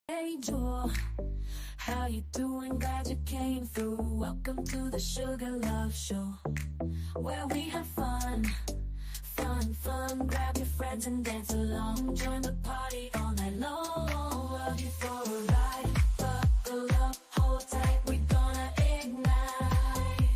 Hey Joel, how you doing? Glad you came through. Welcome to the Sugar Love Show, where we have fun. Grab your friends and dance along. Join the party all night long. Love you for a ride. Buckle up, hold tight. We're gonna ignite.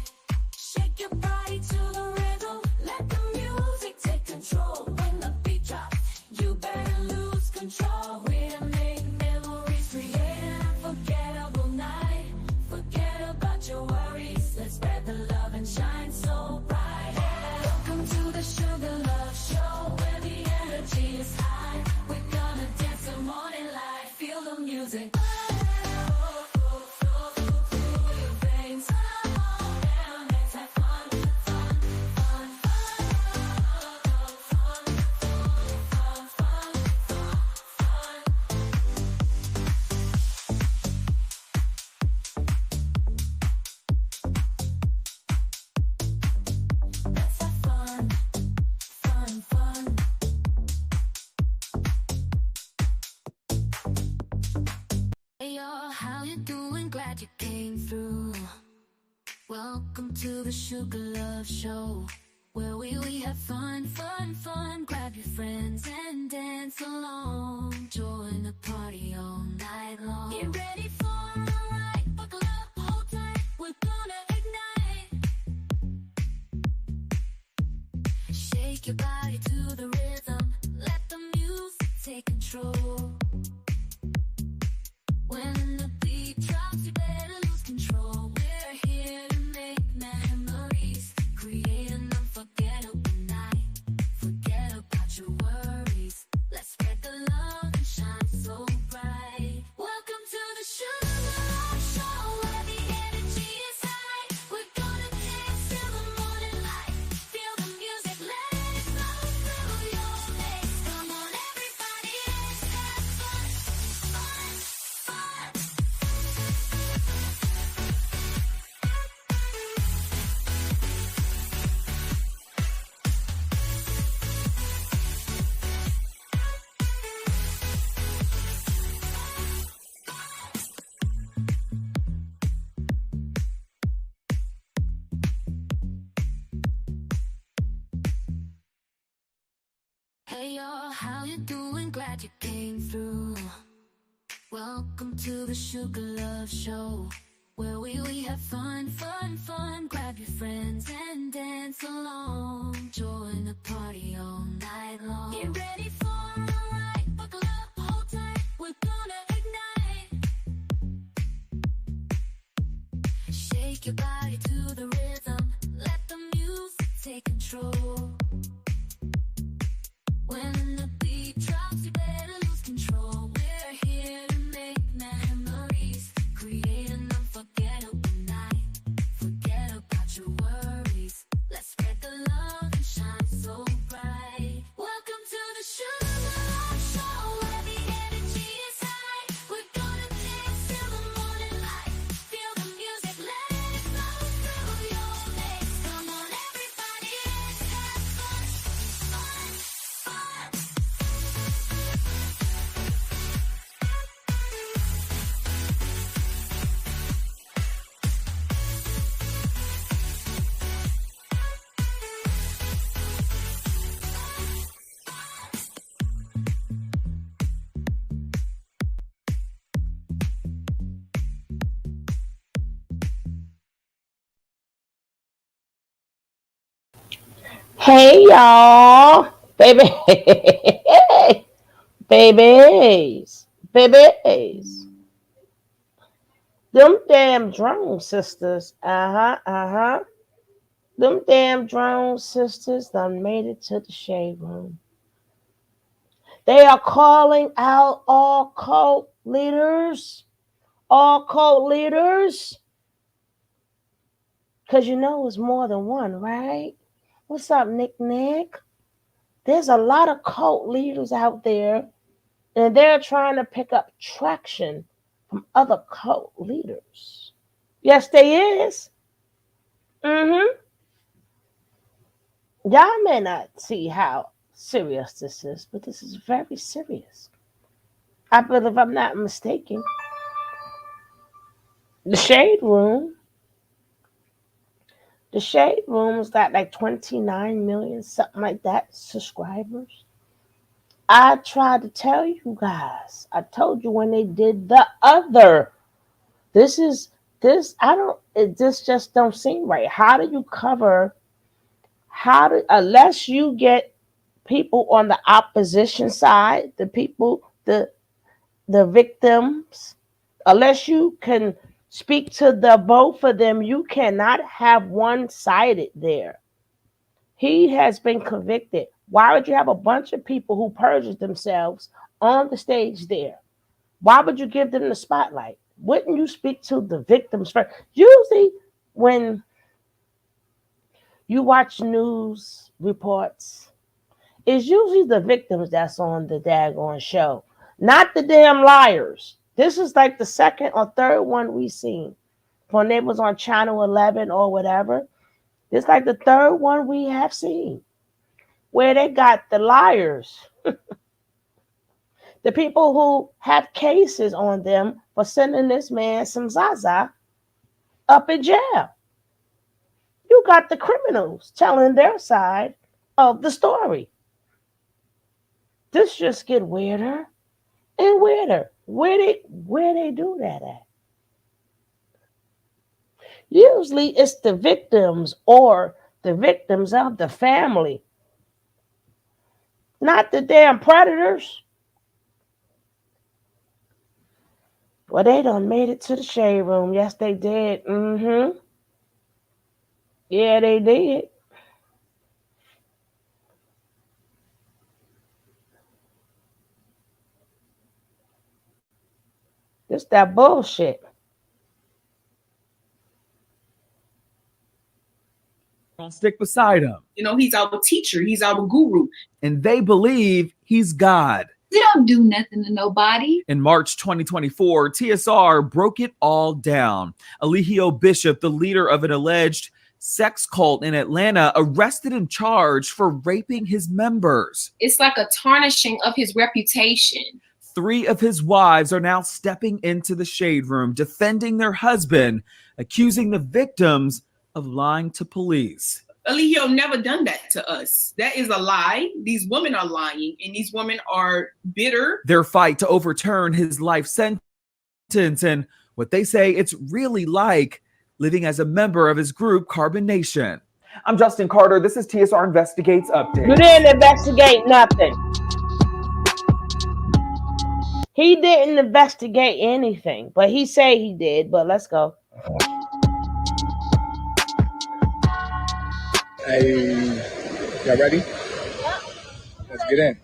Shake your body to the rhythm. Let the music take control. When the beat drops, you better lose control. We're to make memories, create an unforgettable night. Forget about your worries. Let's spread the love and shine so bright. Welcome to the Sugar Love Show, where the energy is high. We're gonna dance the morning light. Feel the music. Through your veins. Come on down, let's have fun. Let's have fun. Hey y'all, how you doing? Glad you came through. Welcome to the Sugar Love Show, where we have fun. Grab your friends and dance along. Join the party all night long. Get ready for a ride. Buckle up, hold tight. We're gonna ignite. Shake your body to the rhythm. Let the music take control. When the beat drops, you better lose control. We're here to make memories, create an unforgettable night. Forget about your worries. Let's spread the love and shine so bright. Welcome to the Sugar Love Show, where the energy is high. We're gonna dance till the morning light. Feel the music, let it flow through your veins. Come on, everybody, let's have fun. Hey y'all, how you doing? Glad you came through. Welcome to the Sugar Love Show, where we have fun. Grab your friends and dance along. Join the party all night long. Get ready for a ride. Buckle up, hold tight. We're gonna ignite. Shake your body to the rhythm. Let the music take control. When the beat drops, you better lose control. We're here to make memories, create an unforgettable night. Forget about your worries. Let's spread the love and shine so bright. Welcome to the Sugar Love Show, where the energy is high. We're gonna dance till the morning light. Feel the music, let it flow through your veins. Come on, everybody, let's have fun. Hey y'all, baby, babies, them damn drone sisters, them damn drone sisters done made it to the shade room. They are calling out all cult leaders, because you know it's more than one, right? What's up, Nick? There's a lot of cult leaders out there, and they're trying to pick up traction from other cult leaders. Yes, they is. Mm-hmm. Y'all may not see how serious this is, but this is very serious. I believe, if I'm not mistaken, the Shade Room, the Shade Room's got like 29 million, something like that, subscribers. I tried to tell you guys. I told you when they did the other. This is this. I don't. This just don't seem right. How do you cover? How do unless you get people on the opposition side, the people, the victims, unless you can speak to the both of them, you cannot have one sided there. He has been convicted. Why would you have a bunch of people who perjured themselves on the stage there? Why would you give them the spotlight? Wouldn't you speak to the victims first? Usually, when you watch news reports, it's usually the victims that's on the daggone show, not the damn liars. This is like the second or third one we seen when they was on Channel 11 or whatever. It's like the third one we have seen where they got the liars, the people who have cases on them for sending this man some Zaza up in jail. You got the criminals telling their side of the story. This just get weirder and weirder. Where they do that at? Usually it's the victims or the victims of the family, not the damn predators. Well, they done made it to the Shade Room. Yes, they did. Yeah, they did. It's that bullshit. Gonna stick beside him. He's our teacher, he's our guru. And they believe he's God. He don't do nothing to nobody. In March 2024, TSR broke it all down. Eligio Bishop, the leader of an alleged sex cult in Atlanta, arrested and charged for raping his members. It's like a tarnishing of his reputation. 3 of his wives are now stepping into the Shade Room, defending their husband, accusing the victims of lying to police. Eligio never done that to us. That is a lie. These women are lying, and these women are bitter. Their fight to overturn his life sentence and what they say it's really like living as a member of his group, Carbon Nation. I'm Justin Carter. This is TSR Investigates Update. You didn't investigate nothing. He didn't investigate anything, but he say he did. But let's go. Hey, y'all ready? Let's get in.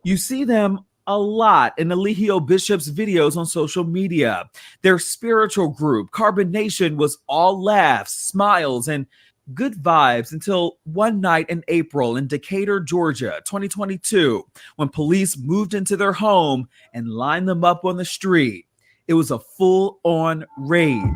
You see them a lot in Eligio Bishop's videos on social media. Their spiritual group, Carbon Nation, was all laughs, smiles, and good vibes until one night in April in Decatur, Georgia, 2022, when police moved into their home and lined them up on the street. It was a full-on raid.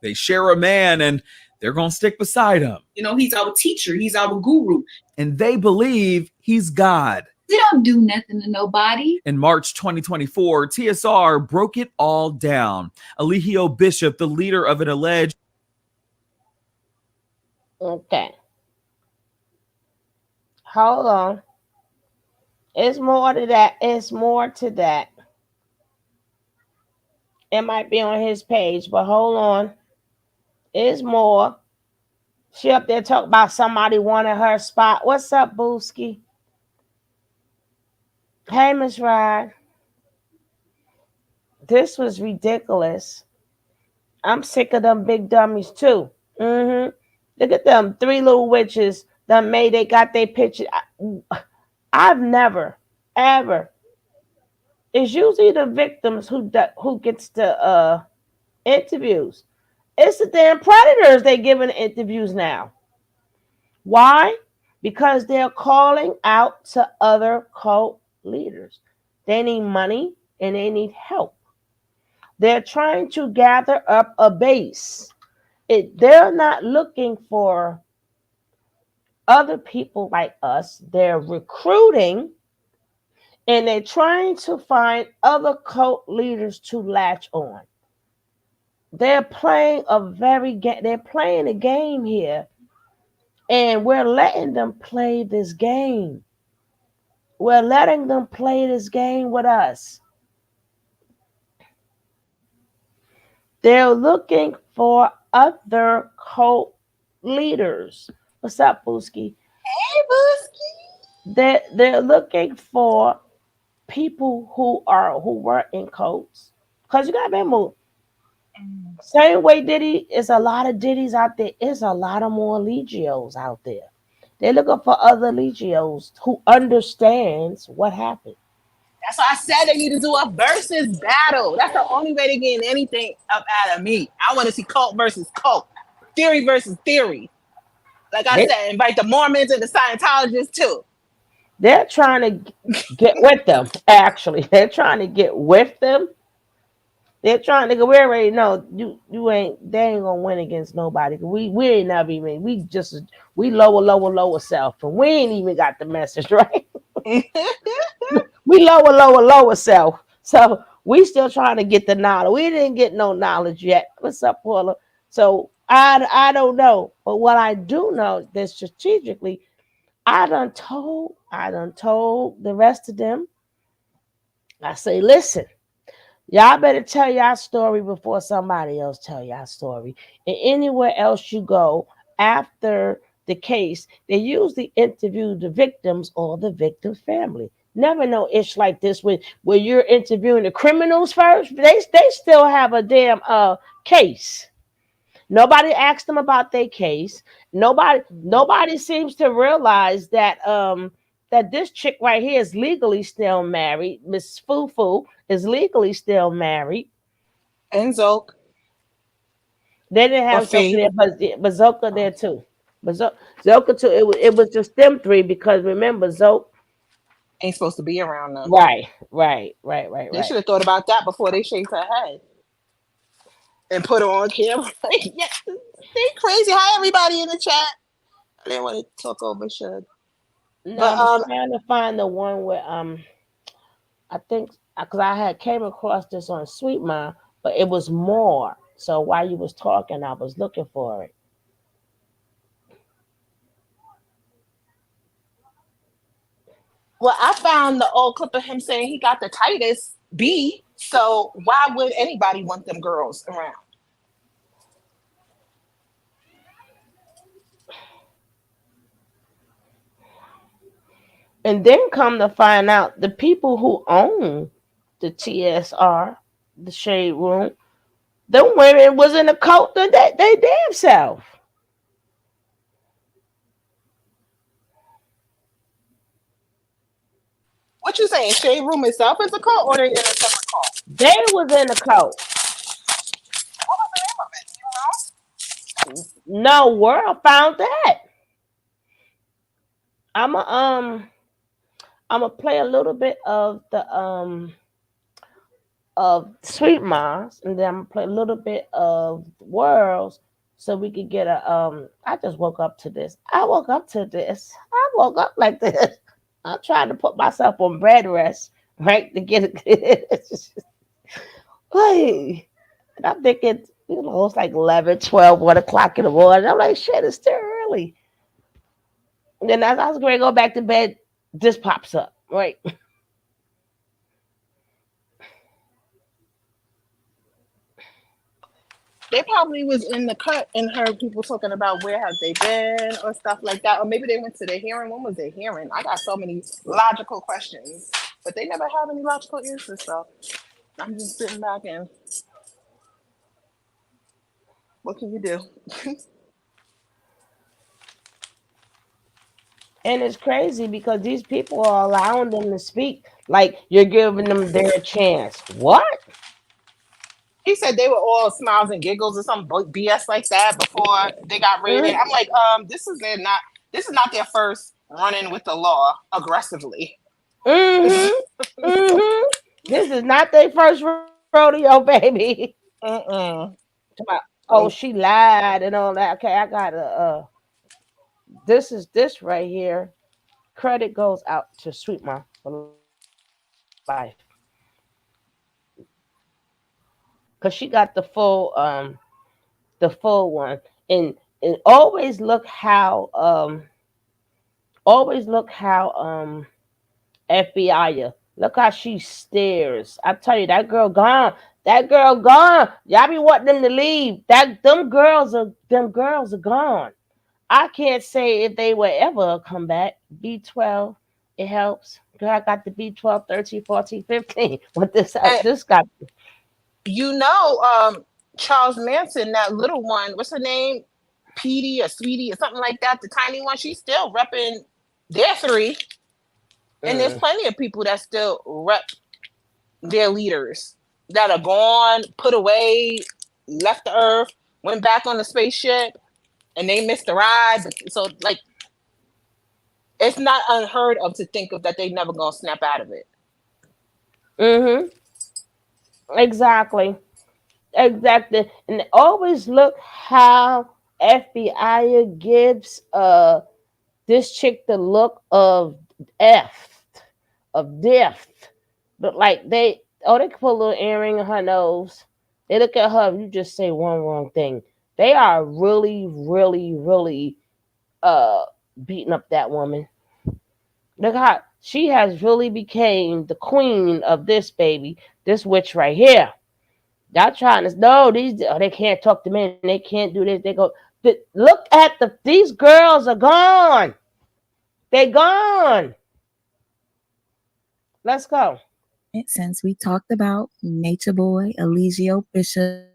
They share a man and they're going to stick beside him. He's our teacher, he's our guru. And they believe he's God. He don't do nothing to nobody. In March 2024, TSR broke it all down. Eligio Bishop, the leader of an alleged... Okay. Hold on. It's more to that. It's more to that. It might be on his page, but hold on. It's more. She up there talking about somebody wanted her spot. What's up, Booski? Hey, Miss Rod. This was ridiculous. I'm sick of them big dummies too. Look at them 3 little witches that they got their picture. I've never, ever. It's usually the victims who gets the interviews. It's the damn predators they giving interviews now. Why? Because they're calling out to other cult leaders. They need money and they need help. They're trying to gather up a base. They're not looking for other people like us. They're recruiting and they're trying to find other cult leaders to latch on. They're playing they're playing a game here, and we're letting them play this game. We're letting them play this game with us. They're looking for other cult leaders. What's up, Booski? Hey, Booski. They're looking for people who were in cults. Because you gotta remember, same way Diddy is a lot of Diddies out there, is a lot of more Legios out there. They're looking for other Legios who understands what happened. That's why I said they need to do a versus battle. That's the only way to get anything up out of me. I want to see cult versus cult, theory versus theory. Like I said, invite the Mormons and the Scientologists too. They're trying to get with them. Actually, they're trying to get with them. They're trying to go. We already know you ain't. They ain't gonna win against nobody. We ain't never even. We lower self, and we ain't even got the message right. We lower self. So we still trying to get the knowledge. We didn't get no knowledge yet. What's up, Paula? So I don't know, but what I do know that strategically, I done told the rest of them. I say, listen. Y'all better tell y'all story before somebody else tell y'all story. And anywhere else you go after the case, they usually interview the victims or the victim family. Never know ish like this where you're interviewing the criminals first. They still have a damn case. Nobody asked them about their case. Nobody seems to realize that that this chick right here is legally still married. Miss Fufu is legally still married. And Zoke. They didn't have Zoka there, but Zoka there too. But Zoka too. It was just them three because remember Zoke ain't supposed to be around them. Right. They should have thought about that before they shaved her head and put her on camera. Yeah, they crazy. Hi, everybody in the chat. I didn't want to talk over Shug. No, but, I'm trying to find the one where I think because I had came across this on Sweet Mom, but it was more. So while you was talking, I was looking for it. Well, I found the old clip of him saying he got the tightest B. So why would anybody want them girls around? And then come to find out, the people who own the TSR, the Shade Room, them women was in a cult that they damn self. What you saying? Shade Room itself is a cult, or they in a separate cult? They was in a cult. What was the name of it? Do you know? No, world found that. I'm gonna play a little bit of the of Sweet Moms, and then I'm gonna play a little bit of Worlds, so we could get a I just woke up to this. I woke up like this. I'm trying to put myself on bed rest, right, to get it. Hey, and I'm thinking, it's like 11, 12, 1 o'clock in the morning. I'm like, shit, it's still early. And then as I was going to go back to bed, this pops up, right? They probably was in the cut and heard people talking about where have they been or stuff like that. Or maybe they went to the hearing. When was their hearing? I got so many logical questions, but they never have any logical answers. So I'm just sitting back and what can you do? And it's crazy because these people are allowing them to speak. Like you're giving them their chance. What? He said they were all smiles and giggles or some BS like that before they got raided. I'm like, this is not their first run-in with the law aggressively. This is not their first rodeo, baby. Oh, she lied and all that. Okay, I gotta this right here. Credit goes out to Sweet Mom for life because she got the full one. And always look how FBI. Look how she stares. I tell you, that girl gone. That girl gone. Y'all be wanting them to leave. Them girls are gone. I can't say if they will ever come back. B12, it helps. Girl, I got the B12, 13, 14, 15. What this got? You know, Charles Manson, that little one, what's her name? Petey or Sweetie or something like that, the tiny one, she's still repping their three. And there's plenty of people that still rep their leaders that are gone, put away, left the earth, went back on the spaceship, and they missed the ride. So, like, it's not unheard of to think of that they never gonna snap out of it. Exactly. Exactly. And always look how FBI gives this chick the look of death. But like they put a little earring in her nose. They look at her, you just say one wrong thing. They are really, really, really beating up that woman. Look how she has really became the queen of this baby, this witch right here. Y'all trying to they can't talk to men, they can't do this. They go, look at these girls are gone. They gone. Let's go. Since we talked about Nature Boy Eligio Bishop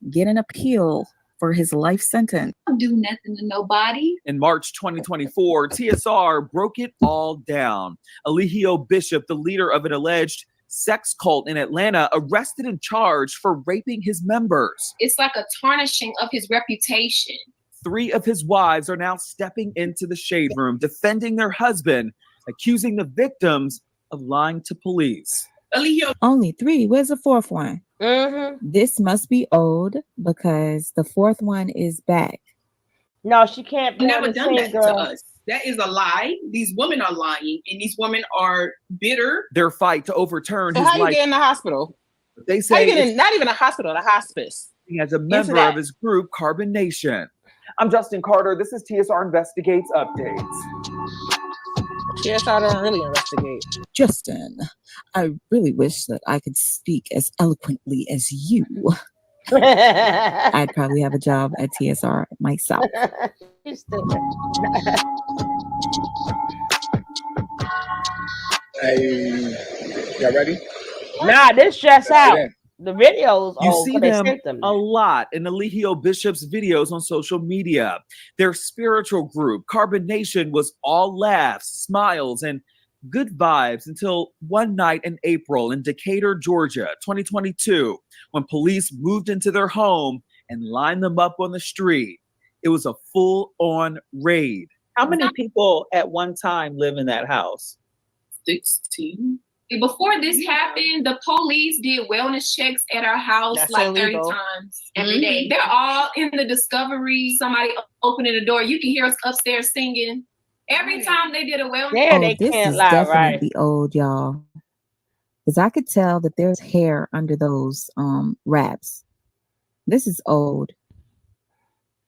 get an appeal for his life sentence. Don't do nothing to nobody. In March 2024, TSR broke it all down. Eligio Bishop, the leader of an alleged sex cult in Atlanta, arrested and charged for raping his members. It's like a tarnishing of his reputation. 3 of his wives are now stepping into the shade room, defending their husband, accusing the victims of lying to police. Eligio, Only 3. Where's the 4th one? This must be old because the 4th one is back. No, she can't be never on the done same that girl. to us. That is a lie. These women are lying, and these women are bitter. Their fight to overturn So his how you life. get in the hospital? They How you say get it's in, not even a hospital, the hospice. as a member of his group, Carbon Nation. I'm Justin Carter. This is TSR Investigates Updates. TSR don't really investigate. Justin, I really wish that I could speak as eloquently as you. I'd probably have a job at TSR myself. She's stupid. Hey, y'all ready? Nah, this just Let's out. get in. The videos You old, see but they them sent them. a lot in Eligio Bishop's videos on social media. Their spiritual group, Carbon Nation, was all laughs, smiles, and good vibes until one night in April in Decatur, Georgia, 2022, when police moved into their home and lined them up on the street. It was a full-on raid. How many people at one time live in that house? 16. Before this happened, the police did wellness checks at our house That's like illegal. 30 times every day. They're all in the discovery, somebody opening the door. You can hear us upstairs singing. Every time they did a wellness Yeah, Oh, they this can't is lie, right? definitely old, y'all. Because I could tell that there's hair under those wraps. This is old.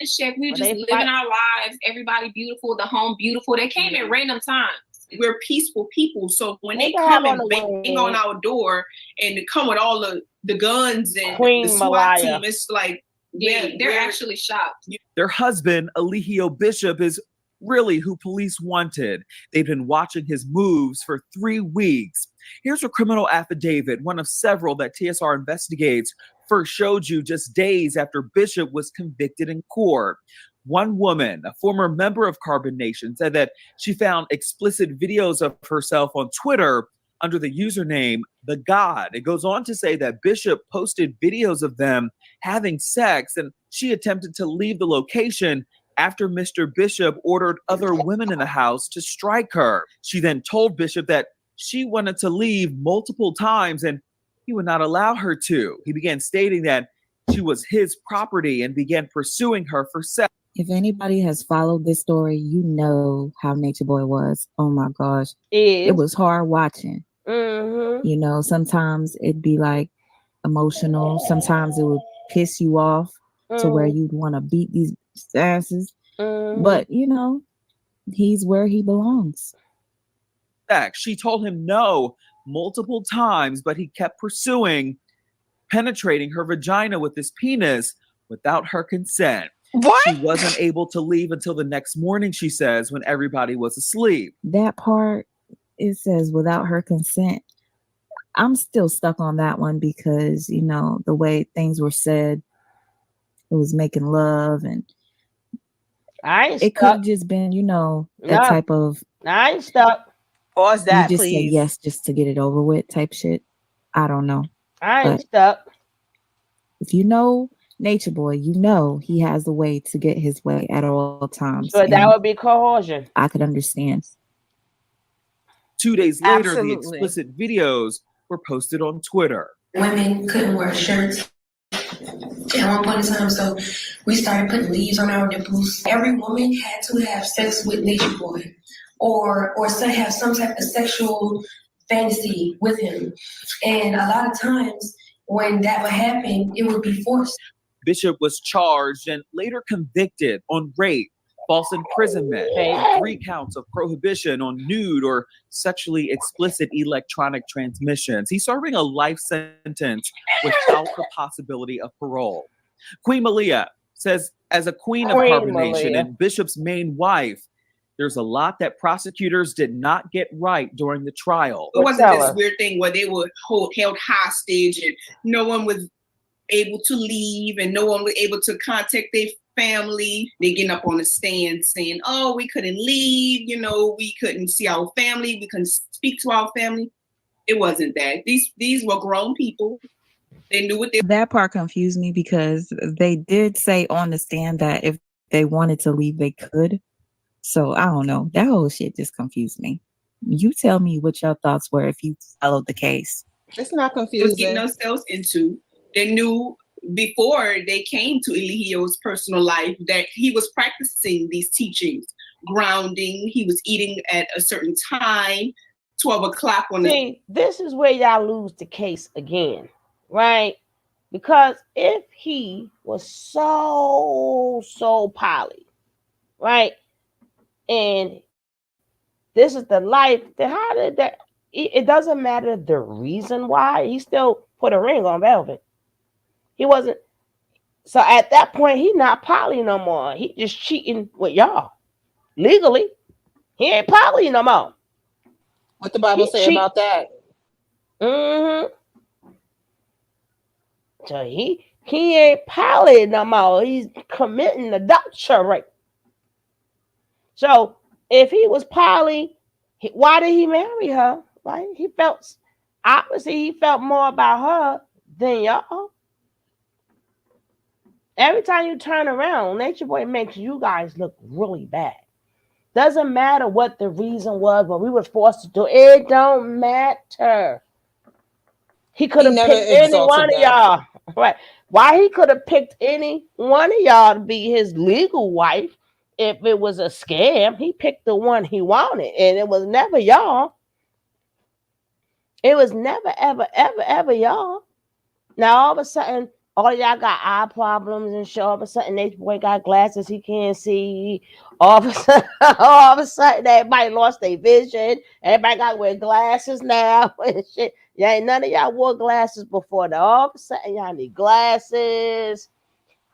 check, we were Well, just they living fight- our lives. Everybody beautiful, the home beautiful. They came at random times. We're peaceful people, so when They they can come have and on the bang way. on our door and they come with all the guns and Queen the SWAT Malaya. team, it's like They're we're actually shocked. Their husband, Eligio Bishop, is really who police wanted. They've been watching his moves for 3 weeks. Here's a criminal affidavit, one of several that TSR Investigates first showed you just days after Bishop was convicted in court. One woman, a former member of Carbon Nation, said that she found explicit videos of herself on Twitter under the username The God. It goes on to say that Bishop posted videos of them having sex, and she attempted to leave the location after Mr. Bishop ordered other women in the house to strike her. She then told Bishop that she wanted to leave multiple times and he would not allow her to. He began stating that she was his property and began pursuing her for sex. If anybody has followed this story, you know how Nature Boy was. Oh my gosh. It was hard watching. Mm-hmm. You know, sometimes it'd be like emotional. Sometimes it would piss you off to where you'd want to beat these asses. But, you know, he's where he belongs. She told him no multiple times, but he kept pursuing, penetrating her vagina with his penis without her consent. What? She wasn't able to leave until the next morning, she says, when everybody was asleep. That part, it says without her consent. I'm still stuck on that one because, you know, the way things were said, it was making love, and it could have just been, you know, that type of I ain't stuck. Pause that, you just please. say yes just to get it over with type shit. I don't know. I ain't stuck. If you know Nature Boy, you know he has a way to get his way at all times. So that would be coercion. I could understand. 2 days later, the Absolutely. explicit videos were posted on Twitter. Women couldn't wear shirts at one point in time, so we started putting leaves on our nipples. Every woman had to have sex with Nature Boy, or have some type of sexual fantasy with him. And a lot of times when that would happen, it would be forced. Bishop was charged and later convicted on rape, false imprisonment, and 3 counts of prohibition on nude or sexually explicit electronic transmissions. He's serving a life sentence without the possibility of parole. Queen Malia says, as a queen of Carbonation and Bishop's main wife, there's a lot that prosecutors did not get right during the trial. It wasn't this weird thing where they were held hostage and no one was able to leave and no one was able to contact their family. They getting up on the stand saying, oh, we couldn't leave, you know, we couldn't see our family, we couldn't speak to our family. It wasn't that. These were grown people. They knew what they. That part confused me because they did say on the stand that if they wanted to leave, they could. So I don't know. That whole shit just confused me. You tell me what your thoughts were if you followed the case. It's not It was confusing. getting ourselves into. They knew before they came to Eligio's personal life that he was practicing these teachings, grounding. He was eating at a certain time, 12 o'clock on See, this is where y'all lose the case again, right? Because if he was so poly, right? And this is the life, then how did that? It doesn't matter the reason why. He still put a ring on Velvet. He wasn't. So at that point, he not poly no more. He just cheating with y'all legally. He ain't poly no more. What the Bible say about that? So he ain't poly no more. He's committing adultery. So if he was poly, why did he marry her? Right? He felt more about her than y'all. Every time you turn around, Nature Boy makes you guys look really bad. Doesn't matter what the reason was, but we were forced to do it. It don't matter. He could have picked any one of y'all. Right. Why he could have picked any one of y'all to be his legal wife if it was a scam. He picked the one he wanted, and it was never y'all. It was never, ever y'all. Now all of a sudden, all of y'all got eye problems and shit. All of a sudden, Nature Boy got glasses he can't see. All of a sudden, everybody lost their vision. Everybody got to wear glasses now and shit. Yeah, ain't none of y'all wore glasses before. Now all of a sudden, y'all need glasses.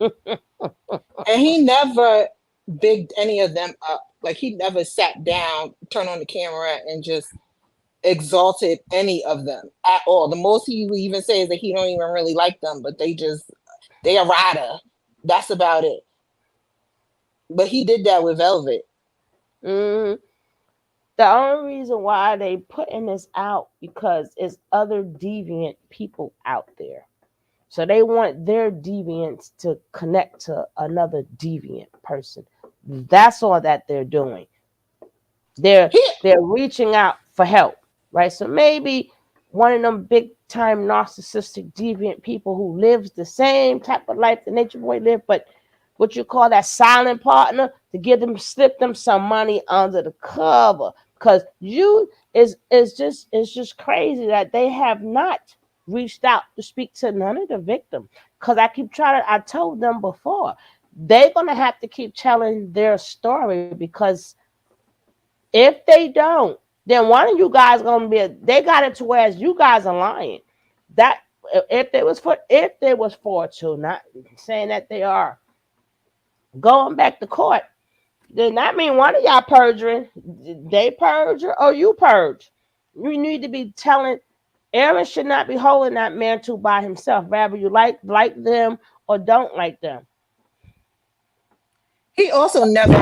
And he never bigged any of them up. Like he never sat down, turned on the camera, and just exalted any of them at all. The most he even says is that he don't even really like them, but they a rider. That's about it. But he did that with Velvet. The only reason why they putting this out because it's other deviant people out there. So they want their deviants to connect to another deviant person. That's all that they're doing. They're reaching out for help, right? So maybe one of them big time narcissistic deviant people who lives the same type of life that Nature Boy lived, but what you call that silent partner to give them, slip them some money under the cover. Because it's just crazy that they have not reached out to speak to none of the victims. Because I told them before, they're gonna have to keep telling their story, because if they don't, then one of you guys gonna they got it to where you guys are lying. That if they was for to, not saying that they are going back to court, then that mean one of y'all perjuring. They perjure or you purge. You need to be telling. Aaron should not be holding that mantle by himself. Rather you like them or don't like them. He also never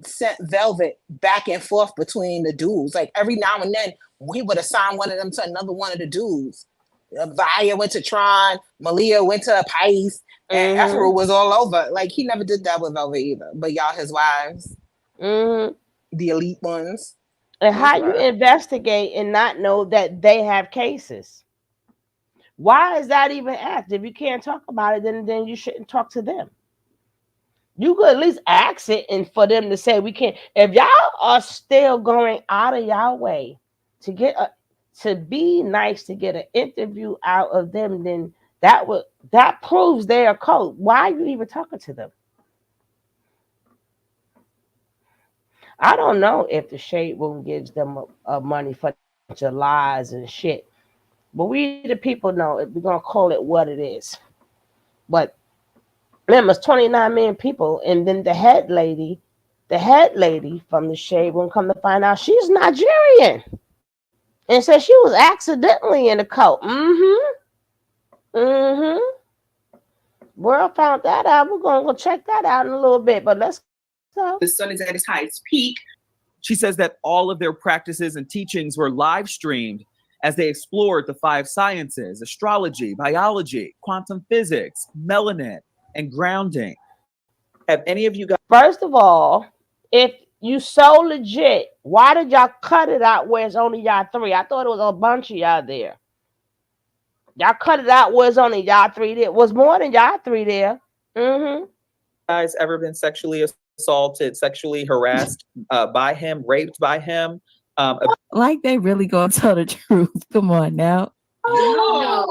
sent Velvet back and forth between the dudes. Like every now and then, he would assign one of them to another one of the dudes. Vaya went to Tron, Malia went to Pais, and Ephraim was all over. Like he never did that with Velvet either. But y'all, his wives, the elite ones. And how you investigate and not know that they have cases? Why is that even asked? If you can't talk about it, then you shouldn't talk to them. You could at least ask it, and for them to say we can't. If y'all are still going out of y'all way to get to be nice to get an interview out of them, then that proves they're a cult. Why are you even talking to them? I don't know if the Shade Room gives them money for lies and shit, but we the people know. We're gonna call it what it is. But remember, it's 29 million people, and then the head lady from the Shade Room, come to find out she's Nigerian, and said she was accidentally in the cult. World found that out. We're gonna go check that out in a little bit, but let's go. The sun is at its highest peak. She says that all of their practices and teachings were live streamed as they explored the 5 sciences: astrology, biology, quantum physics, melanin, and grounding. Have any of you guys? First of all, if you so legit, why did y'all cut it out where it's only y'all 3? I thought it was a bunch of y'all there. Y'all cut it out where it's only y'all 3 there. It was more than y'all 3 there. Guys ever been sexually assaulted, sexually harassed by him, raped by him? Like they really gonna tell the truth. Come on now. No.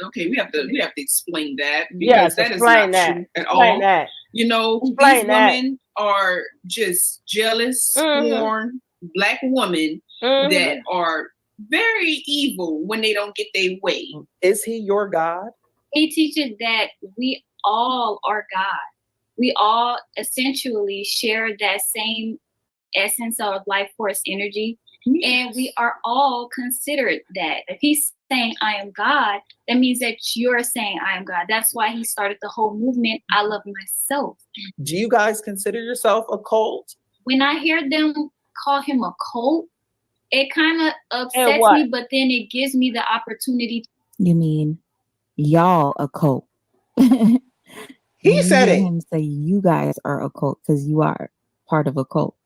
Okay, we have to explain that, because Yes, that is not true at all. That. You know, Explain these women are just jealous, scorn black women that are very evil when they don't get their way. Is he your God? He teaches that we all are God. We all essentially share that same essence of life force energy. And we are all considered that. If he's saying I am God, that means that you're saying I am God. That's why he started the whole movement, I love myself. Do you guys consider yourself a cult? When I hear them call him a cult, it kind of upsets me, but then it gives me the opportunity. You mean y'all a cult? He said it. Him say you guys are a cult because you are part of a cult.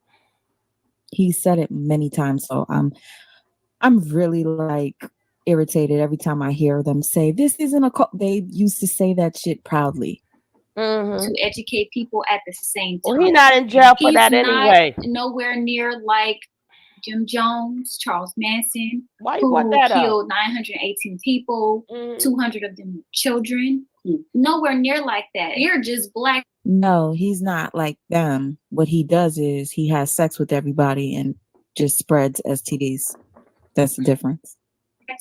He said it many times, so I'm really like irritated every time I hear them say this isn't a cult. They used to say that shit proudly. To educate people at the same time. Well, he's not in jail for that anyway. Nowhere near like Jim Jones, Charles Manson, who killed 918 people, 200 of them children. Nowhere near like that. You're just black. No, he's not like them. What he does is he has sex with everybody and just spreads STDs. That's the difference.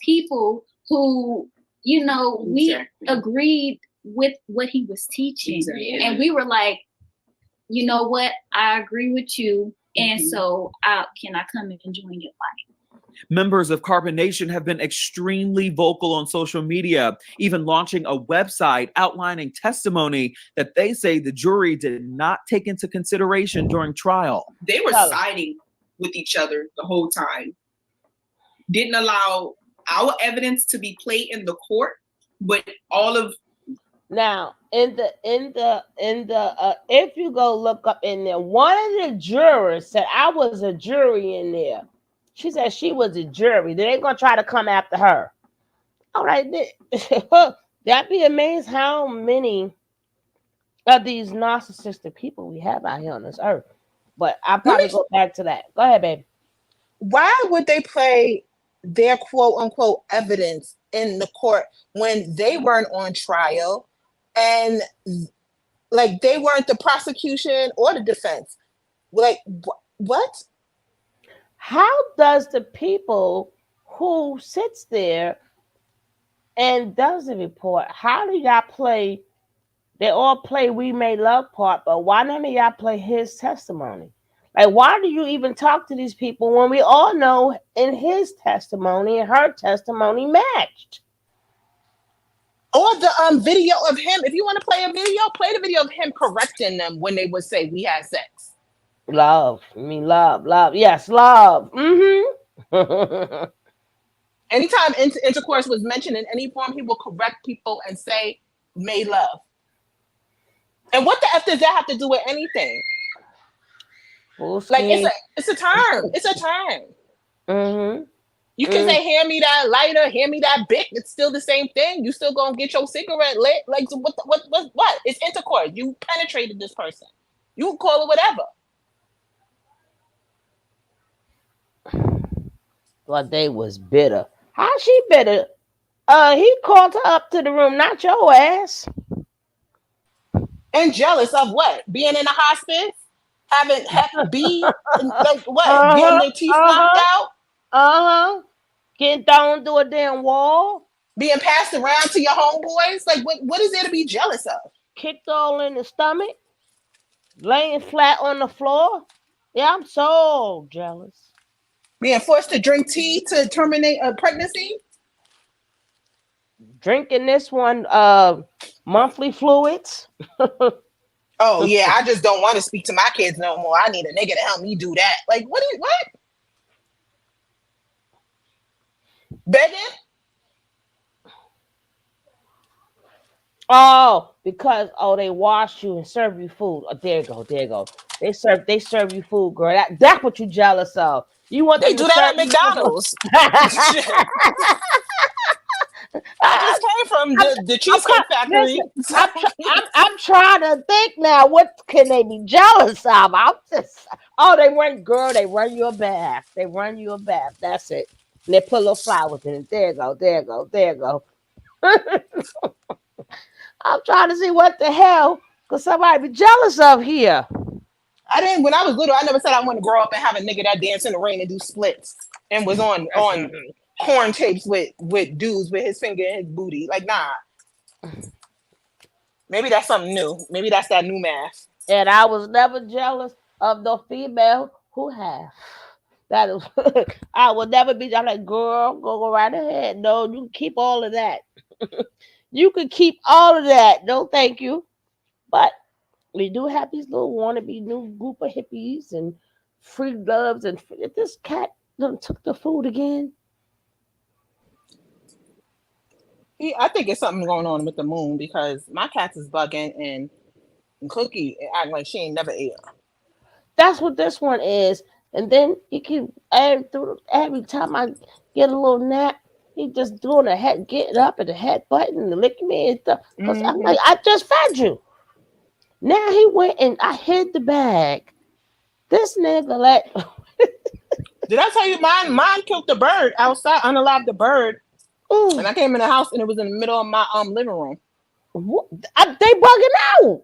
People who, we agreed with what he was teaching. And we were like, you know what? I agree with you. And so can I come and join your life? Members of Carbon Nation have been extremely vocal on social media, even launching a website outlining testimony that they say the jury did not take into consideration during trial. They were siding with each other the whole time. Didn't allow our evidence to be played in the court, but all of now in the if you go look up in there, one of the jurors said I was a jury in there. She said she was a jury. They ain't gonna try to come after her. All right, that'd be amazing how many of these narcissistic people we have out here on this earth. But I'll Let probably me. go back to that. Go ahead, baby. Why would they play their quote unquote evidence in the court when they weren't on trial and like they weren't the prosecution or the defense? Like what? How does the people who sits there and does the report, how do y'all play? They all play "We May Love" part, but why none of y'all play his testimony? Like, why do you even talk to these people when we all know in his testimony and her testimony matched? Or the video of him. If you want to play a video, play the video of him correcting them when they would say we had sex. Love, I mean, love. Yes, love. Mm-hmm. Anytime intercourse was mentioned in any form, he will correct people and say made love. And what the F does that have to do with anything? Like it's a term. It's a term. Mm-hmm. You can say, hand me that lighter, hand me that bic. It's still the same thing. You still gonna get your cigarette lit. Like what? It's intercourse. You penetrated this person. You can call it whatever. But they was bitter. How she bitter? He called her up to the room, not your ass. And jealous of what? Being in the hospice? Having Hep B? Like what? Getting their teeth knocked out? Getting thrown through a damn wall? Being passed around to your homeboys? Like what is there to be jealous of? Kicked all in the stomach? Laying flat on the floor? Yeah, I'm so jealous. Being forced to drink tea to terminate a pregnancy? Drinking this one monthly fluids? Oh yeah, I just don't want to speak to my kids no more. I need a nigga to help me do that. Like what? Begging? Oh, because they wash you and serve you food. Oh, there you go. They serve you food, girl. That's what you jealous of. You want they them do to that serve at McDonald's. I just came from the Cheesecake Factory. I'm trying to think now. What can they be jealous of? They run you a bath. They run you a bath. That's it. And they put little flowers in it. There you go. I'm trying to see what the hell could somebody be jealous of here. When I was little, I never said I want to grow up and have a nigga that dance in the rain and do splits and was on porn tapes with dudes with his finger in his booty. Like, nah. Maybe that's something new. Maybe that's that new math. And I was never jealous of the female who have. That is, I would never be. I'm like, girl, go right ahead. No, you can keep all of that. You can keep all of that. No, thank you. But we do have these little wannabe new group of hippies and free loves. And if this cat done took the food again. I think it's something going on with the moon because my cat is bugging and Cookie acting like she ain't never ate her. That's what this one is. And then he keep every time I get a little nap, he just doing a head, getting up at the head button and licking me and stuff. Because I'm like, I just fed you. Now he went and I hid the bag. This nigga Did I tell you mine killed the bird outside, unalived the bird. Ooh. And I came in the house and it was in the middle of my living room. They bugging out.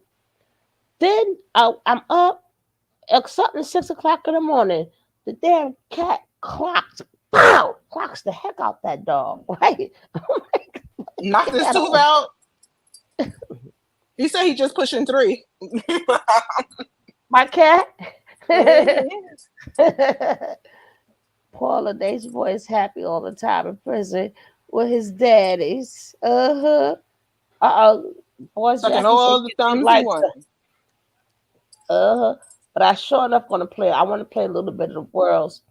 Then I'm up at something 6 o'clock in the morning. The damn cat clocks the heck out that dog, right? Knocked his tooth out. He said he just pushing 3. My cat. Paula Day's boy is happy all the time in prison with his daddies. Boys, sucking all the thumbs he wants. But I sure enough want to play. I want to play a little bit of the world's.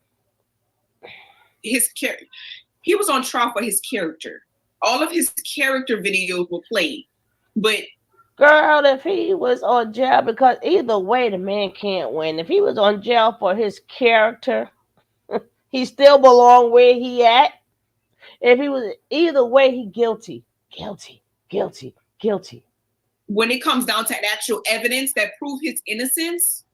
His character. He was on trial for his character. All of his character videos were played, but girl, if he was on jail, because either way the man can't win. If he was on jail for his character, he still belong where he at. If he was either way, he guilty. when it comes down to actual evidence that prove his innocence,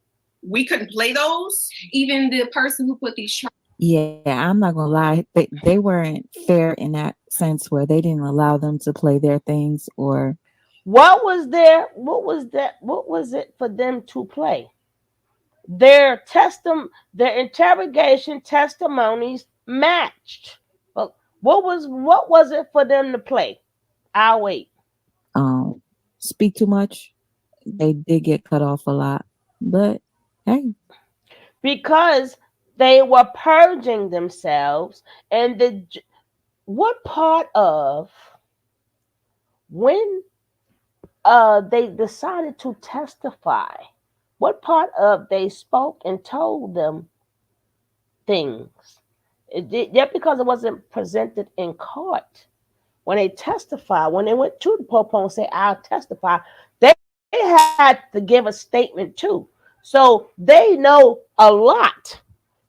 we couldn't play those. Even the person who put these Yeah, I'm not gonna lie. They weren't fair in that sense where they didn't allow them to play their things or What was there? What was it for them to play? Their interrogation testimonies matched. But what was it for them to play? I'll wait. speak too much. They did get cut off a lot. But hey. Because they were purging themselves, and what part of when they decided to testify, what part of they spoke and told them things? Just because it wasn't presented in court, when they testified, when they went to the Pope and said, I'll testify, they had to give a statement too. So they know a lot.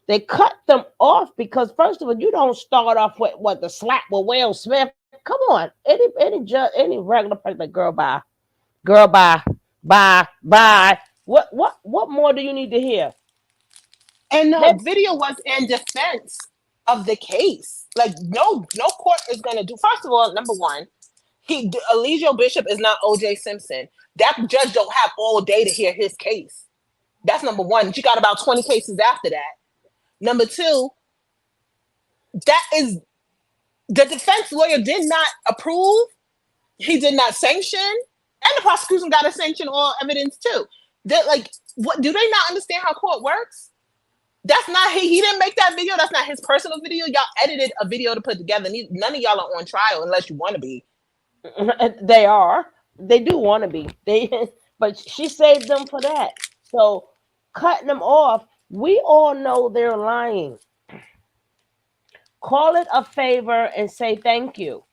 They cut them off because, first of all, you don't start off with what the slap with Will Smith. Come on, any judge, any regular person, like, girl, bye, bye. What more do you need to hear? And the video was in defense of the case. Like, no court is gonna do. First of all, number one, Eligio Bishop is not O.J. Simpson. That judge don't have all day to hear his case. That's number one. She got about 20 cases after that. Number two, that is the defense lawyer did not approve. He did not sanction, and the prosecution got to sanction all evidence too. That, like, what do they not understand how court works? That's not he didn't make that video. That's not his personal video. Y'all edited a video to put together. None of y'all are on trial unless you want to be. They are. They do want to be. But she saved them for that. So cutting them off, we all know they're lying. Call it a favor and say thank you.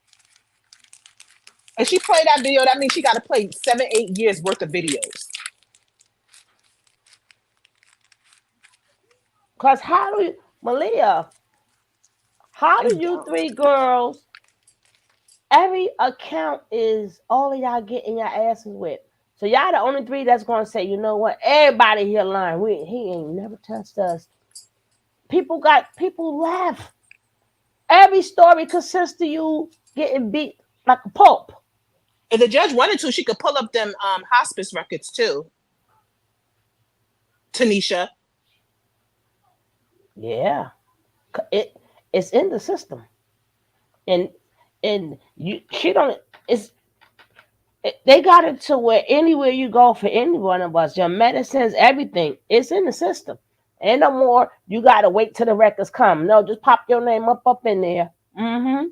And she played that video. That means she got to play 7-8 years worth of videos. Because how do you, Malia, how do you three girls, every account is all of y'all getting your asses whipped. So y'all the only three that's going to say, you know what, everybody here lying. He ain't never touched us. People laugh. Every story consists of you getting beat like a pulp. If the judge wanted to, she could pull up them hospice records too. Tanisha. Yeah. It's in the system. And she don't, they got it to where anywhere you go for any one of us, your medicines, everything, it's in the system. And no more, you got to wait till the records come. No, just pop your name up in there. Mm-hmm.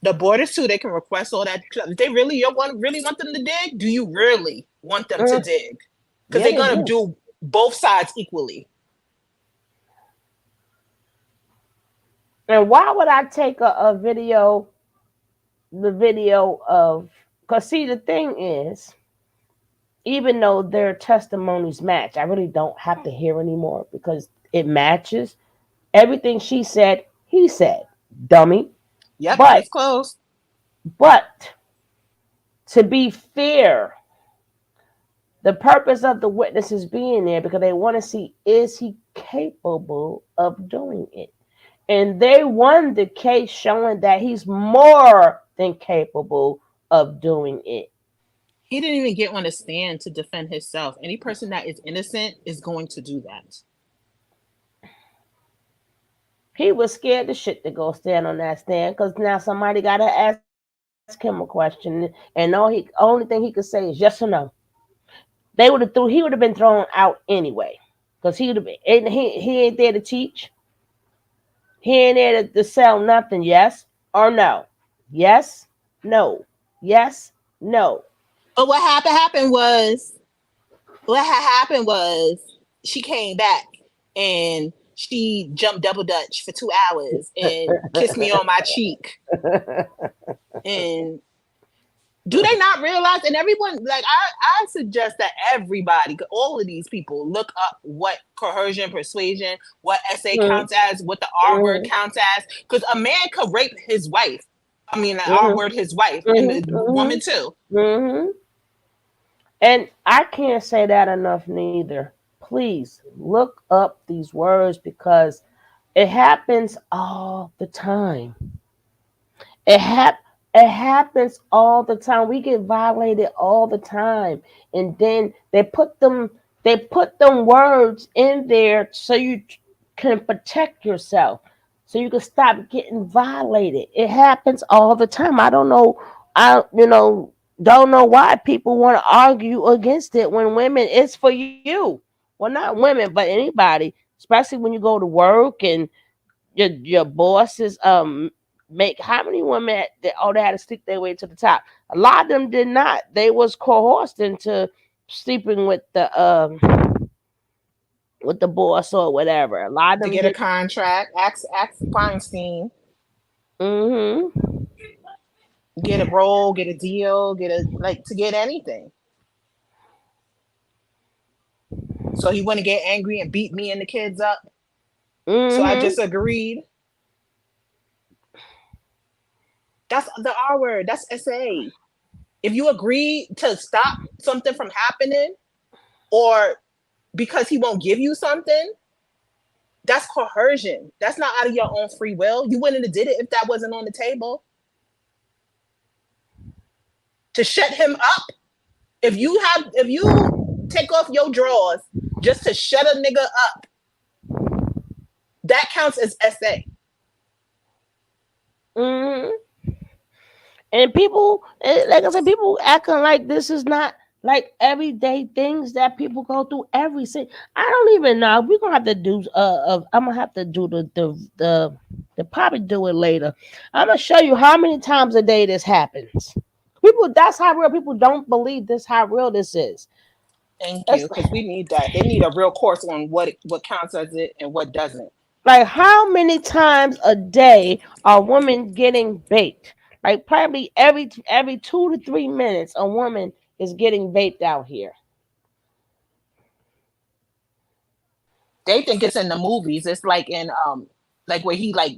The borders too, they can request all that. They really want them to dig? Do you really want them to dig? Because they're going to do both sides equally. And why would I take the video of, because see, the thing is, even though their testimonies match, I really don't have to hear anymore because it matches. Everything she said, he said, dummy. Yep, but it's close. But to be fair, the purpose of the witnesses being there because they want to see, is he capable of doing it? And they won the case showing that he's more than capable of doing it. He didn't even get on a stand to defend himself. Any person that is innocent is going to do that. He was scared to shit to go stand on that stand because now somebody got to ask him a question, and only thing he could say is yes or no. He would have been thrown out anyway because he ain't there to teach. He ain't there to sell nothing. Yes or no? Yes, no. Yes, no. But what happened was she came back and she jumped double dutch for 2 hours and kissed me on my cheek. And do they not realize? And everyone, like, I suggest that everybody, all of these people, look up what coercion, persuasion, what SA counts as, what the R word counts as. Because a man could rape his wife. I mean, Mm-hmm. our word, his wife, and the Mm-hmm. woman too. Mm-hmm. And I can't say that enough neither. Please look up these words because it happens all the time. It hap- it happens all the time. We get violated all the time. And then they put them words in there so you can protect yourself. So you can stop getting violated. It happens all the time. I don't know I don't know why people want to argue against it when women it's for you. Well, not women, but anybody, especially when you go to work and your bosses make how many women they had to stick their way to the top. A lot of them did not. They was coerced into sleeping with the boss or whatever. A lot of To them get a did. contract, ask Feinstein, Mm-hmm. get a role, get a deal, get a like to get anything. So he wouldn't get angry and beat me and the kids up. So I Mm-hmm. just agreed. That's the R word. That's SA. If you agree to stop something from happening, or because he won't give you something, that's coercion. That's not out of your own free will. You wouldn't have did it if that wasn't on the table. To shut him up, if you take off your drawers just to shut a nigga up, that counts as SA. Mm-hmm. And people, like I said, people acting like this is not like everyday things that people go through every single. I don't even know. We're gonna have to do. I'm gonna have to do the probably do it later. I'm gonna show you how many times a day this happens. People, that's how real people don't believe this. How real this is. Thank It's you, because we need that. They need a real course on what counts as it and what doesn't. like how many times a day are women getting baked? Like probably every 2 to 3 minutes, a woman is getting baked out here. They think it's in the movies. It's like in like where he like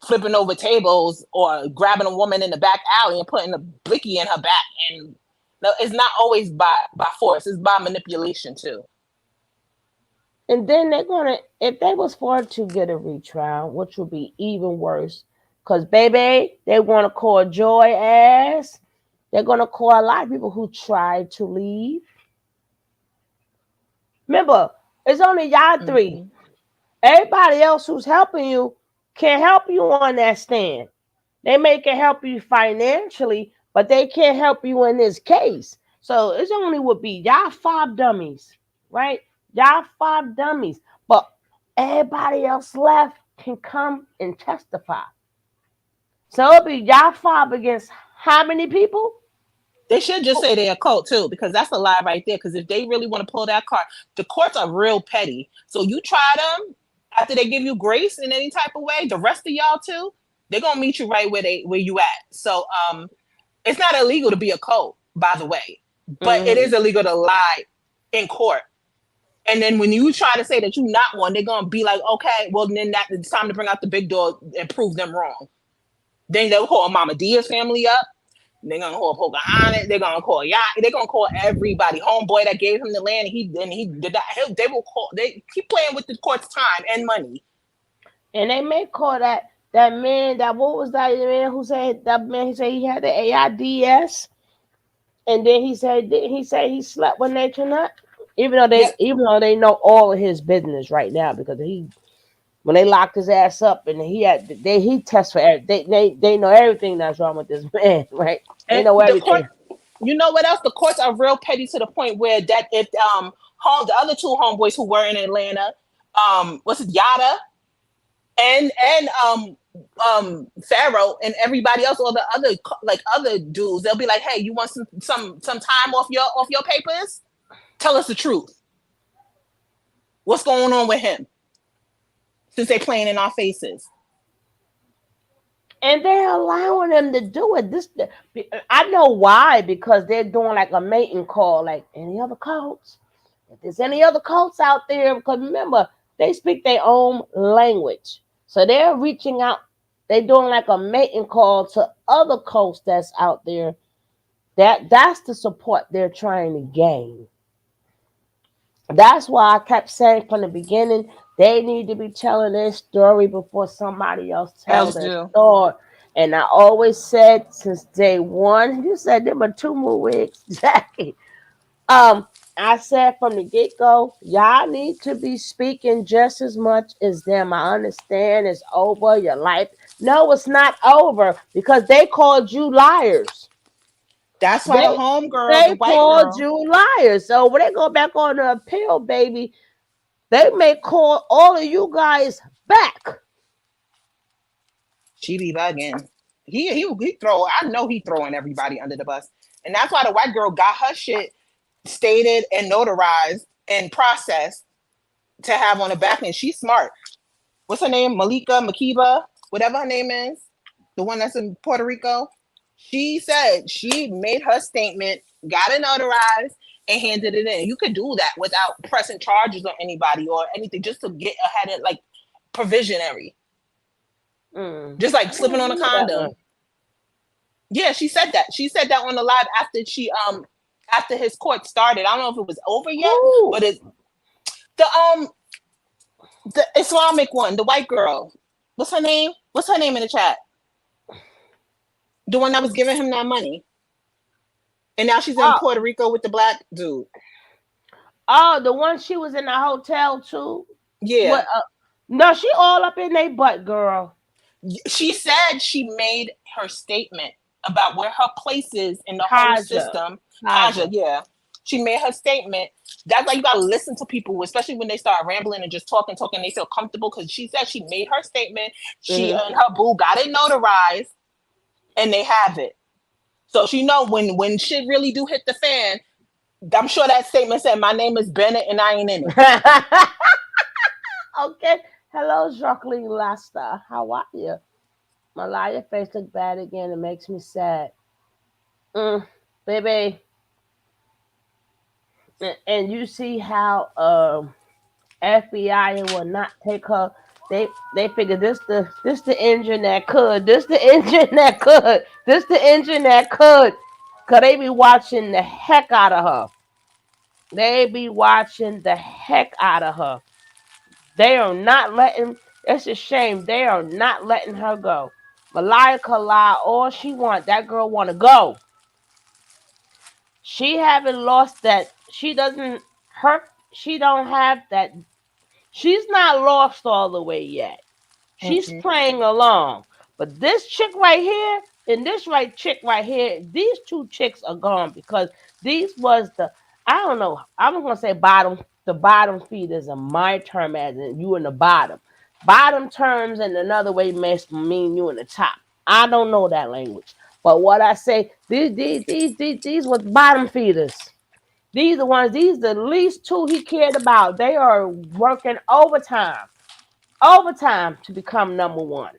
flipping over tables or grabbing a woman in the back alley and putting a blicky in her back. And no, it's not always by force. It's by manipulation too. And then they're gonna, if they was for to get a retrial, which would be even worse, cause baby, they want to call Joy ass. They're gonna call a lot of people who tried to leave. Remember, it's only y'all three. Mm-hmm. Everybody else who's helping you can help you on that stand. They may can help you financially, but they can't help you in this case. So it's only would be y'all five dummies, right? Y'all five dummies, but everybody else left can come and testify. So it'll be y'all five against how many people? They should just say they're a cult too, because that's a lie right there. Because if they really want to pull that card, the courts are real petty. So you try them after they give you grace in any type of way. The rest of y'all too, they're gonna meet you right where you at. So it's not illegal to be a cult, by the way, but it is Mm-hmm. illegal to lie in court. And then when you try to say that you're not one, they're gonna be like, okay, well then that it's time to bring out the big dog and prove them wrong. Then they'll call Mama Dia's family up. They're gonna call Pocahontas. They're gonna call Yacht. They're gonna call everybody. Homeboy that gave him the land, he did that. They will call. They keep playing with the court's time and money. And they may call that man, that what was that man who said that man, he said he had the AIDS, and then he said he slept with nature nut, Yep. even though they know all of his business right now because he when they locked his ass up and he tests for they know everything that's wrong with this man, right? They And know the court. everything. You know what else? The courts are real petty to the point where that if the other two homeboys who were in Atlanta, what's it, Yada and Pharaoh and everybody else, all the other like other dudes, they'll be like, hey, you want some time off your papers? Tell us the truth. What's going on with him? Since they playing in our faces. And they're allowing them to do it. I know why, because they're doing like a mating call, like any other cults. If there's any other cults out there, because remember, they speak their own language. So they're reaching out They doing like a mating call to other cults that's out there. That's the support they're trying to gain. That's why I kept saying from the beginning, they need to be telling their story before somebody else tells Else their do. story. And I always said since day one, you said there were 2 more weeks, Jackie. Um, I said from the get go, y'all need to be speaking just as much as them. I understand it's over your life. No, it's not over because they called you liars. That's why the They homegirl, the they white called girl, you liars. So when they go back on the appeal, baby, they may call all of you guys back. she be bugging. He throw. I know he throwing everybody under the bus, and that's why the white girl got her shit stated and notarized and processed to have on the back end. She's smart. What's her name? Malika Makiba, whatever her name is, the one that's in Puerto Rico. She said she made her statement, got it notarized, and handed it in. You could do that without pressing charges on anybody or anything, just to get ahead of like provisionary, just like I slipping didn't on a know that one. condom. Yeah, she said that. She said that on the live after his court started. I don't know if it was over yet, Who? but it the Islamic one, the white girl. What's her name? What's her name in the chat? The one that was giving him that money. And now she's in Oh, Puerto Rico with the black dude. oh, the one she was in the hotel too. Yeah. What? No, she all up in their butt, girl. She said she made her statement about where her place is in the whole Haja, system. Haja. Haja, yeah. She made her statement. That's why you gotta listen to people, especially when they start rambling and just talking, they feel comfortable because she said she made her statement. She and her boo got it notarized, and they have it. So she know when shit really do hit the fan, I'm sure that statement said, "My name is Bennett, and I ain't in it." Okay. Hello, Jacqueline Lasta. How are you? Malaya face look bad again. It makes me sad. Baby. And you see how FBI will not take her. They figure this the engine that could. This the engine that could. This the engine that could. Cause they be watching the heck out of her. They be watching the heck out of her. They are not letting. It's a shame. They are not letting her go. Malaya can lie all she want. That girl want to go. She haven't lost that. She doesn't hurt. She don't have that. She's not lost all the way yet. She's Mm-mm. playing along. But this chick right here and this right chick right here, these two chicks are gone because these was the I don't know. I'm gonna say bottom. The bottom feeders are my term as in you in the bottom. Bottom terms in another way makes mean you in the top. I don't know that language. But what I say, these were bottom feeders. These the ones, these the least two he cared about. They are working overtime to become number one.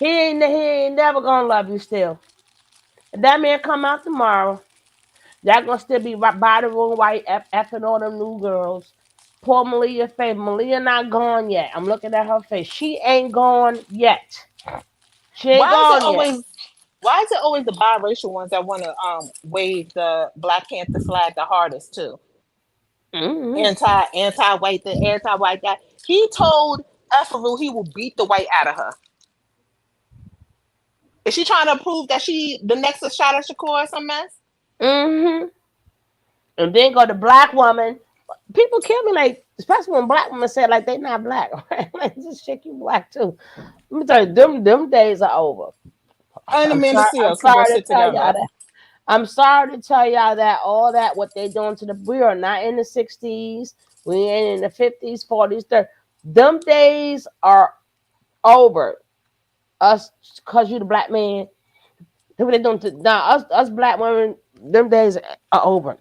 He ain't never gonna love you still. If that man come out tomorrow, y'all gonna still be right by the room while effing all them new girls. Poor Malia face. Malia not gone yet. I'm looking at her face. She ain't gone yet. She ain't Why is it gone yet. always why is it always the biracial ones that want to wave the Black Panther flag the hardest too? Mm-hmm. Anti-white, the anti-white guy. He told Efferu he will beat the white out of her. Is she trying to prove that she the next Ashada Shakur or some mess? Mm-hmm. And then go to black woman. People kill me like, especially when black women say like they not black. Like this shit, you black too. Let me tell you, them days are over. Her and I'm Amanda sorry. I'm Seales can go sorry to sit tell y'all together. that. I'm sorry to tell y'all that all that what they doing to the we are not in the 60s. We ain't in the 50s, 40s, 30s. Them days are over. Us, cause you the black man. What they doing to now? Us black women. Them days are over.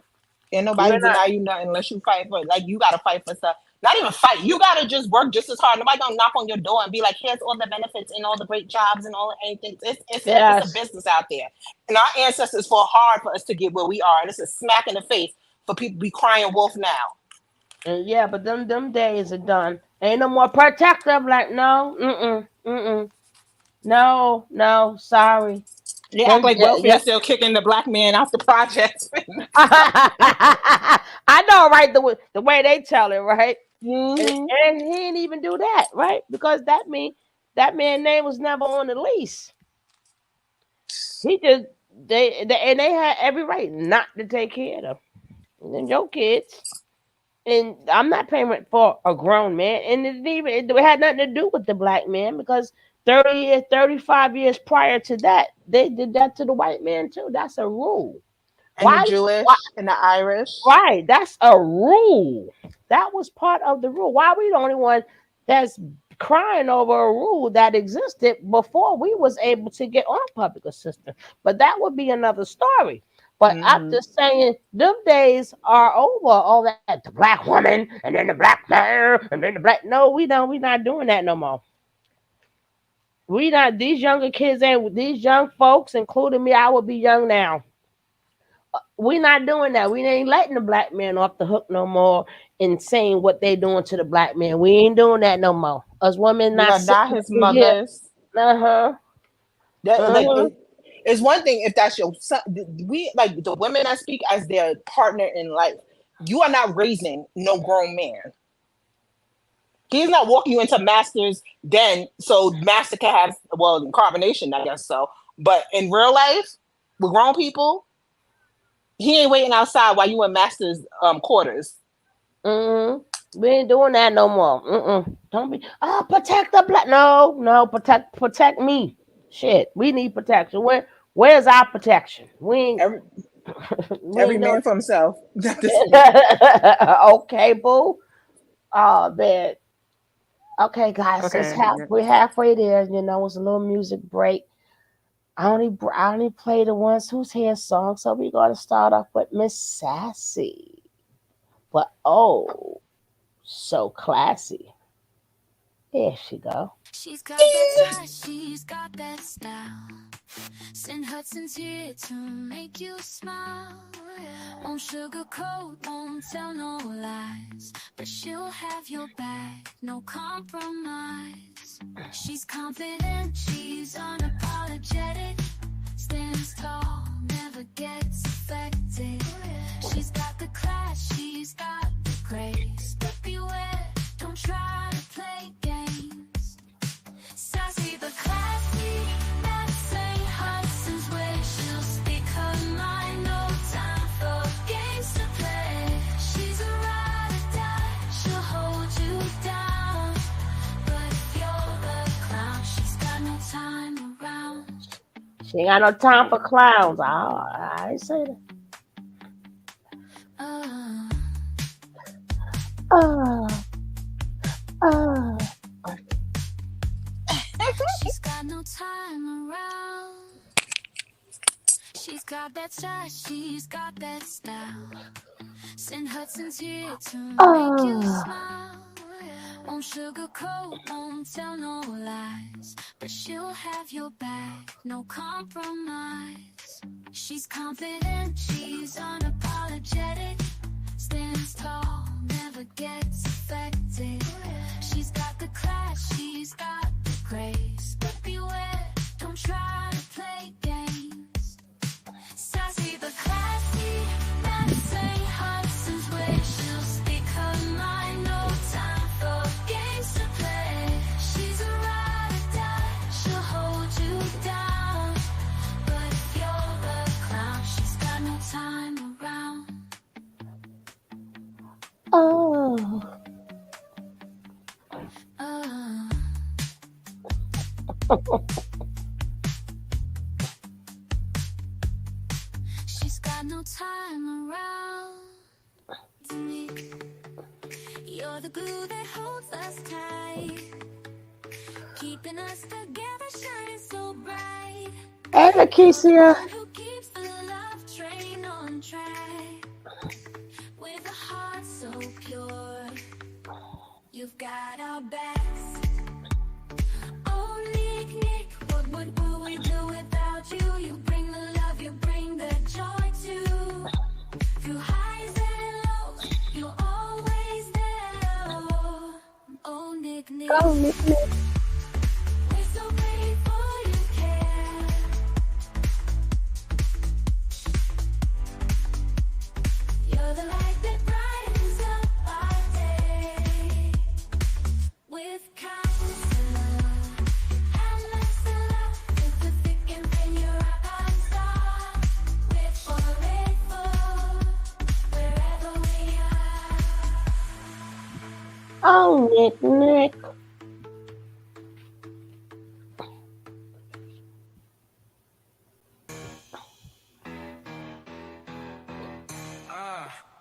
And nobody We're not. deny you nothing unless you fight for it. Like you gotta fight for stuff. Not even fight. You gotta just work just as hard. Nobody gonna knock on your door and be like, "Here's all the benefits and all the great jobs and all anything." It's a Yes. business out there, and our ancestors fought hard for us to get where we are. And it's a smack in the face for people to be crying wolf now. And yeah, but them days are done. Ain't no more protective. Like no. No, sorry. They act like welfare Yeah. still kicking the black man out the projects. I know, right? The way they tell it, right? Mm-hmm. And he didn't even do that, right? Because that man's name was never on the lease. He just they had every right not to take care of them. And your kids. And I'm not paying rent for a grown man. And it had nothing to do with the black man because 30 years, 35 years prior to that, they did that to the white man too. That's a rule. And the Jewish and the Irish. Right. That's a rule. That was part of the rule. Why are we the only one that's crying over a rule that existed before we was able to get on public assistance? But that would be another story. But I'm just saying, them days are over. All that, the black woman, and then the black man, and then the black. No, we don't. We not doing that no more. We not. These younger kids and these young folks, including me, I would be young now. We not doing that. We ain't letting the black man off the hook no more and saying what they doing to the black man. We ain't doing that no more. Us women not his mothers. Uh-huh. It's one thing if that's your son. We like the women that speak as their partner in life. You are not raising no grown man. He's not walking you into master's den so master can have carbonation, I guess so. But in real life, with grown people, he ain't waiting outside while you in master's quarters. We ain't doing that no more. Don't be protect the black. No, protect me. Shit, we need protection. Where's our protection? We ain't every man for himself. Okay, boo. Oh man. Okay, guys, we're halfway there. You know, it's a little music break. I only play the ones who's here songs, so we're gonna start off with Miss Sassy. But so classy. There she go. She's got that touch, she's got that style. Send Hudson's here to make you smile. Won't sugarcoat, won't tell no lies, but she'll have your back, no compromise. She's confident, she's unapologetic, stands tall, never gets affected. She's got the class, she's got the grace, but beware, don't try to play games. Sassy but classy, that's St. Hudson's way. She'll speak her mind, no time for games to play. She's a ride or die, she'll hold you down. But if you're the clown, she's got no time around. She ain't got no time for clowns. I ain't say that. She's got no time around. She's got that style, she's got that style. St. Hudson's here to make you smile. Won't sugarcoat, won't tell no lies, but she'll have your back, no compromise. She's confident, she's unapologetic, stands tall, never gets affected. She's got the class, she's got the grace, but beware, don't try to play games. Sassy but classy, that's St. Hudson's way. She'll speak her mind, no time for games to play. She's a ride or die, she'll hold you down. But if you're the clown, she's got no time around. She's got no time around. You're the glue that holds us tight, keeping us together, shining so bright. Hey, Lakeisha. Who keeps the love train on track with a heart so pure? You've got our backs. Oh, Nick, what would we do without you? You bring the love, you bring the joy too. Through highs and lows, you're always there. Oh, Nick. Oh, Nick. With Oh, Nick.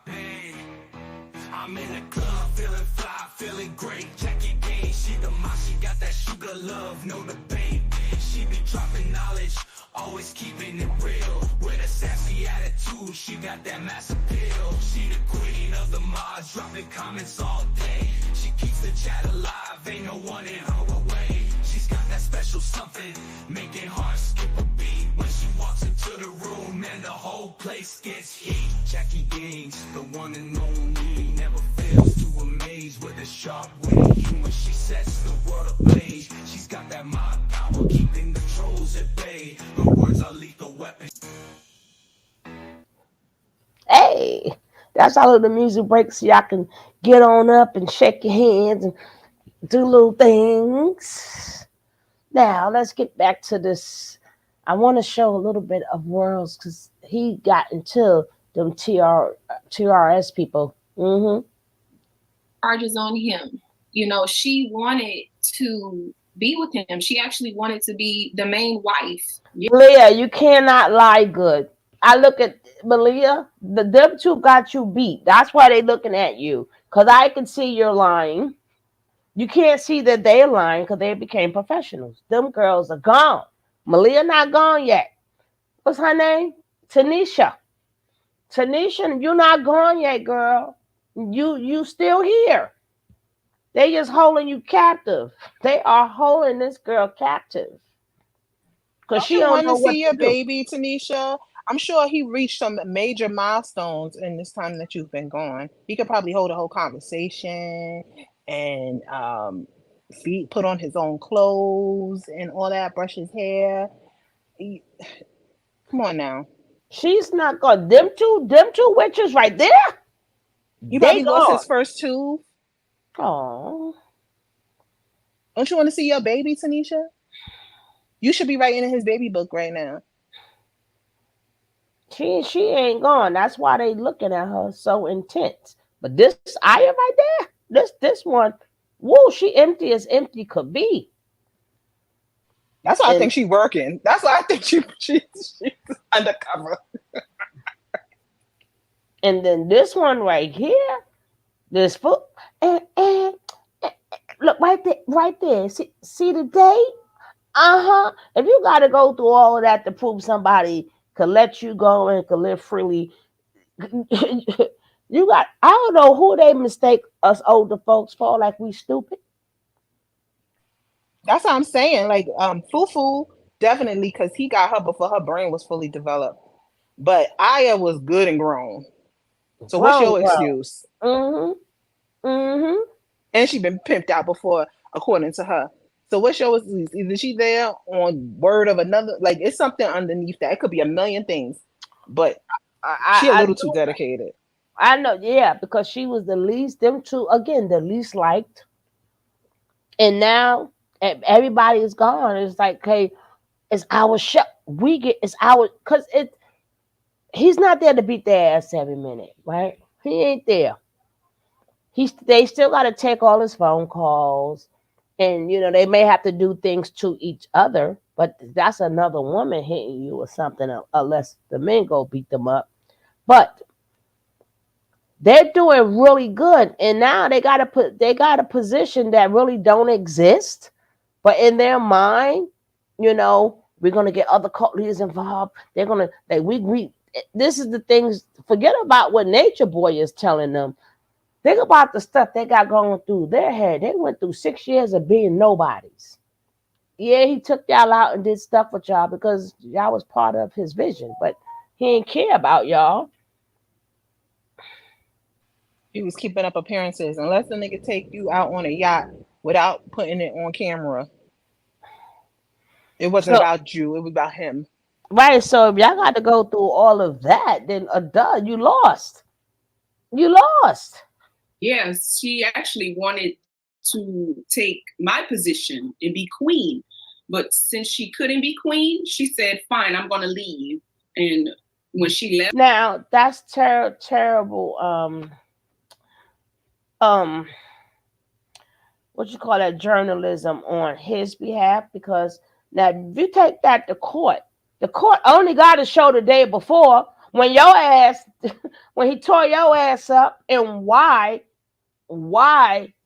Hey, I'm in the club, feeling fly, feeling great. Jackie Gay, she the mom, she got that sugar love, no debate. She be dropping knowledge, always keeping it real. With a sassy attitude, she got that mass appeal. She the queen of the mods, dropping comments all day. She keeps the chat alive, ain't no one in her way. She's got that special something, making hearts skip a beat. When she walks into the room, and the whole place gets heat. Jackie Gaines, the one and only, never fails to amaze with a sharp witty humor. She sets the world ablaze. She's got that mob power, keeping the trolls at bay. Her words are lethal weapons. Hey, that's how the music breaks so y'all can get on up and shake your hands and do little things. Now, let's get back to this. I want to show a little bit of Worlds because he got into them TRS people. Charges on him. You know, she wanted to be with him. She actually wanted to be the main wife. Leah, you cannot lie good. I look at Malia, them two got you beat. That's why they looking at you. Because I can see you're lying. You can't see that they're lying because they became professionals. Them girls are gone. Malia not gone yet. What's her name? Tanisha, you're not gone yet, girl. You still here. They just holding you captive. They are holding this girl captive. Because she You don't want know to what see to your do. baby, Tanisha? I'm sure he reached some major milestones in this time that you've been gone. He could probably hold a whole conversation and put on his own clothes and all that, brush his hair. Come on now. She's not gone. Them two witches right there. He They probably lost gone. his first tooth. Oh, Don't you want to see your baby, Tanisha? You should be writing in his baby book right now. she ain't gone. That's why they looking at her so intense. But this Aya right there, this one, woo, she empty as empty could be. That's why I And think she's working. That's why I think she's undercover. and then this one right here, this foot, and look right there. See the date? If you got to go through all of that to prove somebody could let you go and could live freely, you got. I don't know who they mistake us older folks for, like we stupid. That's what I'm saying. Like, Fufu definitely, because he got her before her brain was fully developed. But Aya was good and grown. So what's your excuse? And she been pimped out before, according to her. So what's your excuse? Either she there on word of another, like it's something underneath that. It could be a million things, but she a little too dedicated. I know, yeah, because she was the least. Them two again, the least liked, and now everybody is gone. It's like, hey, it's our show. It's our because he's not there to beat their ass every minute, right? He ain't there. They still got to take all his phone calls, and they may have to do things to each other, but that's another woman hitting you or something, unless the men go beat them up. But they're doing really good, and now they got a position that really don't exist, but in their mind, we're gonna get other cult leaders involved. They're gonna we. This is the things. Forget about what Nature Boy is telling them. Think about the stuff they got going through their head. They went through 6 years of being nobodies. Yeah, he took y'all out and did stuff with y'all because y'all was part of his vision, but he ain't care about y'all. He was keeping up appearances. Unless the nigga take you out on a yacht without putting it on camera, it wasn't about you. It was about him. Right. So if y'all got to go through all of that, then duh, you lost. You lost. Yes, she actually wanted to take my position and be queen. But since she couldn't be queen, she said, fine, I'm going to leave. And when she left. Now, that's terrible. what you call that, journalism on his behalf, because now if you take that to court, the court only got to show the day before when your ass when he tore your ass up, and why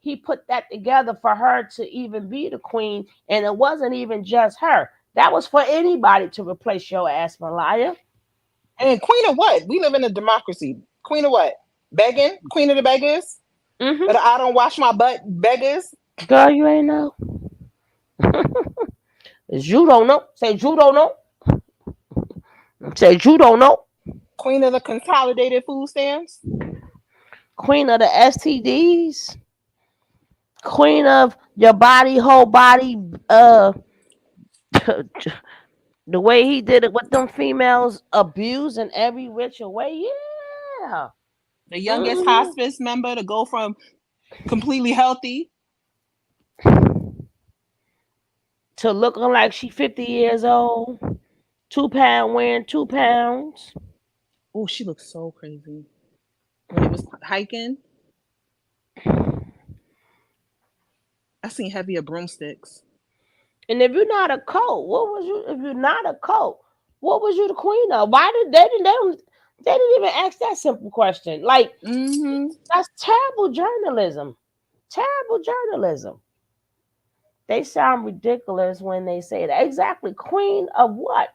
he put that together for her to even be the queen. And it wasn't even just her. That was for anybody to replace your ass, Malaya. And queen of what? We live in a democracy. Queen of what? Begging? Queen of the beggars? Mm-hmm. But I don't wash my butt beggars? Girl, you ain't know. You don't know. Say you don't know. Say you don't know. Queen of the consolidated food stamps? Queen of the STDs. Queen of your body, whole body. The way he did it with them females, abused in every which way. Yeah. The youngest hospice member to go from completely healthy to looking like she 50 years old. 2 pound weighing 2 pounds. Oh, she looks so crazy. When it was hiking, I seen heavier broomsticks. And if you're not a cult, what was you? If you're not a cult, what was you the queen of? Why did they didn't even ask that simple question? Like, that's terrible journalism. Terrible journalism. They sound ridiculous when they say that. Exactly. Queen of what?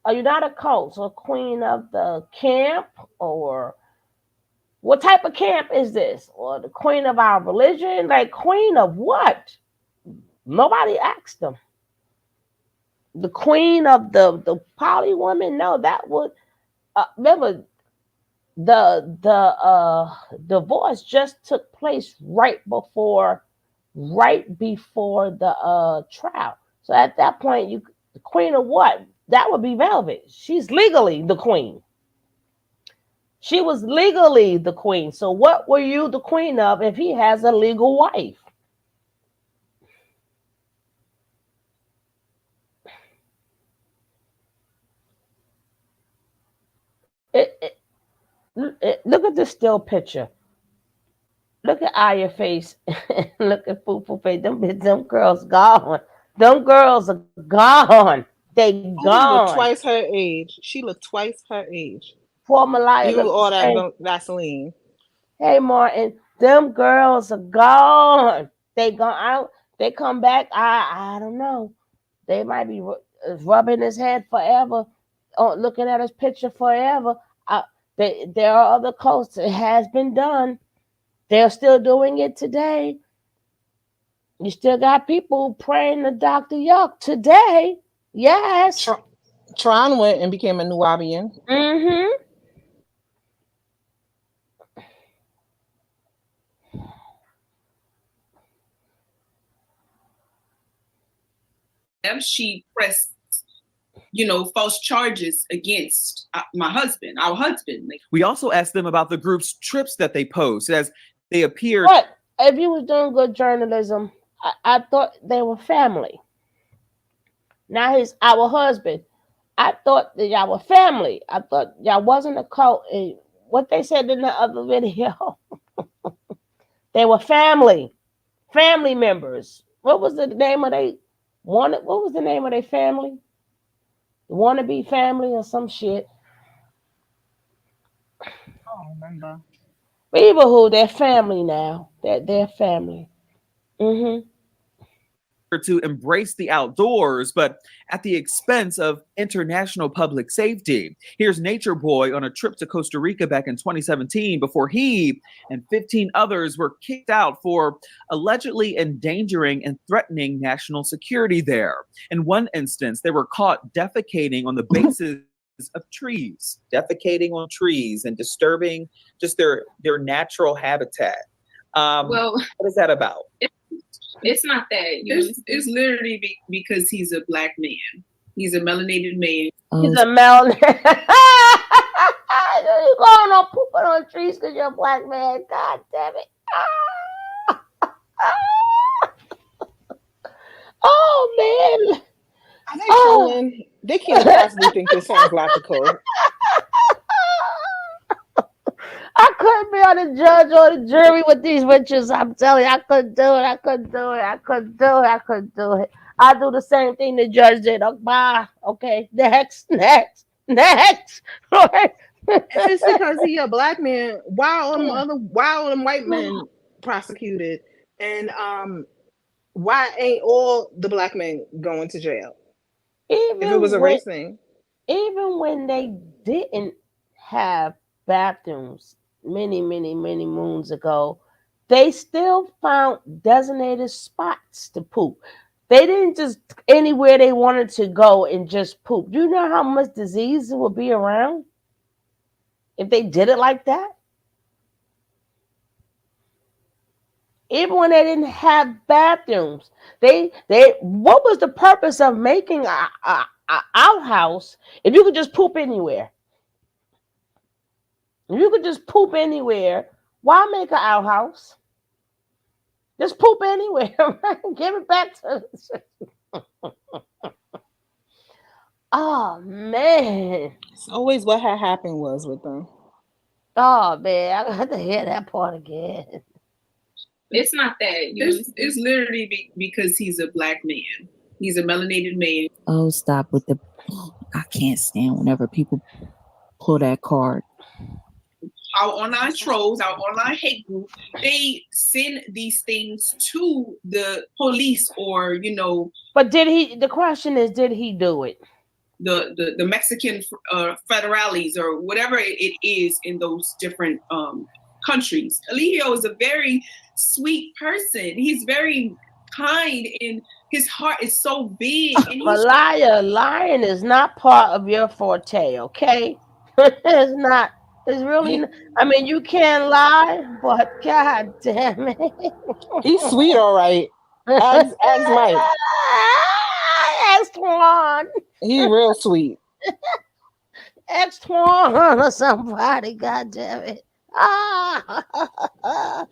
Are you not a cult? So queen of the camp, or what type of camp is this? Or the queen of our religion? Like, queen of what? Nobody asked them. The queen of the poly woman? No, that would remember the divorce just took place right before the trial. So at that point, the queen of what? That would be Velvet. She's legally the queen. She was legally the queen. So what were you the queen of if he has a legal wife? Look at the still picture. Look at Aya face. Look at Fufu face. Them girls gone. Them girls are gone. They Look gone. twice her age. She looked twice her age. Poor Malaya. Even with all that Vaseline. Hey Martin, them girls are gone. They gone out. They come back. I don't know. They might be rubbing his head forever, looking at his picture forever. There are other cults. It has been done. They're still doing it today. You still got people praying to Dr. Yuck today. Yes. Tron went and became a Nubian. She pressed, false charges against our husband. We also asked them about the group's trips that they post as they appeared. But if you was doing good journalism, I thought they were family. Now he's our husband. I thought that y'all were family. I thought y'all wasn't a cult. And what they said in the other video, they were family members. What was the name of what was the name of their family? Wannabe family or some shit. I don't remember. But even who, they're family now. They're family. To embrace the outdoors, but at the expense of international public safety. Here's Nature Boy on a trip to Costa Rica back in 2017 before he and 15 others were kicked out for allegedly endangering and threatening national security there. In one instance, they were caught defecating on the bases of trees, defecating on trees and disturbing just their natural habitat. Well, what is that about? It's not that. It's literally because he's a black man. He's a melanated man. He's a melanated. You going on pooping on trees because you're a black man? God damn it! Oh man! Are they trolling? They can't possibly think this sounds logical. I couldn't on the judge or the jury with these witches. I'm telling you, I couldn't do it. I couldn't do it. I couldn't do it. I couldn't do it. I do the same thing the judge did. Oh, bye. Okay, next. Right? If it's because he a black man, why them white men prosecuted, and why ain't all the black men going to jail? If it was a race thing, even when they didn't have bathrooms many moons ago, they still found designated spots to poop. They didn't just anywhere they wanted to go and just poop. Do you know how much disease would be around if they did it like that? Even when they didn't have bathrooms, they what was the purpose of making a outhouse if you could just poop anywhere? If you could just poop anywhere, why make an outhouse? Just poop anywhere, right? Give it back to. Oh man. it's always what had happened was with them. Oh man, I got to hear that part again. It's not that. It's literally because he's a black man. He's a melanated man. Oh, stop with the. I can't stand whenever people pull that card. Our online trolls, our online hate group, they send these things to the police or, But did he? The question is, did he do it? The Mexican federales or whatever it is in those different countries. Eligio is a very sweet person. He's very kind and his heart is so big. And But lying is not part of your forte, okay? It's not. It's really. I mean, you can lie, but god damn it, He's sweet, all right. As Mike, X1, he real sweet. X1 or somebody, god damn it. Ah,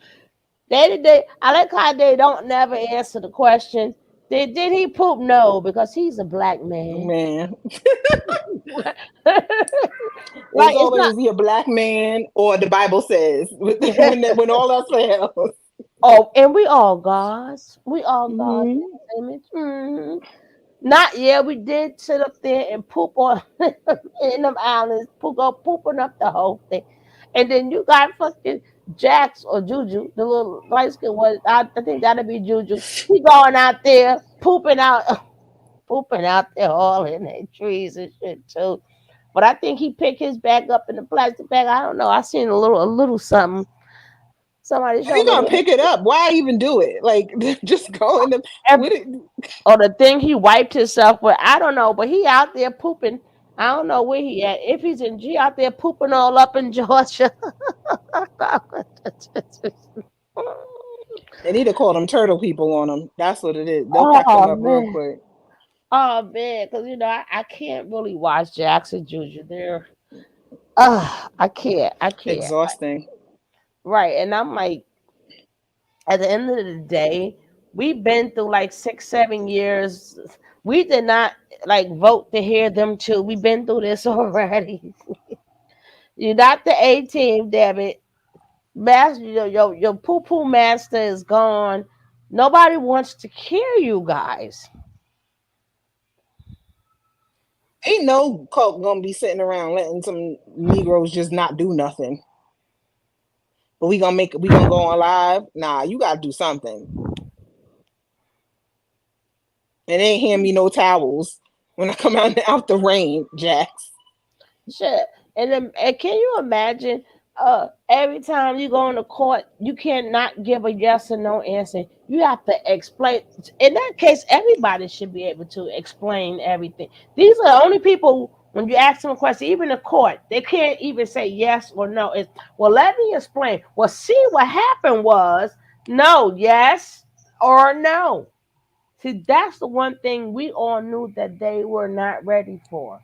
they. I like how they don't never answer the question. Did he poop? No, because he's a black man. Man, Like, it's always is he a black man or the Bible says when all else fails. Oh, and we all gods. We all gods in His image. Not we did sit up there and poop on in them islands, pooping up the whole thing. And then you got fucking Jax or Juju, the little light skin one. I think that'd be Juju. He going out there pooping out there all in their trees and shit too. But I think he picked his bag up in the plastic bag. I don't know. I seen a little something. Somebody If you gonna pick it up, why even do it? Like just go in the with it. Or the thing he wiped himself with. I don't know, but he out there pooping. I don't know where he at. If he's in G out there pooping all up in Georgia. They need to call them turtle people on them. That's what it is. They'll pack them up real quick. Oh man, because I can't really watch Jackson Jr. They're I can't. Exhausting. Right. And I'm like, at the end of the day, we've been through like 6-7 years. We did not like vote to hear them too. We've been through this already. You're not the A team, damn it. Master, your poo-poo master is gone. Nobody wants to hear you guys. Ain't no cult gonna be sitting around letting some Negroes just not do nothing. But we gonna go on live. Nah, you gotta do something. And ain't hand me no towels when I come out the rain, Jax. Shit. And can you imagine? Every time you go into court, you cannot give a yes or no answer. You have to explain. In that case, everybody should be able to explain everything. These are the only people, when you ask them a question, even in court, they can't even say yes or no. It's, well, let me explain. Well, see, what happened was no, yes or no. See, that's the one thing we all knew that they were not ready for.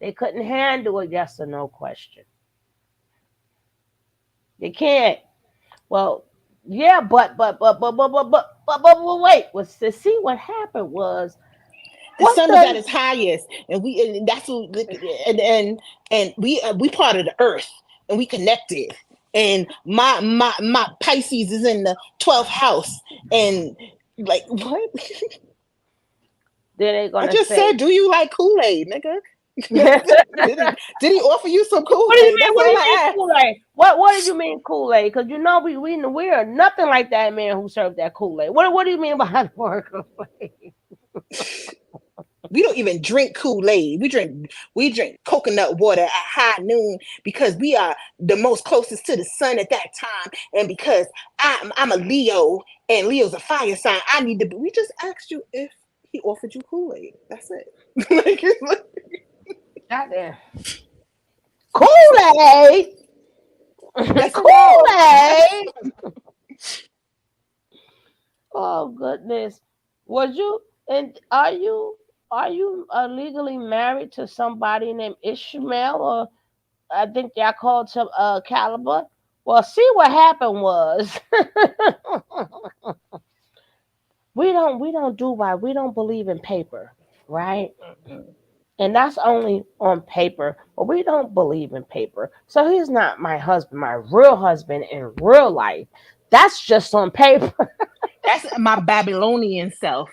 They couldn't handle a yes or no question. They can't. Well, yeah, but wait. Was to see what happened was the sun is at its highest, and that's what, and we part of the earth, and we connected. and my Pisces is in the 12th house, and like what? Then they gonna I just say, said, do you like Kool-Aid, nigga? did he offer you some what do you Kool-Aid? mean? That's What do all you I mean asked. Kool-Aid? What did you mean Kool-Aid? Because you know we are nothing like that man who served that Kool-Aid. What do you mean by the word Kool-Aid? We don't even drink Kool-Aid. We drink coconut water at high noon because we are the most closest to the sun at that time, and because I'm a Leo and Leo's a fire sign. I need to. We just asked you if he offered you Kool-Aid. That's it. Goddamn. Kool-Aid. Yes or no? Kool-Aid. Oh goodness. Was you and are you legally married to somebody named Ishmael, or I think y'all called some Caliber? Well, see what happened was we don't do right. We don't believe in paper, right? And that's only on paper, but we don't believe in paper. So he's not my husband, my real husband in real life. That's just on paper. That's my Babylonian self.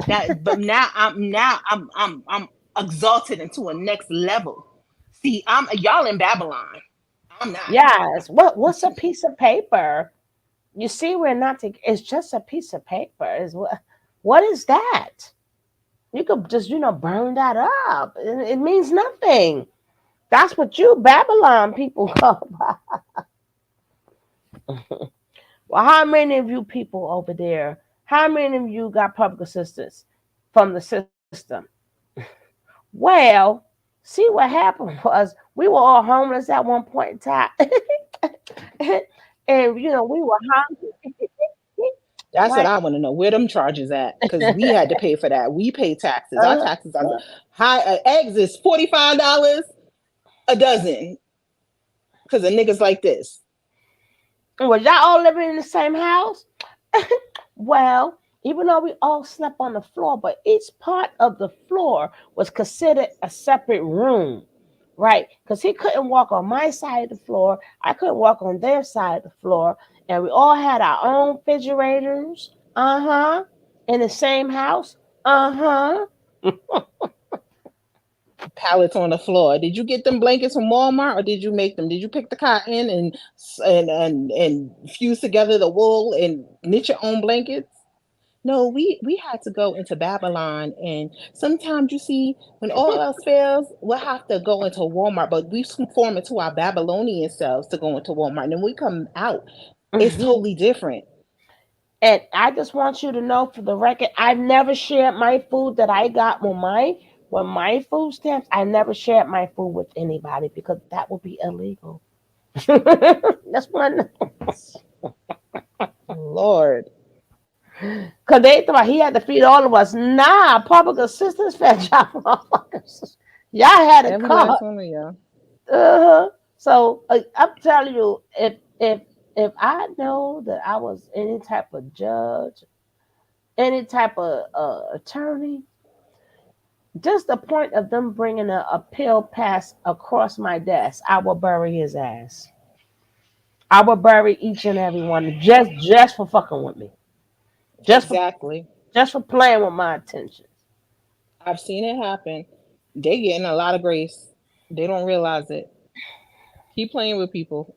But now I'm exalted into a next level. See, y'all in Babylon. I'm not. Yes. What's a piece of paper? You see, we're not. It's just a piece of paper. Is what is that? You could just burn that up. It means nothing. That's what you Babylon people call. Well, how many of you people over there? How many of you got public assistance from the system? Well, see what happened was we were all homeless at one point in time. And we were hungry. That's what Right. I want to know. Where them charges at? Because we had to pay for that. We pay taxes. Our taxes are high. Eggs is $45 a dozen. Because of niggas like this. Was y'all all living in the same house? Well, even though we all slept on the floor, but each part of the floor was considered a separate room, right? Because he couldn't walk on my side of the floor, I couldn't walk on their side of the floor, and we all had our own refrigerators, in the same house, Pallets on the floor. Did you get them blankets from Walmart, or did you make them? Did you pick the cotton and fuse together the wool and knit your own blankets? No, we had to go into Babylon, and sometimes you see when all else fails, we'll have to go into Walmart. But we conform it to our Babylonian selves to go into Walmart, and then we come out, it's totally different. And I just want you to know, for the record, I've never shared my food that I got with my food stamps. I never shared my food with anybody because that would be illegal. That's one. Lord. Because they thought he had to feed all of us. Nah, public assistance fed y'all motherfuckers. Y'all had a Every card. last one of y'all. So I'm telling you, if I know that I was any type of judge, any type of attorney, just the point of them bringing a pill pass across my desk, I will bury his ass. I will bury each and every one just for fucking with me. Exactly. Just for playing with my attention. I've seen it happen. They getting a lot of grace. They don't realize it. Keep playing with people.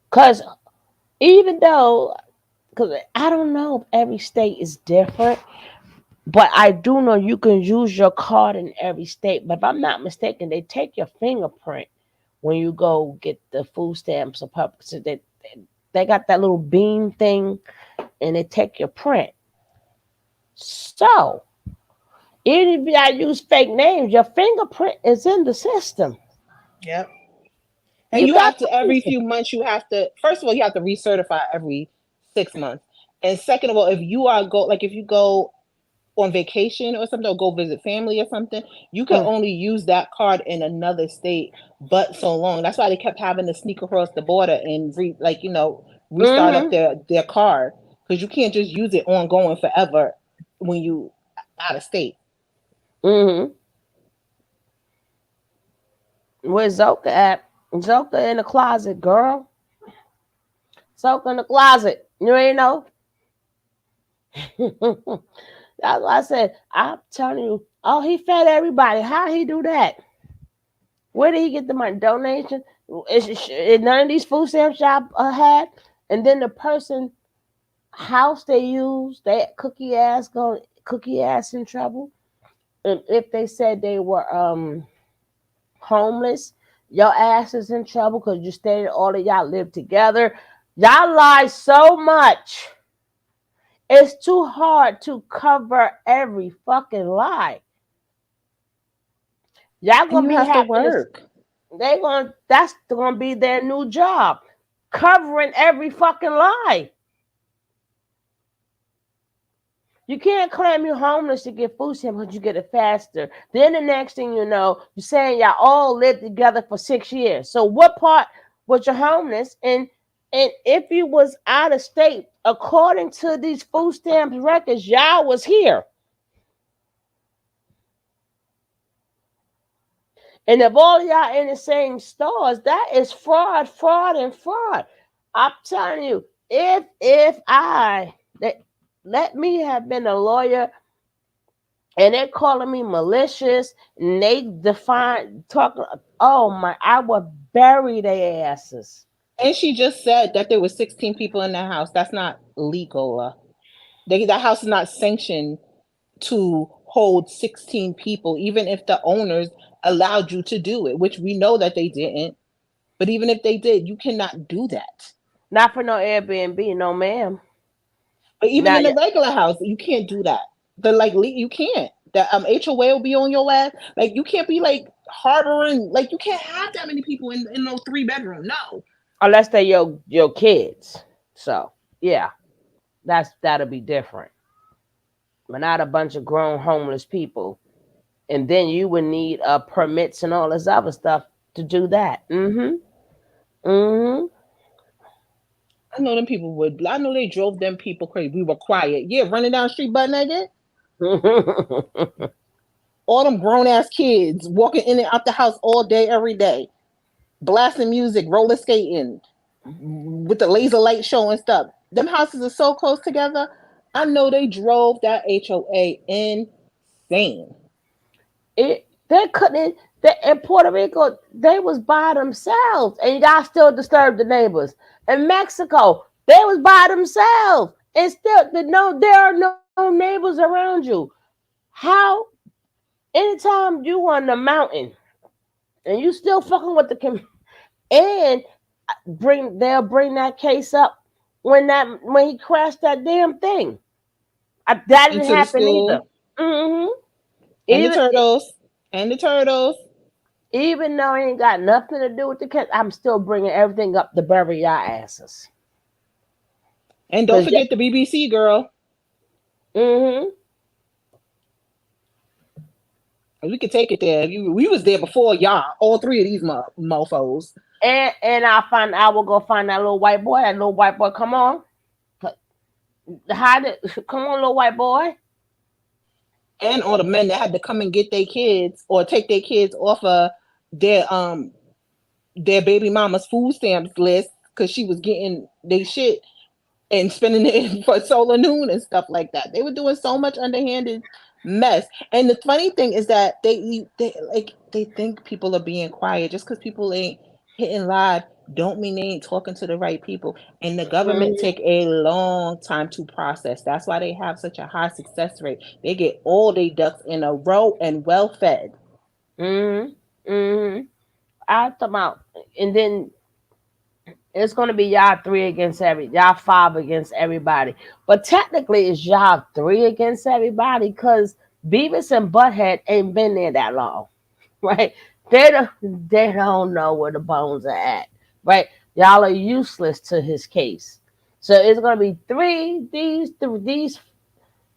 Because even though, because I don't know if every state is different, but I do know you can use your card in every state. But if I'm not mistaken, they take your fingerprint when you go get the food stamps or public. So they got that little beam thing, and they take your print. So even if I use fake names, your fingerprint is in the system. Yep. And you have to, every few months, you have to, first of all, you have to recertify every 6 months. And second of all, if you go on vacation or something, or go visit family or something, you can only use that card in another state but so long. That's why they kept having to sneak across the border and restart up their card, because you can't just use it ongoing forever when you out of state. Where's Zoka at? Joker in the closet, girl. Joker in the closet. You ain't know. That's why I said, I'm telling you, oh, he fed everybody. How he do that? Where did he get the money? Donation? Is none of these food stamps y'all had? And then the person house they use, that cookie ass in trouble. And if they said they were homeless, your ass is in trouble because you stated all of y'all live together. Y'all lie so much. It's too hard to cover every fucking lie. Y'all And gonna you be have to happy. work. That's gonna be their new job, covering every fucking lie. You can't claim you're homeless to get food stamps because you get it faster. Then the next thing you know, you're saying y'all all lived together for 6 years. So what part was you homeless? And if you was out of state, according to these food stamps records, y'all was here. And if all y'all in the same stores, that is fraud, fraud, and fraud. I'm telling you, if I let me have been a lawyer and they're calling me malicious and they talking, oh my, I would bury their asses. And she just said that there were 16 people in that house. That's not legal. That house is not sanctioned to hold 16 people, even if the owners allowed you to do it, which we know that they didn't. But even if they did, you cannot do that. Not for no Airbnb, no ma'am. But even Now, in a regular house, you can't do that. You can't. The HOA will be on your ass. Like you can't be like harboring. Like you can't have that many people in no 3-bedroom. No. unless they're your kids. So yeah, that'll be different. But not a bunch of grown homeless people. And then you would need permits and all this other stuff to do that. Mm-hmm. I know them people would. I know they drove them people crazy. We were quiet. Yeah, running down the street butt naked. Mm-hmm. All them grown ass kids walking in and out the house all day, every day, blasting music, roller skating, with the laser light show and stuff. Them houses are so close together. I know they drove that HOA insane. They couldn't. In Puerto Rico, they was by themselves, and y'all still disturb the neighbors. In Mexico, they was by themselves, and still there are no neighbors around you. How? Anytime you on the mountain and you still fucking with and they'll bring that case up when he crashed that damn thing. That didn't Into the happen either. school hmm and the Even turtles and the turtles. even though it ain't got nothing to do with the case, I'm still bringing everything up to bury y'all asses. And don't forget the BBC girl. Mm-hmm. We could take it there. We was there before y'all. All three of these mofos. And I will go find that little white boy. That little white boy, come on. Come on, little white boy. And all the men that had to come and get their kids or take their kids off of their baby mama's food stamps list because she was getting their shit and spending it for solar noon and stuff like that. They were doing so much underhanded mess. And the funny thing is that they think people are being quiet. Just because people ain't hitting live don't mean they ain't talking to the right people. And the government Mm-hmm. take a long time to process. That's why they have such a high success rate. They get all their ducks in a row and well fed. Mm-hmm. Mm-hmm. I thought about, and then it's gonna be y'all 5 against everybody. But technically, it's y'all 3 against everybody because Beavis and Butthead ain't been there that long, right? They don't know where the bones are at, right? Y'all are useless to his case. So it's gonna be 3. These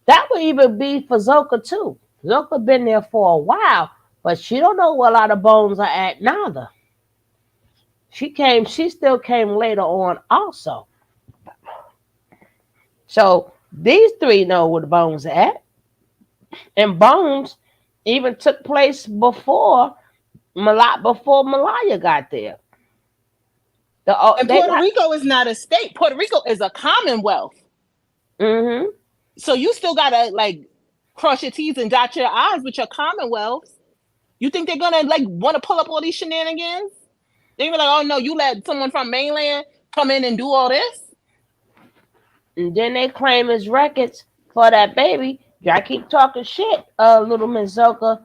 that would even be for Zoka too. Zoka been there for a while, but she don't know where a lot of bones are at neither. She still came later on also. So these 3 know where the bones are at. And Bones even took place before Malaya got there. And Puerto Rico is not a state. Puerto Rico is a commonwealth. Mm-hmm. So you still gotta like cross your T's and dot your I's with your commonwealths. You think they're gonna like want to pull up all these shenanigans? They be like, oh no, you let someone from mainland come in and do all this? And then they claim his records for that baby. Y'all keep talking shit, little Miss Zoka.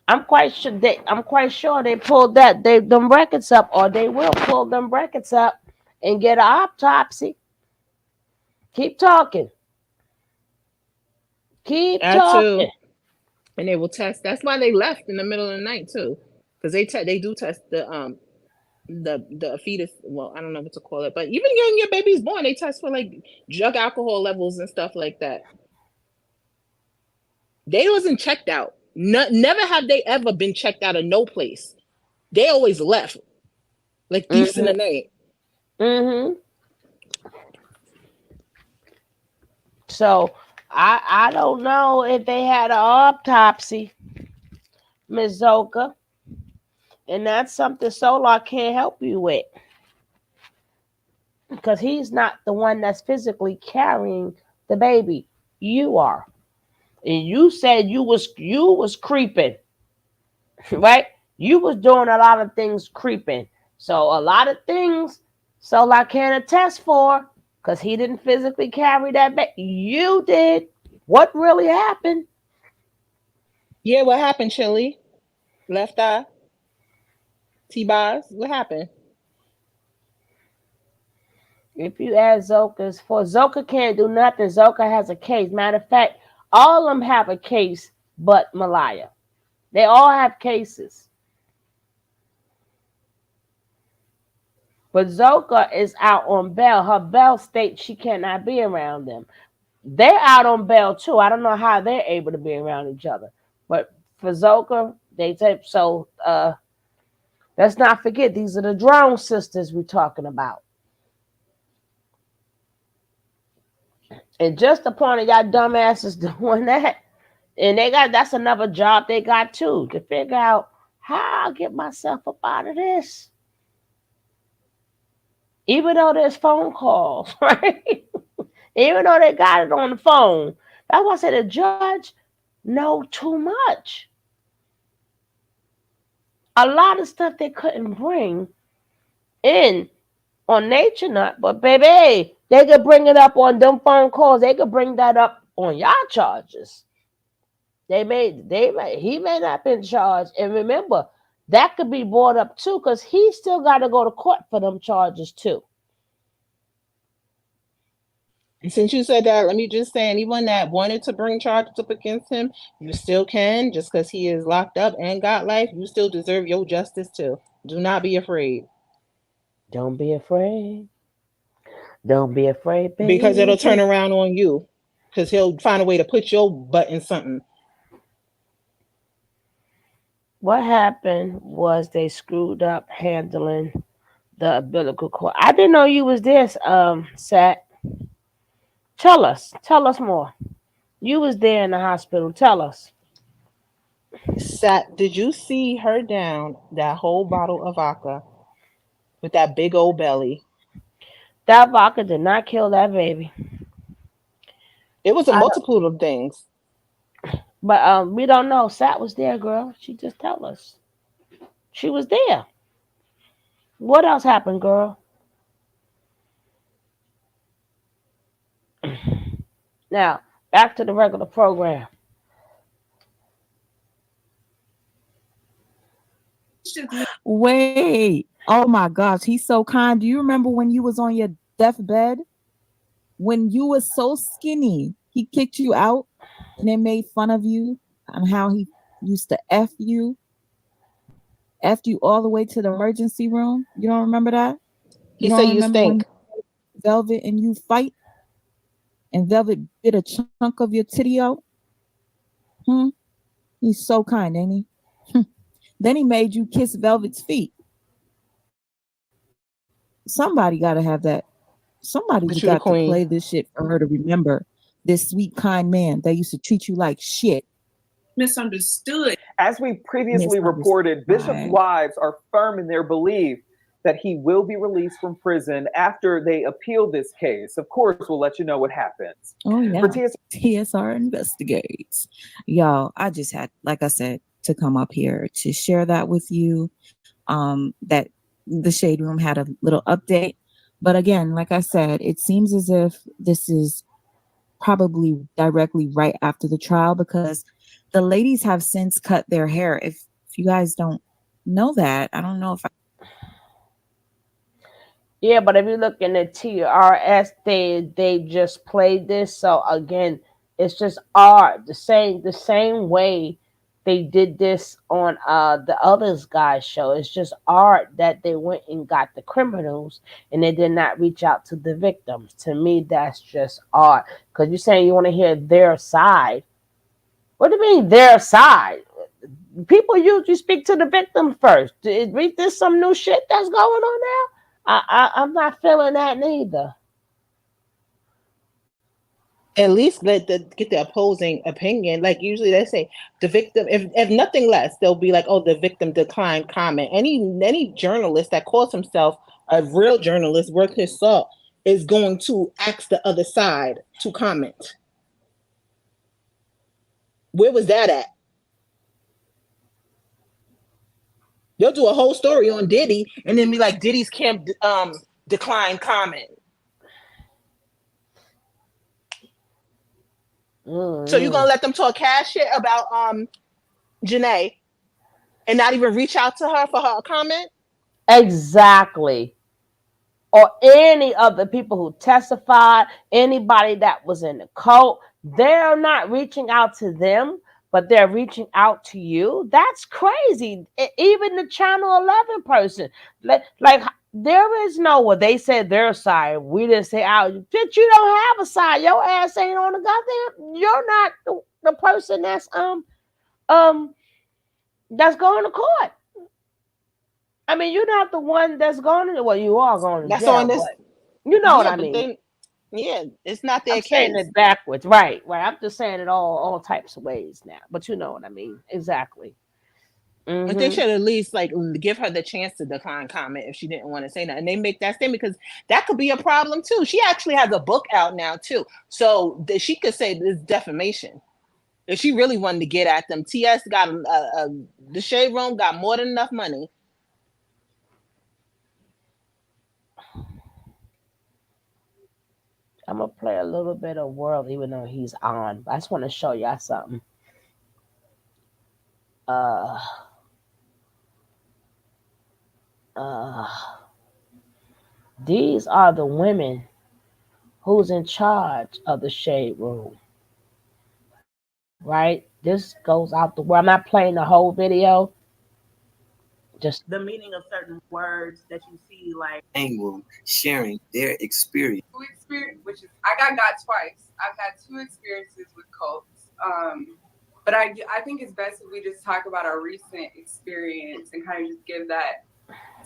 I'm quite sure they pulled them records up, or they will pull them records up and get an autopsy. Keep talking. Keep talking. Too. And they will test. That's why they left in the middle of the night too, because they do test the fetus. Well, I don't know what to call it, but even when your baby's born, they test for like drug alcohol levels and stuff like that. They wasn't checked out. Never have they ever been checked out of no place. They always left like thieves in the night. Mm-hmm. So I don't know if they had an autopsy, Ms. Zoka. And that's something Solar can't help you with. Because he's not the one that's physically carrying the baby. You are. And you said you was creeping. Right? You was doing a lot of things creeping. So a lot of things Solar can't attest for. Because he didn't physically carry that baby. You did. What really happened? Yeah, what happened, Chili? Left eye? T-Boz? What happened? If you ask Zoka can't do nothing. Zoka has a case. Matter of fact, all of them have a case but Malaya. They all have cases. But Zoka is out on bail. Her bail states she cannot be around them. They're out on bail too. I don't know how they're able to be around each other. But for Zoka, they say so. Let's not forget, these are the Drone Sisters we're talking about. And just the point of y'all dumbasses doing that, and that's another job they got too, to figure out how I'll get myself up out of this. Even though there's phone calls, right? Even though they got it on the phone. That's why I said the judge know too much. A lot of stuff they couldn't bring in on Nature Nut, but baby, they could bring it up on them phone calls. They could bring that up on y'all charges. He may not have been charged. And remember, that could be brought up too, because he still got to go to court for them charges too. And since you said that, let me just say, anyone that wanted to bring charges up against him, you still can. Just because he is locked up and got life, you still deserve your justice too. Do not be afraid. Don't be afraid. Don't be afraid, baby. Because it'll turn around on you. Because he'll find a way to put your butt in something. What happened was they screwed up handling the umbilical cord. I didn't know you was there, Sat. Tell us more. You was there in the hospital. Tell us. Sat, did you see her down that whole bottle of vodka with that big old belly? That vodka did not kill that baby. It was a multitude of things. But we don't know. Sat was there, girl. She just tell us. She was there. What else happened, girl? Now, back to the regular program. Wait. Oh my gosh, he's so kind. Do you remember when you was on your deathbed? When you were so skinny, he kicked you out and they made fun of you and how he used to F you all the way to the emergency room. You don't remember that? He said you stink. Velvet and you fight and Velvet bit a chunk of your titty out? He's so kind, ain't he? Then he made you kiss Velvet's feet. Somebody got to have that. Somebody's got to play this shit for her to remember this sweet, kind man that used to treat you like shit. Misunderstood. As we previously reported, bishops' wives are firm in their belief that he will be released from prison after they appeal this case. Of course, we'll let you know what happens. Oh yeah. For TSR TSR investigates. Y'all, I just had, like I said, to come up here to share that with you. That the Shade Room had a little update. But again, like I said, it seems as if this is probably directly right after the trial, because the ladies have since cut their hair. If you guys don't know that, I don't know if Yeah, but if you look in the TRS, they just played this. So again, it's just art. The same way they did this on the others guys show. It's just art that they went and got the criminals and they did not reach out to the victims. To me, that's just art. Because you're saying you want to hear their side. What do you mean their side? People usually speak to the victim first. Is this some new shit that's going on now? I'm not feeling that neither. At least get the opposing opinion. Like usually they say the victim, if nothing less, they'll be like, oh, the victim declined comment. Any journalist that calls himself a real journalist worth his salt is going to ask the other side to comment. Where was that at? They'll do a whole story on Diddy and then be like, Diddy's camp declined comment. So you're gonna let them talk cash shit about Janae and not even reach out to her for her comment? Exactly. Or any of the people who testified, anybody that was in the cult, they're not reaching out to them, but they're reaching out to you. That's crazy. Even the Channel 11 person, like there is no what they said their side. We didn't say out. Bitch, you don't have a side. Your ass ain't on the goddamn. You're not the person that's going to court. I mean, you're not the one that's going to. Well, you are going to That's jail, on this. but you know what I mean. It's not their I'm case. saying it backwards, right? I'm just saying it all types of ways now, but you know what I mean. Exactly. But they should at least like give her the chance to decline comment if she didn't want to say that, and they make that statement because that could be a problem too. She actually has a book out now too, so that she could say this defamation if she really wanted to get at them. TS got the Shade Room got more than enough money. I'm gonna play a little bit of World, even though he's on. I just want to show y'all something. These are the women who's in charge of the Shade Room, right? This goes out the world. I'm not playing the whole video. Just the meaning of certain words that you see, like room sharing their experience. Which is, I got twice. I've had 2 experiences with cults. But I think it's best if we just talk about our recent experience and kind of just give that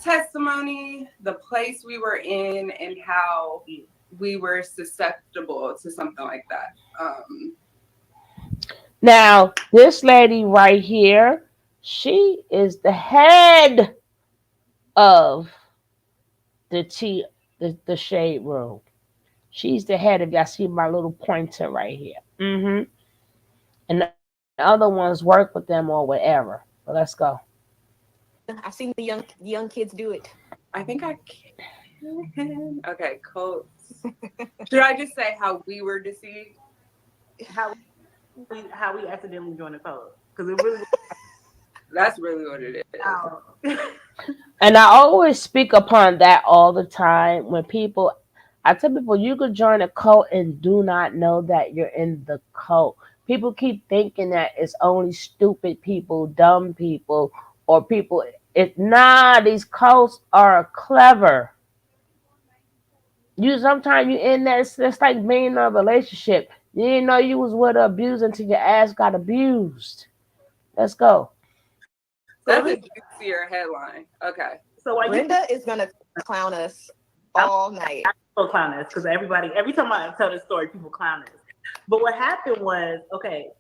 testimony, the place we were in, and how we were susceptible to something like that. Now, this lady right here, she is the head of the Shade Room. She's the head. If y'all see my little pointer right here. And the other ones work with them or whatever. But let's go. I've seen the young kids do it. I think I can. Okay, cults. Should I just say how we were deceived? How we accidentally joined a cult? Because it really. That's really what it is. Oh. And I always speak upon that all the time when I tell people you could join a cult and do not know that you're in the cult. People keep thinking that it's only stupid people, dumb people, or people. These cults are clever. Sometimes you in that, it's like being in a relationship. You didn't know you was with an abuser until your ass got abused. Let's go. That's a juicier headline. Okay. So Brenda is gonna clown us all night. People clown us because every time I tell this story, people clown us. But what happened was, okay,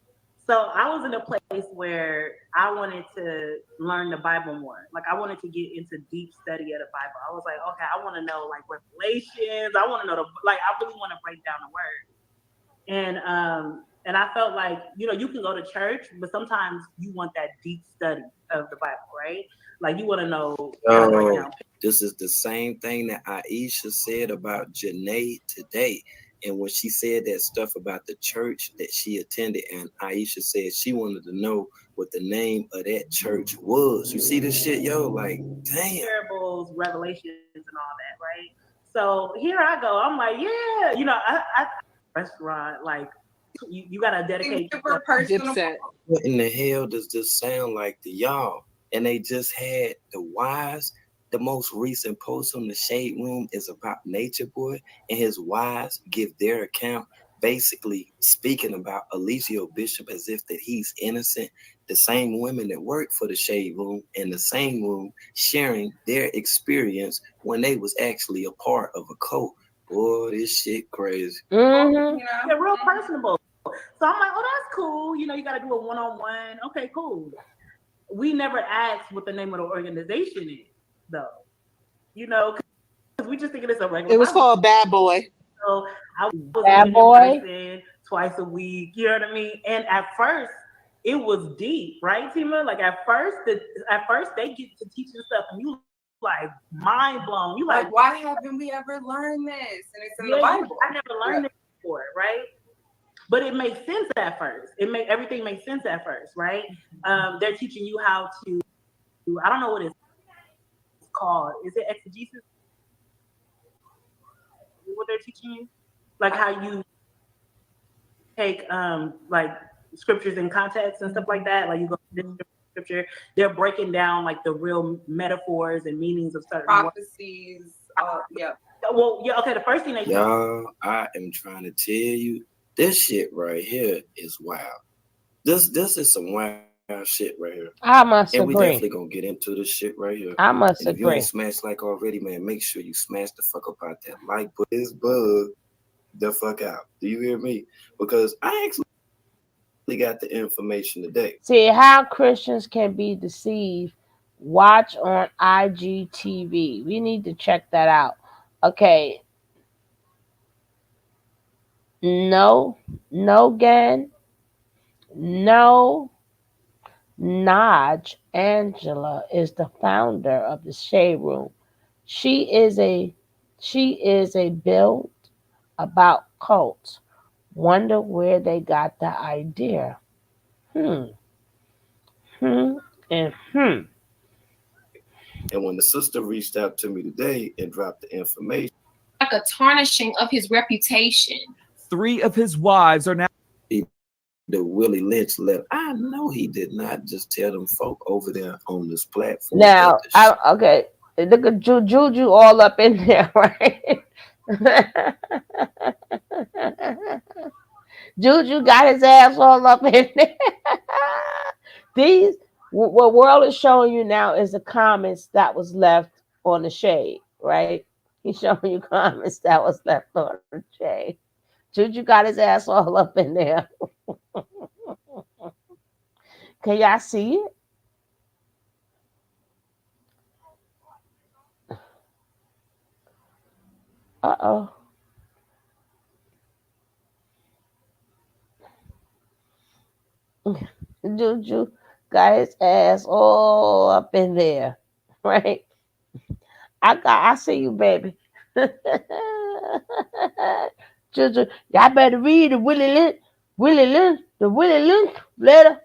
So I was in a place where I wanted to learn the Bible more. Like I wanted to get into deep study of the Bible. I was like, okay, I want to know like Revelations. I want to know I really want to break down the word. And I felt like, you can go to church, but sometimes you want that deep study of the Bible, right? Like you want to know how to break down. This is the same thing that Aisha said about Janae today. And when she said that stuff about the church that she attended, and Aisha said she wanted to know what the name of that church was. You see this shit, yo? Like, damn. Parables, Revelations, and all that, right? So here I go. I'm like, yeah, I restaurant, like, you gotta dedicate super personal. What in the hell does this sound like to y'all? And they just had the wives. The most recent post on the Shade Room is about Nature Boy, and his wives give their account, basically speaking about Alicia Bishop as if that he's innocent. The same women that work for the Shade Room in the same room sharing their experience when they was actually a part of a cult. Boy, this shit crazy. Mm-hmm. They're real personable. So I'm like, oh, that's cool. You got to do a one-on-one. Okay, cool. We never asked what the name of the organization is, though. Because we just think it's a regular. It was called Bad Boy. So I was Bad Boy person twice a week. You know what I mean? And at first, it was deep, right, Tima? Like at first they get to teaching stuff, and you like mind blown. You like, why haven't we ever learned this? And it's in the Bible. I never learned it before, right? But it makes sense at first. Everything makes sense at first, right? They're teaching you how to. I don't know what it's called. Is it exegesis? What they're teaching you, like how you take like scriptures in context and stuff like that. Like you go to this scripture, they're breaking down like the real metaphors and meanings of certain prophecies. Yeah. Well, yeah. Okay. The first thing they y'all, I am trying to tell you, this shit right here is wild. This is some wild shit right here. I must and agree. We definitely gonna get into this shit right here. I must and if agree. you ain't smashed like already, man, make sure you smash the fuck up out that like button. This bug the fuck out. Do you hear me? Because I actually got the information today. See how Christians can be deceived. Watch on IGTV. We need to check that out. Okay. No, Gan. No. Naj Angela is the founder of the Shade Room. She is a build about cults. Wonder where they got the idea. And when the sister reached out to me today and dropped the information, like a tarnishing of his reputation. 3 of his wives are now. The Willie Lynch left. I know he did not just tell them folk over there on this platform. Now, okay, look at Juju all up in there, right? Juju got his ass all up in there. What World is showing you now is the comments that was left on the Shade, right? He's showing you comments that was left on the Shade. Juju got his ass all up in there. Can y'all see it? Uh-oh. Juju got his ass all up in there, right? I see you, baby. Juju, y'all better read the Willie Lynch letter.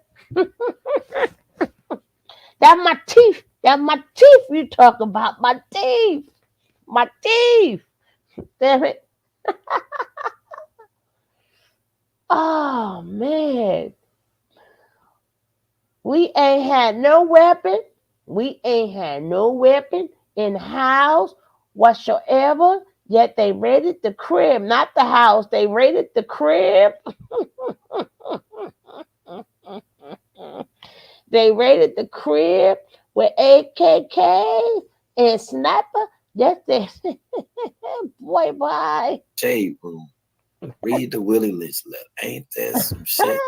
That's my teeth. That's my teeth you talk about. My teeth. My teeth. Damn it. Oh, man. We ain't had no weapon. We ain't had no weapon in the house whatsoever. Yet they raided the crib, not the house. They raided the crib. They raided the crib with AKK and sniper. That's it. Boy, bye. Shade Room. Read the Willie Lynch letter. Ain't that some shit?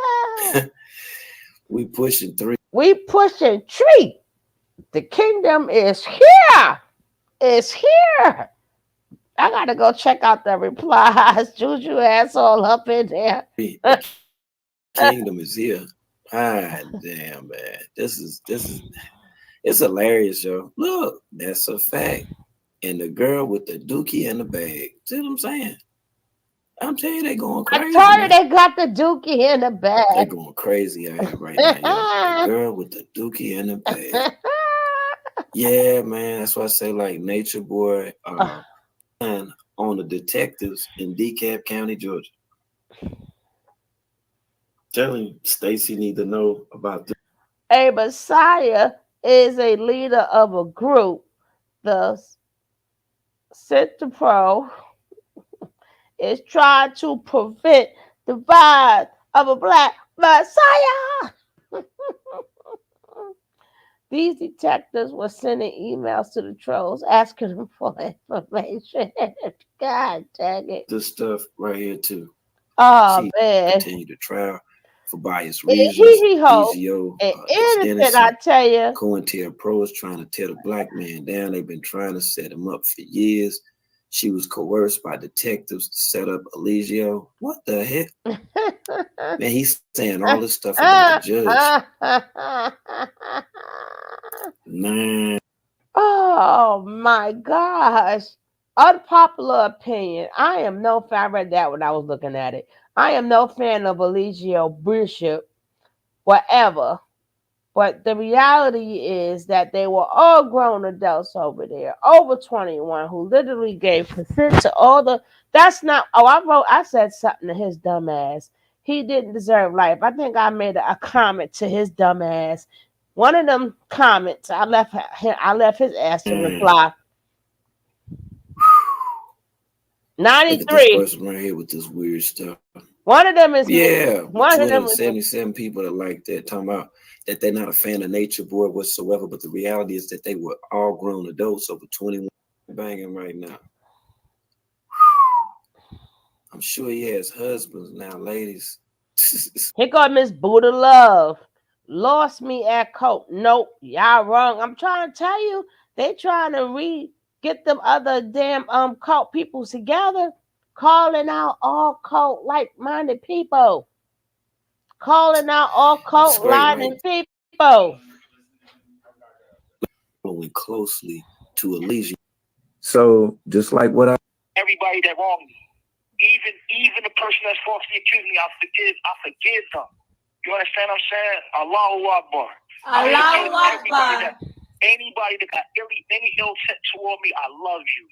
We pushing 3. We pushing tree. The kingdom is here. It's here. I gotta go check out the replies. Juju ass all up in there. The kingdom is here. Ah, damn, man. This is it's hilarious, yo. Look, that's a fact. And the girl with the dookie in the bag. See what I'm saying? I'm telling you, they going I crazy. told you Man. they got the dookie in the bag. They going crazy out here right now, yo. The girl with the dookie in the bag. Yeah, man. That's why I say, like, Nature Boy on the detectives in DeKalb County, Georgia. Telling you, Stacy need to know about this. A Messiah is a leader of a group. The Centro is trying to prevent the rise of a black Messiah. These detectives were sending emails to the trolls asking them for information. God dang it. This stuff right here, too. Oh, man. Continue the trial for biased reasons. DGO is innocent. I tell you. COINTELPRO is trying to tear the black man down. They've been trying to set him up for years. She was coerced by detectives to set up Eligio. What the heck? Man, he's saying all this stuff about the judge. Man. Oh my gosh. Unpopular opinion. I am no fan. I read that when I was looking at it. I am no fan of Eligio Bishop, whatever. But the reality is that they were all grown adults over there, over 21, who literally gave consent to all the. That's not. Oh, I said something to his dumb ass. He didn't deserve life. I think I made a comment to his dumb ass. One of them comments, I left his ass to reply. 93. This person right here with this weird stuff. One of them is one of them is 77 people that like that, talking about that they're not a fan of Nature Boy whatsoever, but the reality is that they were all grown adults over 21 banging right now. I'm sure he has husbands now, ladies. Here goes Miss Buddha Love. Lost me at Coke. Nope, y'all wrong. I'm trying to tell you, they trying to get them other damn cult people together, calling out all cult like-minded people. Calling out all cult like-minded people. Following closely to Eligio. So just like what everybody that wronged me, even the person that's falsely accused me, I forgive them. You understand what I'm saying? Allahu Akbar. Allahu Akbar. Anybody that got any ill intent toward me, I love you.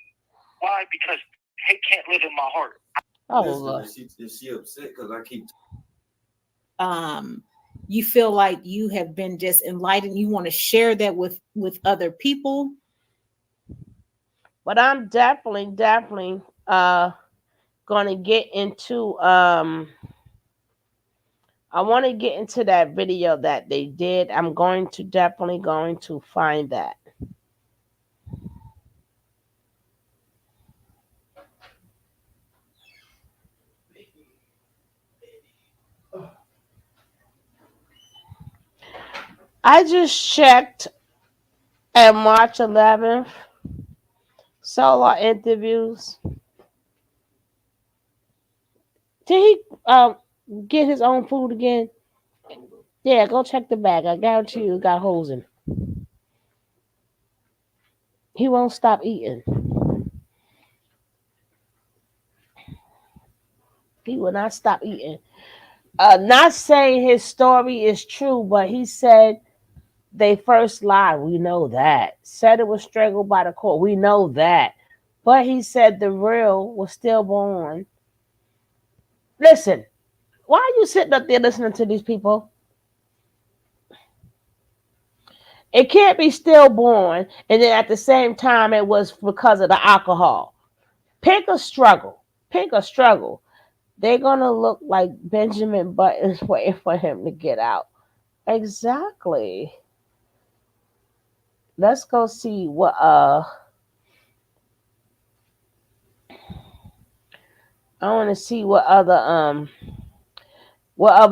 Why? Because hate can't live in my heart. Oh, is she upset because I keep you feel like you have been just enlightened, you want to share that with other people? But I'm definitely gonna get into I want to get into that video that they did. I'm definitely going to find that. I just checked at March 11th, solo interviews. Did he get his own food again? Yeah, go check the bag. I guarantee you it got holes in it. He won't stop eating. He will not stop eating. Not saying his story is true, but he said they first lied. We know that. Said it was strangled by the court. We know that. But he said the real was stillborn. Listen, why are you sitting up there listening to these people? It can't be stillborn, and then at the same time it was because of the alcohol. Pick a struggle. Pick a struggle. They're gonna look like Benjamin Buttons waiting for him to get out. Exactly. Let's go see what I want to see what other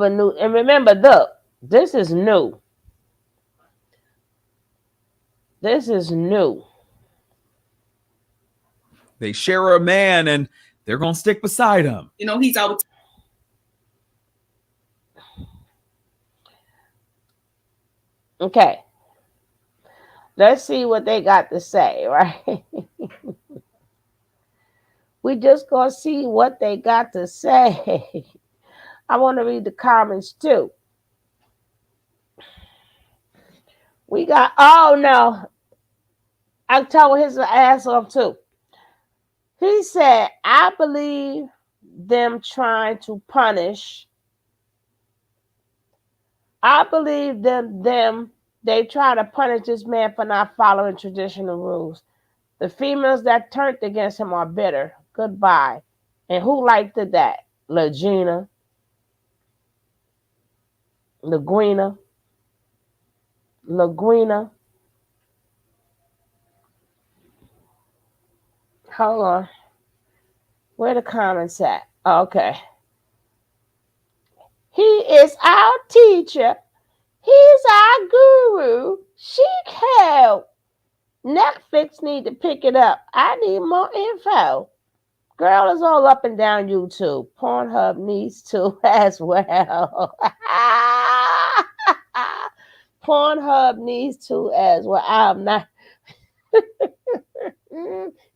news. And remember, look, This is new. This is new. They share a man and they're going to stick beside him. You know, he's out. Okay. Let's see what they got to say, right? We just going to see what they got to say. I want to read the comments too. We got, oh no, I told his ass off too. He said, I believe them trying to punish. I believe them they try to punish this man for not following traditional rules. The females that turned against him are bitter. Goodbye. And who liked it that? Legina, Laguina, Laguina. Hold on. Where the comments at? Okay. He is our teacher. He's our guru. Sheik help. Netflix need to pick it up. I need more info. Girl, it's all up and down YouTube. Pornhub needs to as well. Pornhub needs to as well. I'm not.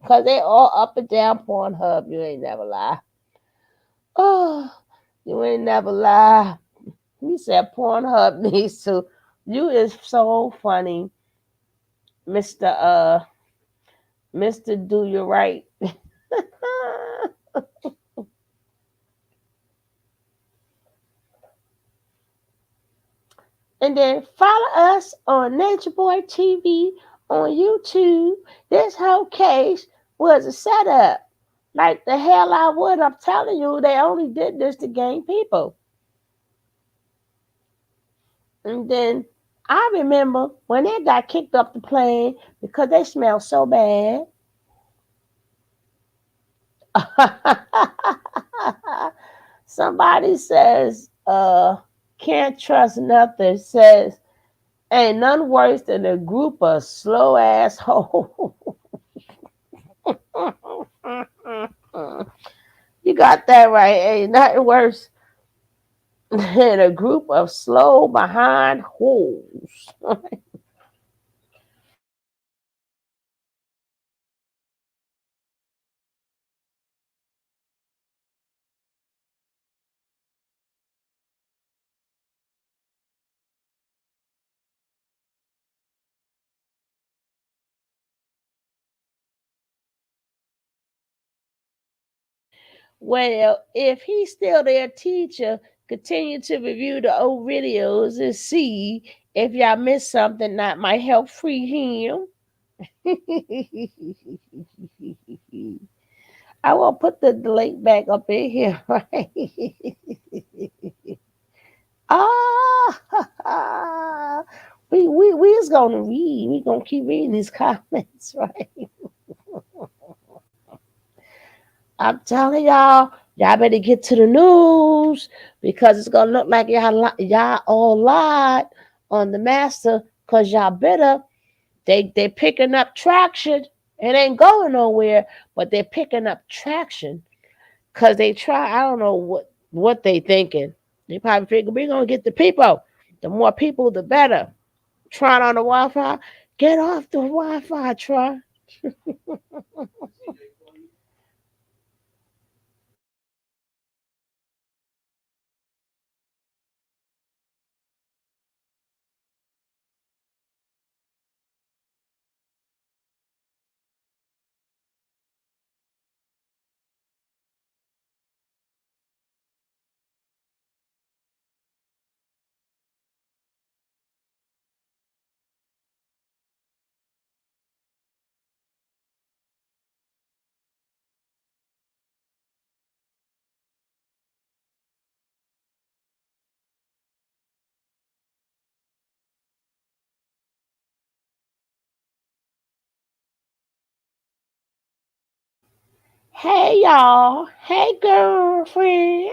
Because they all up and down Pornhub. You ain't never lie. Oh, you ain't never lie. He said Pornhub needs to. You is so funny, Mr. Mr. Do You Right. And then follow us on Nature Boy TV on YouTube. This whole case was a setup. Like the hell I would. I'm telling you, they only did this to gain people. And then I remember when they got kicked off the plane because they smelled so bad. Somebody says, can't trust nothing. Says, ain't none worse than a group of slow assholes. You got that right. Ain't nothing worse than a group of slow behind holes. Well, if he's still their teacher, continue to review the old videos and see if y'all missed something that might help free him. I will put the link back up in here, right? We is gonna read. We gonna keep reading these comments, right? I'm telling y'all better get to the news because it's gonna look like y'all all lied on the master because y'all bitter. They picking up traction. It ain't going nowhere, but they're picking up traction because they try. I don't know what they thinking. They probably figure we're gonna get the people. The more people, the better. Trying on the Wi-Fi. Get off the Wi-Fi, try. Hey y'all. Hey girlfriend.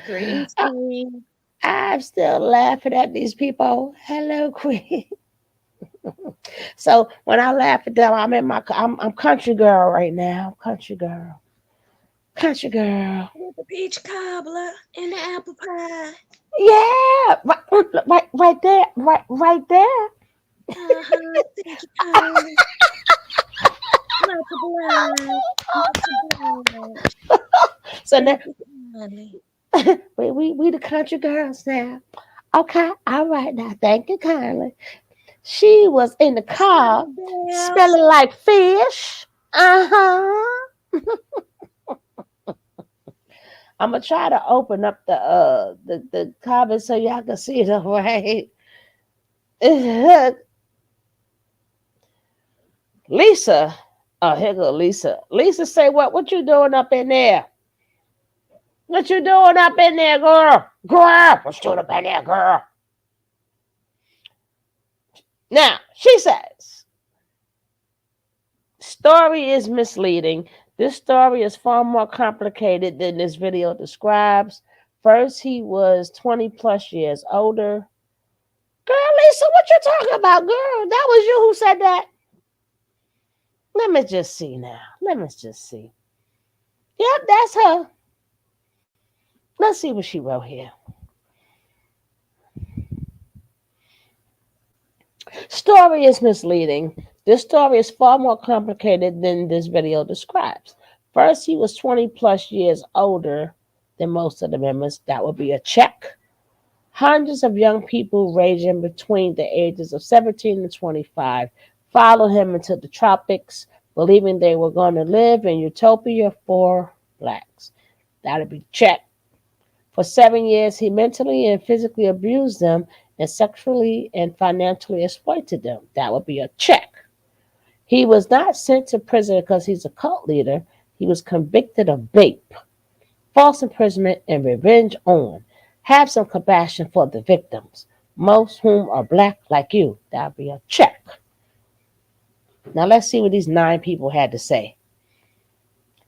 Greetings, Queen. I'm still laughing at these people. Hello, Queen. So when I laugh at them, I'm country girl right now. Country girl. Country girl. With the peach cobbler and the apple pie. Yeah. Right there. Right there. Uh-huh. Thank you, kindly. Not to blind. Not to blind. So now Thank you, kindly. we the country girls now. Okay, all right now. Thank you kindly. She was in the car Bells. smelling like fish. Uh-huh. I'm gonna try to open up the comments so y'all can see the right. Lisa. Oh, here go Lisa. Lisa say what you doing up in there? What you doing up in there, girl? Girl, what you doing up in there, girl? Now, she says, story is misleading. This story is far more complicated than this video describes. First, he was 20 plus years older. Girl, Lisa, what you talking about, girl? That was you who said that. Let me just see now. Let me just see. Yep, that's her. Let's see what she wrote here. Story is misleading. This story is far more complicated than this video describes. First, he was 20 plus years older than most of the members. That would be a check. Hundreds of young people ranging between the ages of 17 and 25 followed him into the tropics, believing they were going to live in utopia for blacks. That would be check. For 7 years, he mentally and physically abused them and sexually and financially exploited them. That would be a check. He was not sent to prison because he's a cult leader. He was convicted of BAPE, false imprisonment, and revenge on. Have some compassion for the victims, most whom are black like you. That would be a check. Now let's see what these 9 people had to say.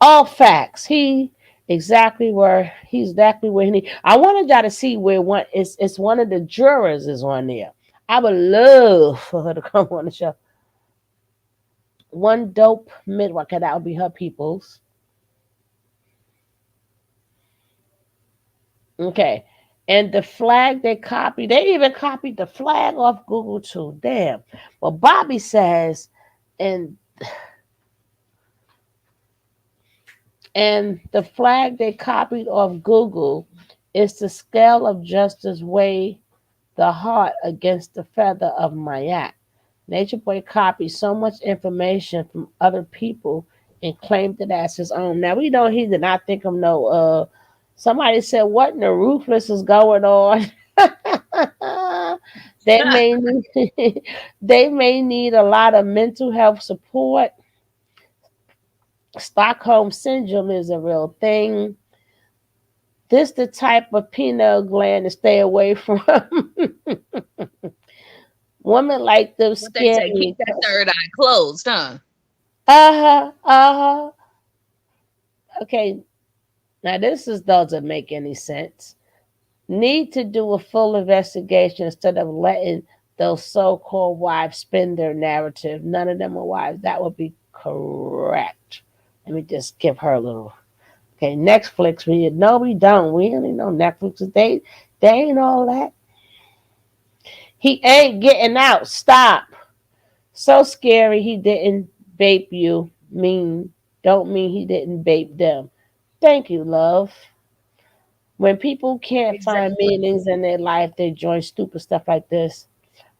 All facts. He's exactly where he need. I wanted y'all to see where it's one of the jurors is on there. I would love for her to come on the show. One dope midwife, that would be her peoples. Okay. And the flag they copied, they even copied the flag off Google too. Damn. Well, Bobby says, and the flag they copied off Google is the scale of justice weigh the heart against the feather of Mayak. Nature Boy copied so much information from other people and claimed it as his own. Now we know he did not think of no somebody said, what in the ruthless is going on? they may need a lot of mental health support. Stockholm syndrome is a real thing. This the type of pineal gland to stay away from. Women like them What they say, scary. keep that third eye closed, huh? Okay, now this doesn't make any sense. Need to do a full investigation instead of letting those so-called wives spin their narrative. None of them are wives. That would be correct. Let me just give her a little. Okay, Netflix. We don't. We only know Netflix. They ain't all that. He ain't getting out. Stop. So scary. He didn't bape you. Don't mean he didn't bape them. Thank you, love. When people can't find meanings in their life, they join stupid stuff like this.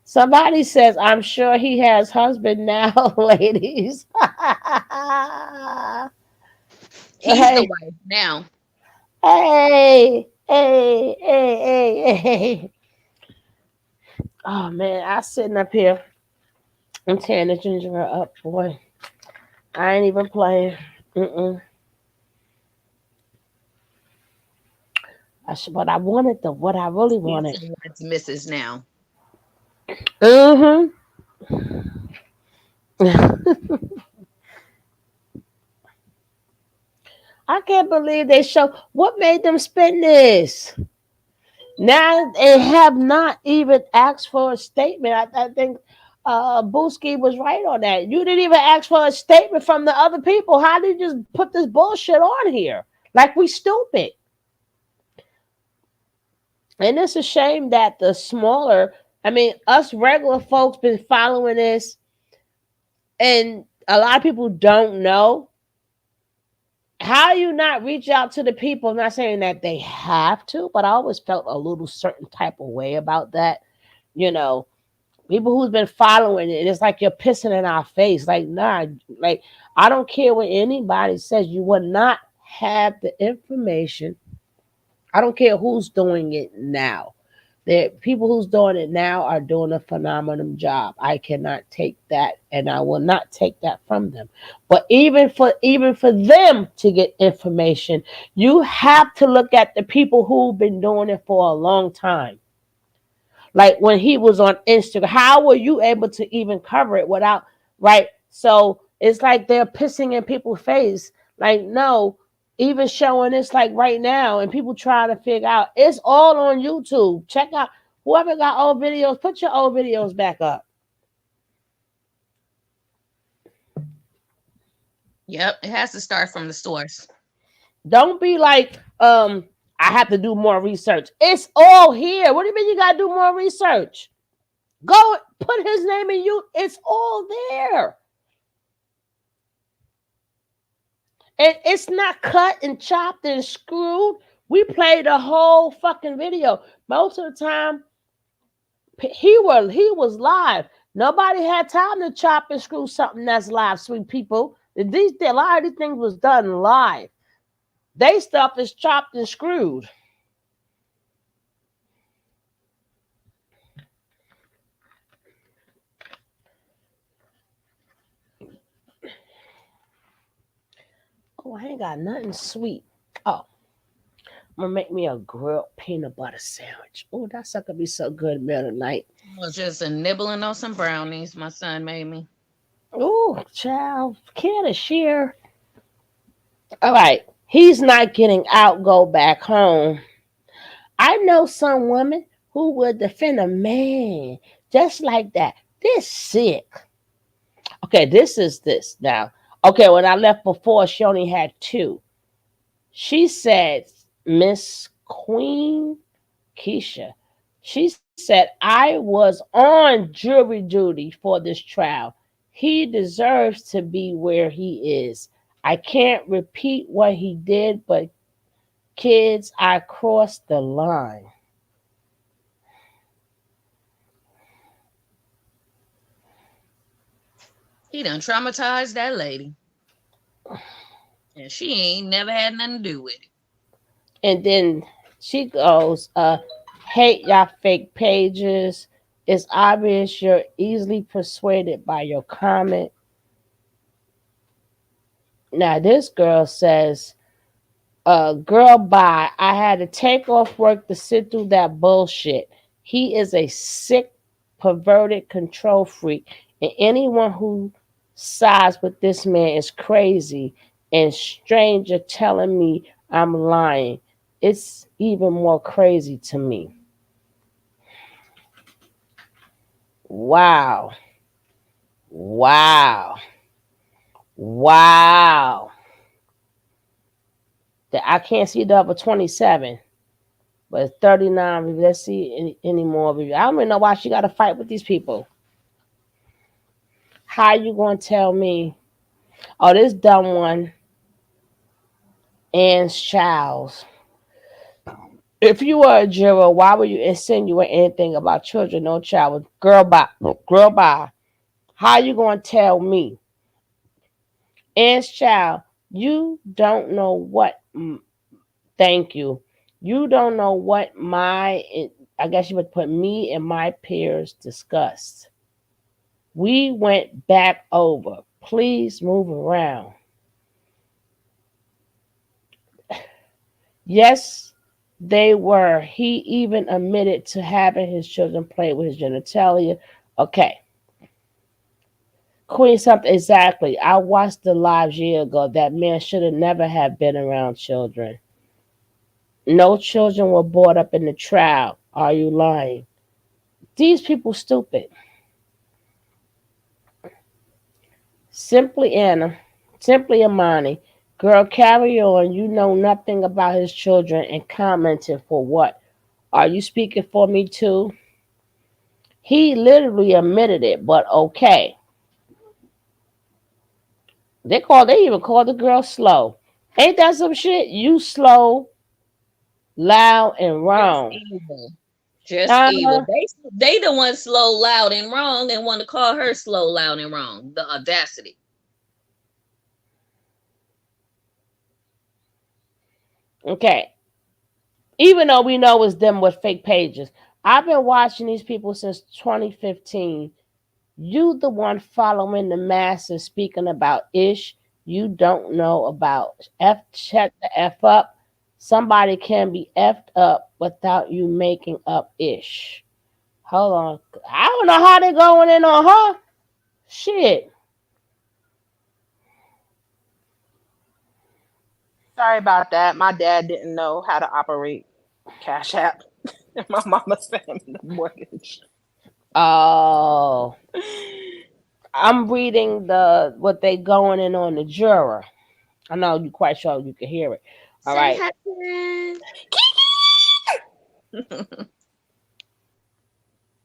Somebody says, I'm sure he has husband now, ladies. He's Hey. the wife now. Hey. Oh, man, I sitting up here. I'm tearing the ginger up, boy. I ain't even playing. But I wanted what I really wanted. It's Mrs. now. I can't believe they show what made them spend this. Now they have not even asked for a statement. I think Booski was right on that. You didn't even ask for a statement from the other people. How did you just put this bullshit on here? Like we stupid. And it's a shame that the smaller, I mean, us regular folks been following this, and a lot of people don't know. How do you not reach out to the people? I'm not saying that they have to, but I always felt a little certain type of way about that. You know, people who's been following it, it's like you're pissing in our face. Like, nah, like I don't care what anybody says. You will not have the information. I don't care who's doing it now. The people who's doing it now are doing a phenomenal job. I cannot take that, and I will not take that from them. But even for them to get information, you have to look at the people who've been doing it for a long time. Like when he was on Instagram, how were you able to even cover it without, right? So it's like they're pissing in people's face. Like, no, even showing this like right now, and people trying to figure out it's all on YouTube. Check out whoever got old videos, put your old videos back up. Yep, it has to start from the source. Don't be like, I have to do more research. It's all here. What do you mean you gotta do more research? Go put his name in you. It's all there. And it's not cut and chopped and screwed. We played the whole fucking video. Most of the time, he was live. Nobody had time to chop and screw something that's live, sweet people. A lot of these things was done live. They stuff is chopped and screwed. Oh, I ain't got nothing sweet. Oh, I'm gonna make me a grilled peanut butter sandwich. Oh, that sucker be so good middle of the night. I was just nibbling on some brownies my son made me. Oh, child, care to share? All right, he's not getting out. Go back home. I know some woman who would defend a man just like that. This sick. Okay, this is this now. Okay, when I left before, she only had two. She said, Miss Queen Keisha, she said, I was on jury duty for this trial. He deserves to be where he is. I can't repeat what he did, but kids, I crossed the line. He done traumatized that lady. And she ain't never had nothing to do with it. And then she goes, hate y'all fake pages. It's obvious you're easily persuaded by your comment. Now this girl says, girl, bye. I had to take off work to sit through that bullshit. He is a sick, perverted control freak. And anyone who sides with this man is crazy. And stranger telling me I'm lying. It's even more crazy to me. Wow. Wow. Wow. I can't see the upper 27, but it's 39. Let's see any more of you. I don't even know why she got to fight with these people. How you going to tell me? Oh, this dumb one. Anne's Childs. If you were a juror, why would you insinuate anything about children? No child with girl by. Girl by. How you going to tell me? Anne's Child, you don't know what. Thank you. You don't know what I guess you would put me and my peers discussed. We went back over. Please move around. Yes, they were. He even admitted to having his children play with his genitalia. Okay. Queen something exactly. I watched the lives year ago. That man should have never have been around children. No children were brought up in the trial. Are you lying? These people stupid. Simply Anna. Simply Amani. Girl, carry on. You know nothing about his children and commenting for what? Are you speaking for me too? He literally admitted it, but okay. They even called the girl slow. Ain't that some shit? You slow, loud, and Just wrong. evil. Just evil. Uh, They the ones slow, loud, and wrong, and want to call her slow, loud, and wrong. The audacity. okay. Even though we know it's them with fake pages. I've been watching these people since 2015. You the one following the masses speaking about ish you don't know about. Shut the F up. Somebody can be effed up without you making up ish. Hold on. I don't know how they going in on her. Shit. Sorry about that. My dad didn't know how to operate Cash App. And my mama sent him the mortgage. Oh. I'm reading the what they going in on the juror. I know you quite sure you can hear it. All Say right. hi.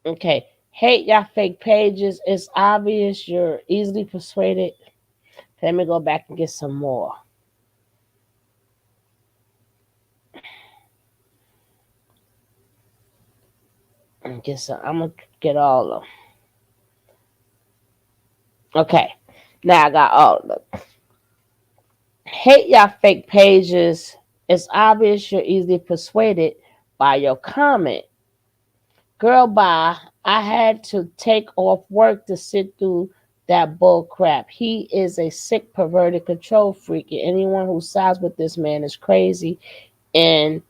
Okay. Hate y'all fake pages. It's obvious you're easily persuaded. Let me go back and get some more. And get some. I'm gonna get all of them. Okay. Now I got all of them. Hate y'all fake pages. It's obvious you're easily persuaded by your comment. Girl, bye. I had to take off work to sit through that bull crap. He is a sick, perverted control freak. And anyone who sides with this man is crazy. And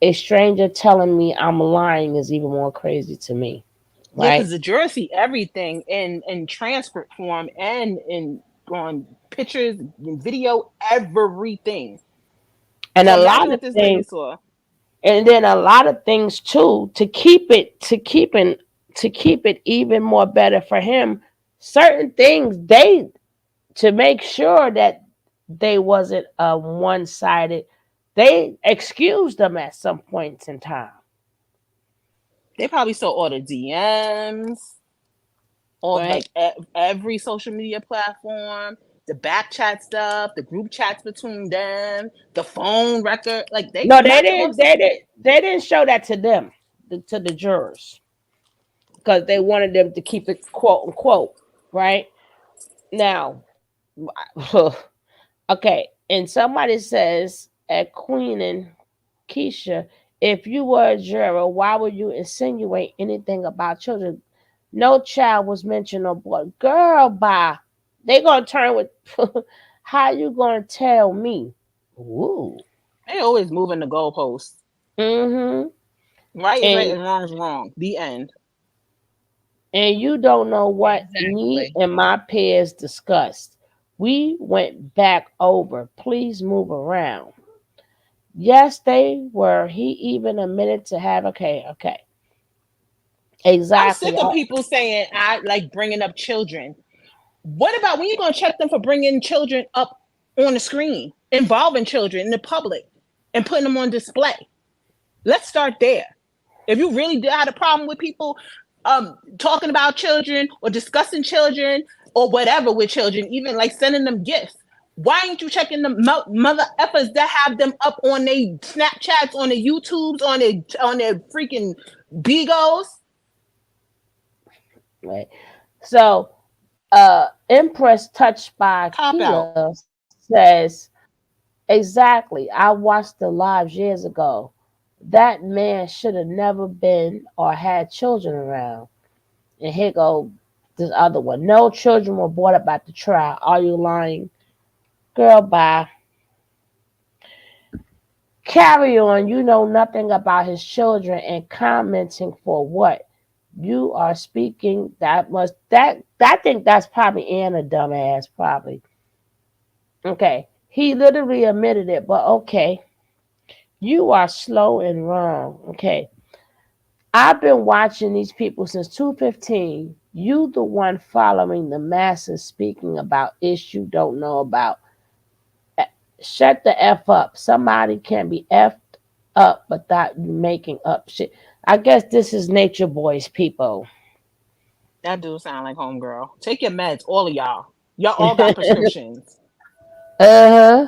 a stranger telling me I'm lying is even more crazy to me. Yeah, Right? because the jurors see everything in transcript form and in on pictures, video, everything. And So a lot imagine of what this lady things, saw. and then a lot of things too, to keep it even more better for him, certain things they to make sure that they wasn't one sided. They excused them at some points in time. They probably saw all the DMs, all Right? like every social media platform, the back chat stuff, the group chats between them, the phone record. Like they No, they imagine didn't. most of They didn't show that to them, to the jurors, because they wanted them to keep it quote unquote right now. Okay, and somebody says at Queen and Keisha, if you were a juror, why would you insinuate anything about children? No child was mentioned or boy. Girl, bye. They gonna turn with how you gonna tell me? Ooh. they always moving the goalposts. Mm-hmm. Right is right And and wrong is wrong. The end. you don't know what me Exactly. and my peers discussed. We went back over. Please move around. Yes, they were. He even admitted to have. Okay. I'm Exactly. sick of people saying I like bringing up children. What about when you gonna check them for bringing children up on the screen, involving children in the public, and putting them on display? Let's start there. If you really had a problem with people talking about children or discussing children or whatever with children, even like sending them gifts, why ain't you checking the mother effers that have them up on their Snapchats, on their YouTubes, on their freaking Bigos? Right. So, Empress touched by Cop out. Keela says exactly. I watched the lives years ago. That man should have never been or had children around. And here go this other one. No children were brought up at the trial. Are you lying? Girl, bye. Carry on. You know nothing about his children and commenting for what? You are speaking that much. That I think that's probably Anna dumbass, probably. Okay. He literally admitted it, but okay. You are slow and wrong. Okay. I've been watching these people since 215. You the one following the masses speaking about issues you don't know about. Shut the F up. Somebody can be F'd up without you making up shit. I guess this is Nature Boy's people. That dude sound like homegirl. Take your meds, all of y'all. Y'all all got prescriptions. Uh-huh.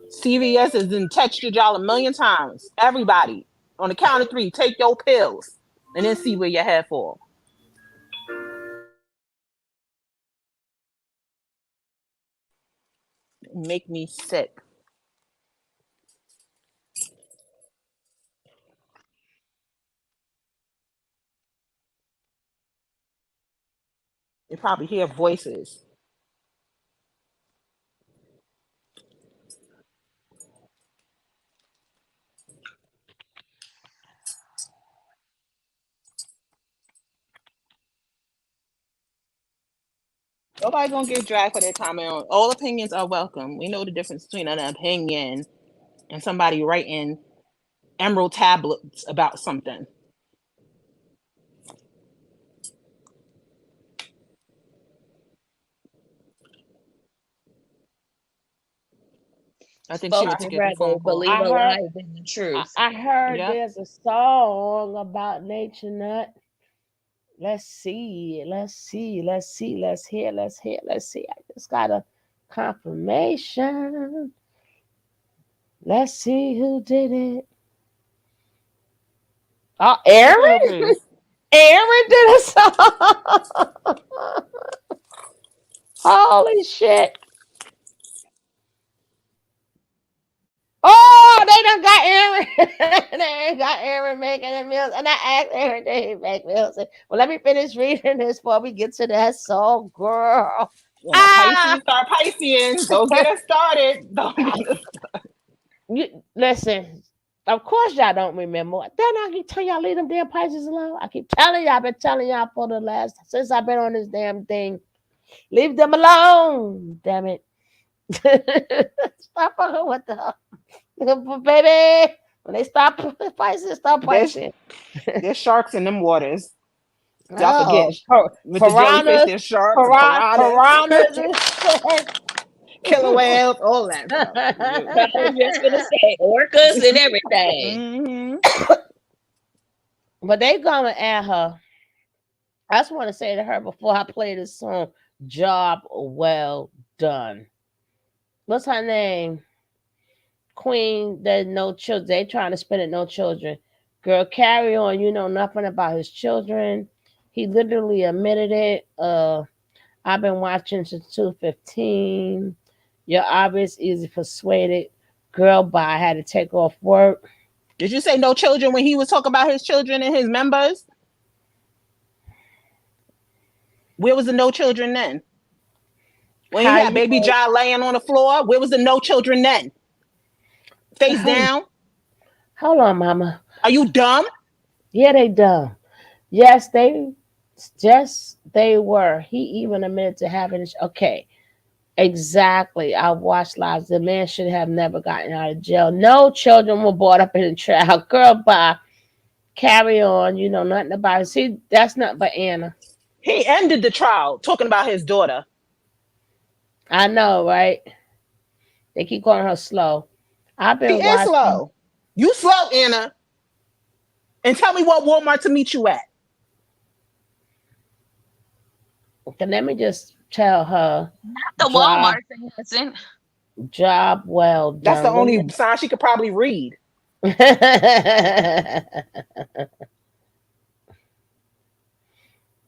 CVS has been texted y'all a million times. Everybody, on the count of 3, take your pills and then see where your head fall. Make me sick. You probably hear voices. Nobody gonna get dragged for their comment on. All opinions are welcome. We know the difference between an opinion and somebody writing emerald tablets about something. I think she went to I'd get the rather phone call. believe a I heard lie than the truth. I heard Yep. there's a song about Nature Nut. Let's see. Let's see. Let's see. Let's hear. Let's hear. Let's see. I just got a confirmation. Let's see who did it. Oh, Aaron? Aaron did a song. Holy shit. Oh, they done got Aaron. They got Aaron making the meals. And I asked Aaron, did he make meals? Well, let me finish reading this before we get to that song, girl. When a Pisces start Piscean, don't get us started. Don't get us started. Listen, of course y'all don't remember. Then I keep telling y'all leave them damn Pisces alone. I keep telling y'all, I've been telling y'all for the last since I've been on this damn thing. Leave them alone. Damn it. Stop fucking with the baby. When they stop Pisces, stop Pisces. There's sharks in them waters. Y'all Oh, forget. With the jellyfish, there's sharks, piranhas and piranhas, killer whales, all that stuff. I was just gonna say orcas and everything. But they gonna add her. I just want to say to her before I play this song, job well done. What's her name? Queen, there's no children. They trying to spin it, no children. Girl, carry on. You know nothing about his children. He literally admitted it. I've been watching since 215. You're obvious, easy persuaded. Girl, bye. I had to take off work. Did you say no children when he was talking about his children and his members? Where was the no children then? When he had baby John laying on the floor, where was the no children then? Face down? Hold on, mama. Are you dumb? Yeah, they dumb. Yes, they were. He even admitted to having it. Okay. Exactly. I watched lives. The man should have never gotten out of jail. No children were brought up in the trial. Girl, bye. Carry on. You know nothing about it. See, that's not but Anna. He ended the trial talking about his daughter. I know, right? They keep calling her slow. I've been She is slow. You slow, Anna. And tell me what Walmart to meet you at. Okay, let me just tell her. Not the Walmart thing, isn't. Job well done. That's the only sign she could probably read. Let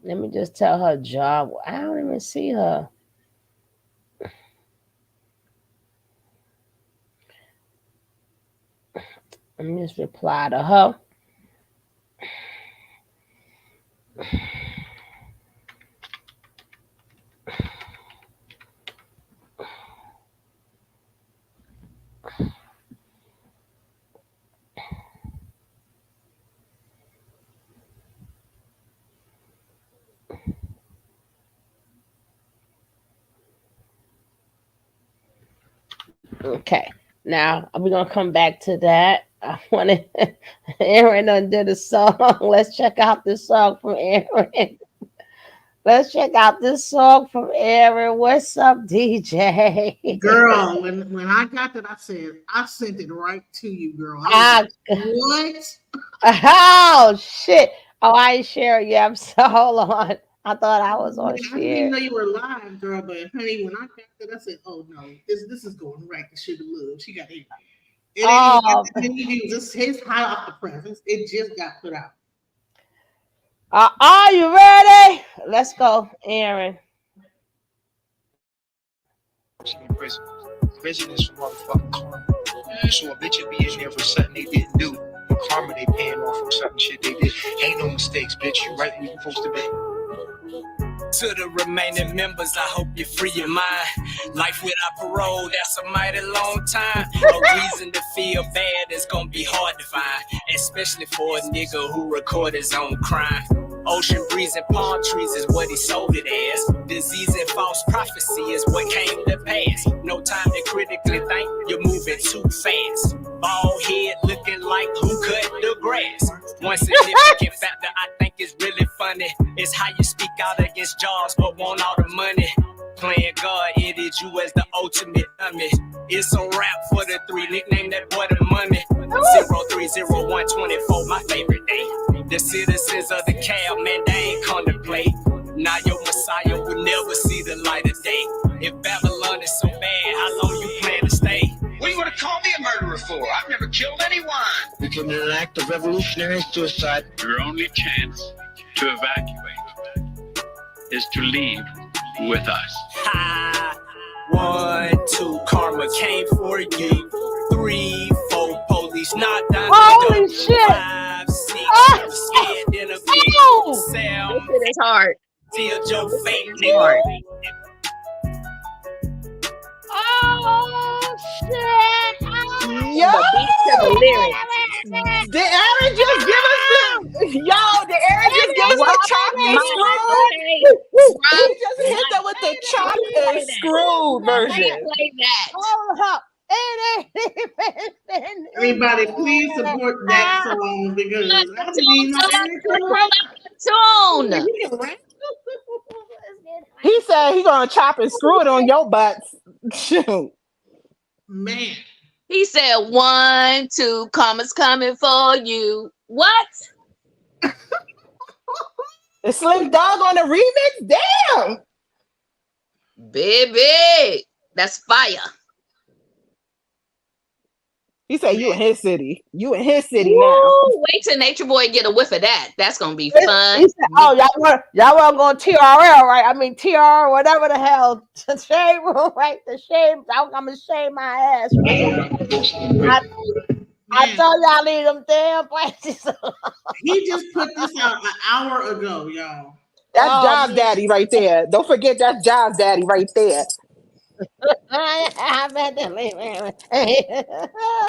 me just tell her job. I don't even see her. Let me just reply to her. Okay. Now we're gonna come back to that. I wanted Aaron done did a song. Let's check out this song from Aaron. Let's check out this song from Aaron. What's up, DJ? Girl, when I got that, I said I sent it right to you, girl. I Ah, was like, what? oh shit! Oh, I ain't share it yet. So hold on. I thought I was on I didn't share. know you were live, girl. But honey, when I got that, I said, "Oh no, this is going right to Sugar Love." She got it. It ain't Oh, got nothing to do. It's hot off the press. It just got put out. are you ready? Let's go, Aaron. In prison. Prison is for motherfucking karma. So a bitch will be in there for something they didn't do. The karma they paying off for something shit they did. Ain't no mistakes, bitch. You right where you supposed to be. To the remaining members, I hope you free your mind. Life without parole, that's a mighty long time. A reason to feel bad is gonna be hard to find, especially for a nigga who record his own crime. Ocean breeze and palm trees is what he sold it as. Disease and false prophecy is what came to pass. No time to critically think, you're moving too fast. Bald head looking like who cut the grass. One significant factor I think is really funny is how you speak out against jobs but want all the money. Playing God, it is you as the ultimate dummy. It's a rap for the three, nickname that boy the money. 030124, my favorite day. The citizens of the cab, man, they ain't contemplate. Now your Messiah will never see the light of day. If Babylon is so bad, how long you plan to stay? What do you want to call me a murderer for? I've never killed anyone. You committed an act of revolutionary suicide. Your only chance to evacuate is to leave with us. Ha! 1, 2, karma came for you. 3, 4, police knocked down Holy the door. shit! 5, 6, scared in a big cell. This shit is hard. Till your fate, Hard. Oh shit! Yo, The beat to the lyrics. did Aaron just give us the? Yo, did Aaron just give us the chop and screw? He just hit that with the chop and screw version. Play that. Hold up! It ain't Everybody, please support that song because I didn't even know Aaron could rap. Tune. He can rap. He said he gonna chop and screw it on your butts. Shoot. Man. He said 1, 2, commas coming for you. What? The Slim Dog on the remix? Damn. Baby. That's fire. He said you in his city. You in his city Woo, now. wait till Nature Boy get a whiff of that. That's gonna be He fun. said, "Oh, y'all want TRL, right? I mean TR, whatever the hell. The shade room, right? The shade. I'm gonna shave my ass. Right? I told y'all leave them damn places. He just put this out an hour ago, y'all. That's Oh, John's daddy right there. Don't forget that's John's daddy right there. I bet they leave.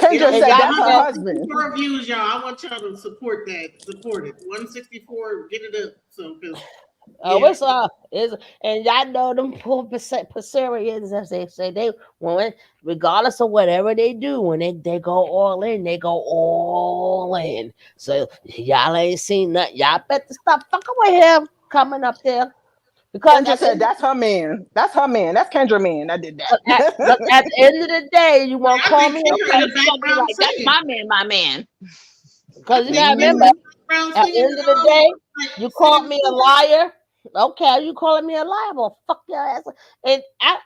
Kendra said that's her husband. 164 views, y'all. I want y'all to support that. Support it. 164, get it up. So, because Oh, it's all is, and y'all know them poor Pacerians, as they say, they when regardless of whatever they do, when they go all in, they go all in. So y'all ain't seen nothing. Y'all better stop fucking with him coming up there. Because Kendra said that's her man. That's her man. That's Kendra man. I did that. at the end of the day, you want to call me That's my man. Because you gotta remember, at the end of the day, you called me a liar. Okay, you calling me a liar? Well, fuck your ass. And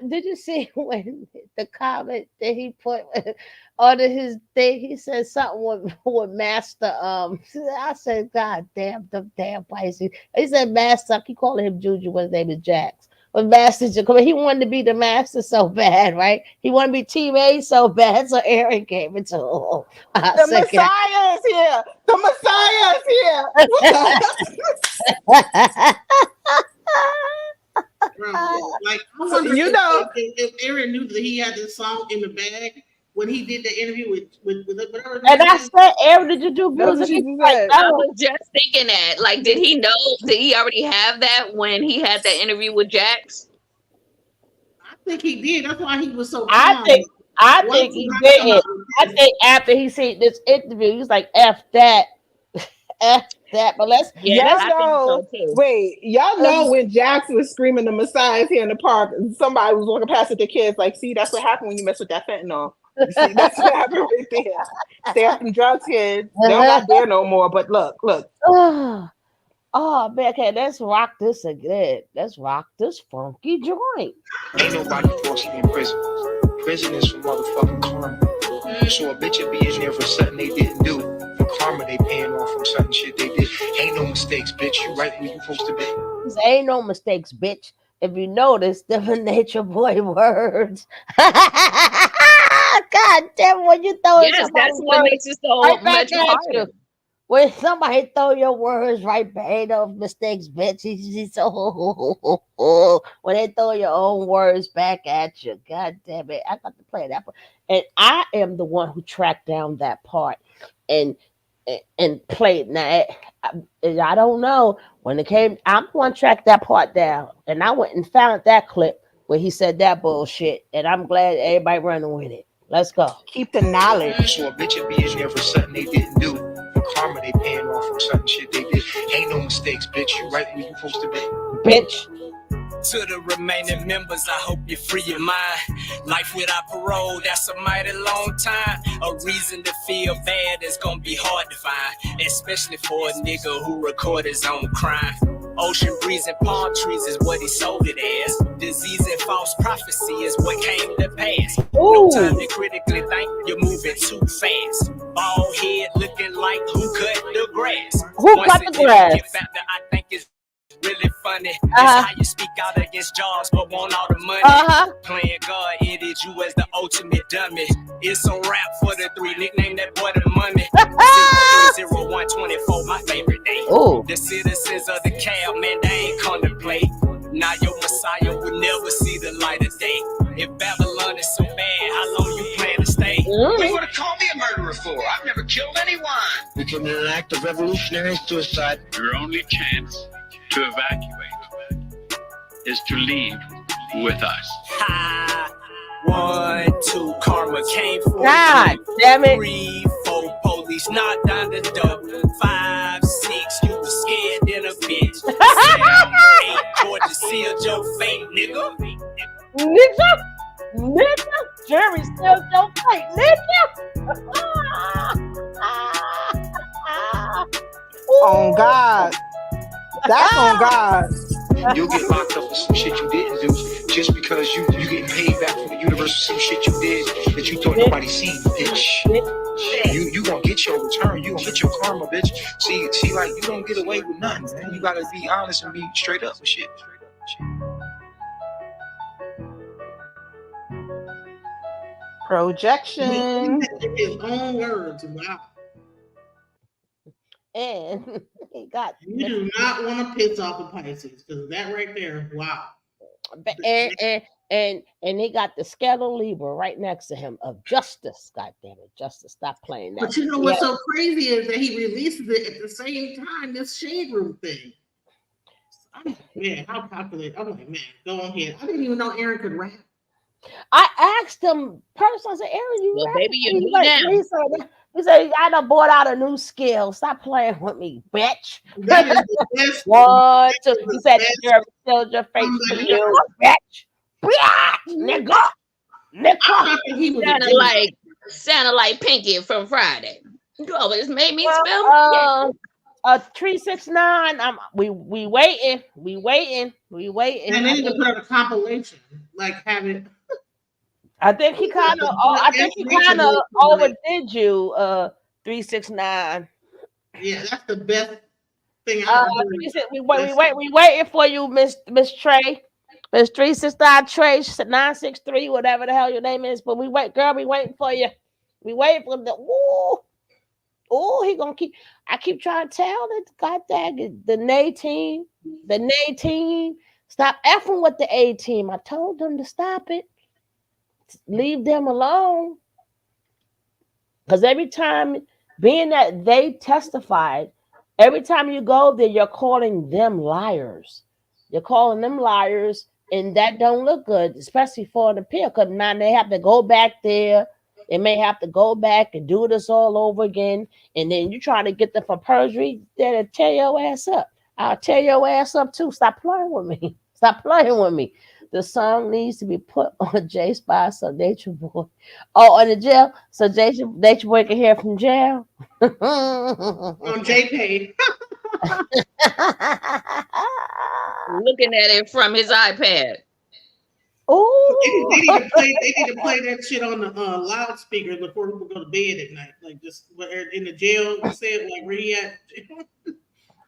did you see when the comment that he put under his thing? He said something with Master. I said, God damn, the damn Pisces. He said Master. I keep calling him Juju. His name is Jax. But Master, he wanted to be the Master so bad, right? He wanted to be Team A so bad, so Aaron gave it to him. The Messiah is here. The Messiah is here. Bro, like, I wonder if Aaron knew that he had this song in the bag when he did the interview with whatever. And I said, Aaron, did you do music? I was just thinking that. Like, did he know? Did he already have that when he had that interview with Jax? I think he did. That's why he was so calm. I think I Once think he you did come it. out I think after he seen this interview, he's like, F that. F that. But Yes, let's Y'all I think know, so too. wait, y'all know when Jax was screaming the Messiahs here in the park, and somebody was walking past with their kids, like, see, that's what happened when you mess with that fentanyl. You see, that's what happened right there. Stay off them drugs, kids. They don't got there no more, but look. Oh man, okay, let's rock this again. Let's rock this funky joint. Ain't nobody forced me in prison. Prison is for motherfucking karma. So a bitch will be in there for something they didn't do. For karma, they paying off from something shit they did. Ain't no mistakes, bitch. You right where you supposed to be. This ain't no mistakes, bitch. If you notice, different nature boy words. God damn, when you throwing Yes, somebody's that's what words makes it so right back much at you. harder. When somebody throw your words right back, ain't no mistakes, bitch. He's so when they throw your own words back at you. God damn it. I got to play that part. And I am the one who tracked down that part and played. Now I don't know. When it came, I'm the one tracked that part down. And I went and found that clip where he said that bullshit. And I'm glad everybody running with it. Let's go. Keep the knowledge. So a bitch will be in there for something they didn't do. For karma, they paying off from something shit they did. Ain't no mistakes, bitch. You right where you supposed to be. Bitch. To the remaining members, I hope you free your mind. Life without parole, that's a mighty long time. A reason to feel bad is gonna be hard to find, especially for a nigga who record his own crime. Ocean breeze and palm trees is what he sold it as. Disease and false prophecy is what came to pass. No time to critically think, you're moving too fast. Bald head looking like who cut the grass. Who One cut the significant grass? factor I think is really funny is how you speak out against Jaws but want all the money. Playing God, it is you as the ultimate dummy. It's a rap for the three, nickname that boy the money. 030124, my favorite day. The citizens of the cab, man, they ain't contemplate. Now your Messiah will never see the light of day. If Babylon is so bad, how long you plan to stay? What do you want to call me a murderer for? I've never killed anyone. You commit an act of revolutionary suicide. Your only chance to evacuate is to leave with us. Ha! 1, 2, karma came for God you. damn it. 3, 4, police knocked down the door. 5, 6, you was scared in a bitch. 7, 8, Georgia sealed your fate, nigga. Nigga, Jerry still don't fight, nigga. On God. That's on God. You'll get locked up for some shit you didn't do just because you getting paid back from the universe for some shit you did that you thought nobody seen, bitch. You gonna get your return. You gonna get your karma, bitch. See, like you don't get away with nothing, man. You gotta be honest and be straight up with shit. Projection. His own words. Wow. And he got You do not want to piss off a Pisces because that right there, wow. And he got the Scalar Libra right next to him of justice. God damn it, justice! Stop playing that. But you know what's so crazy is that he releases it at the same time this shade room thing. I'm like, man, how calculated? I'm like, man, go on here. I didn't even know Aaron could rap. I asked him personally, I said, Aaron, you rap? Baby, you do now. He said, I done bought out a new skill. Stop playing with me, bitch. That is the best. 1, 2. He said, you're still your face for you, bitch. Nigga. Sounded like Pinky from Friday. You always made me spell. 369. We waiting. And they need to put out a compilation, like have it. I think he kind of overdid you. 369. Yeah, that's the best thing. We waiting for you, Miss Trey. Miss 369 Trey 963, whatever the hell your name is. But we waiting for you. We waiting for the he gonna keep. I keep trying to tell that god dang it, the Nay team. Stop effing with the A team. I told them to stop it. Leave them alone. Because every time, being that they testified, every time you go there, you're calling them liars. You're calling them liars, And that don't look good, especially for an appeal, because now they have to go back there. They may have to go back and do this all over again. And then you try to get them for perjury, they'll tear your ass up. I'll tear your ass up too. Stop playing with me. Stop playing with me. The song needs to be put on J Spy so Nature Boy. Oh, in the jail. So Nature Boy can hear from jail. On JPay. Looking at it from his iPad. Oh, They need to play. They need to play that shit on the loudspeaker before people go to bed at night. Like just in the jail, you said like where he at.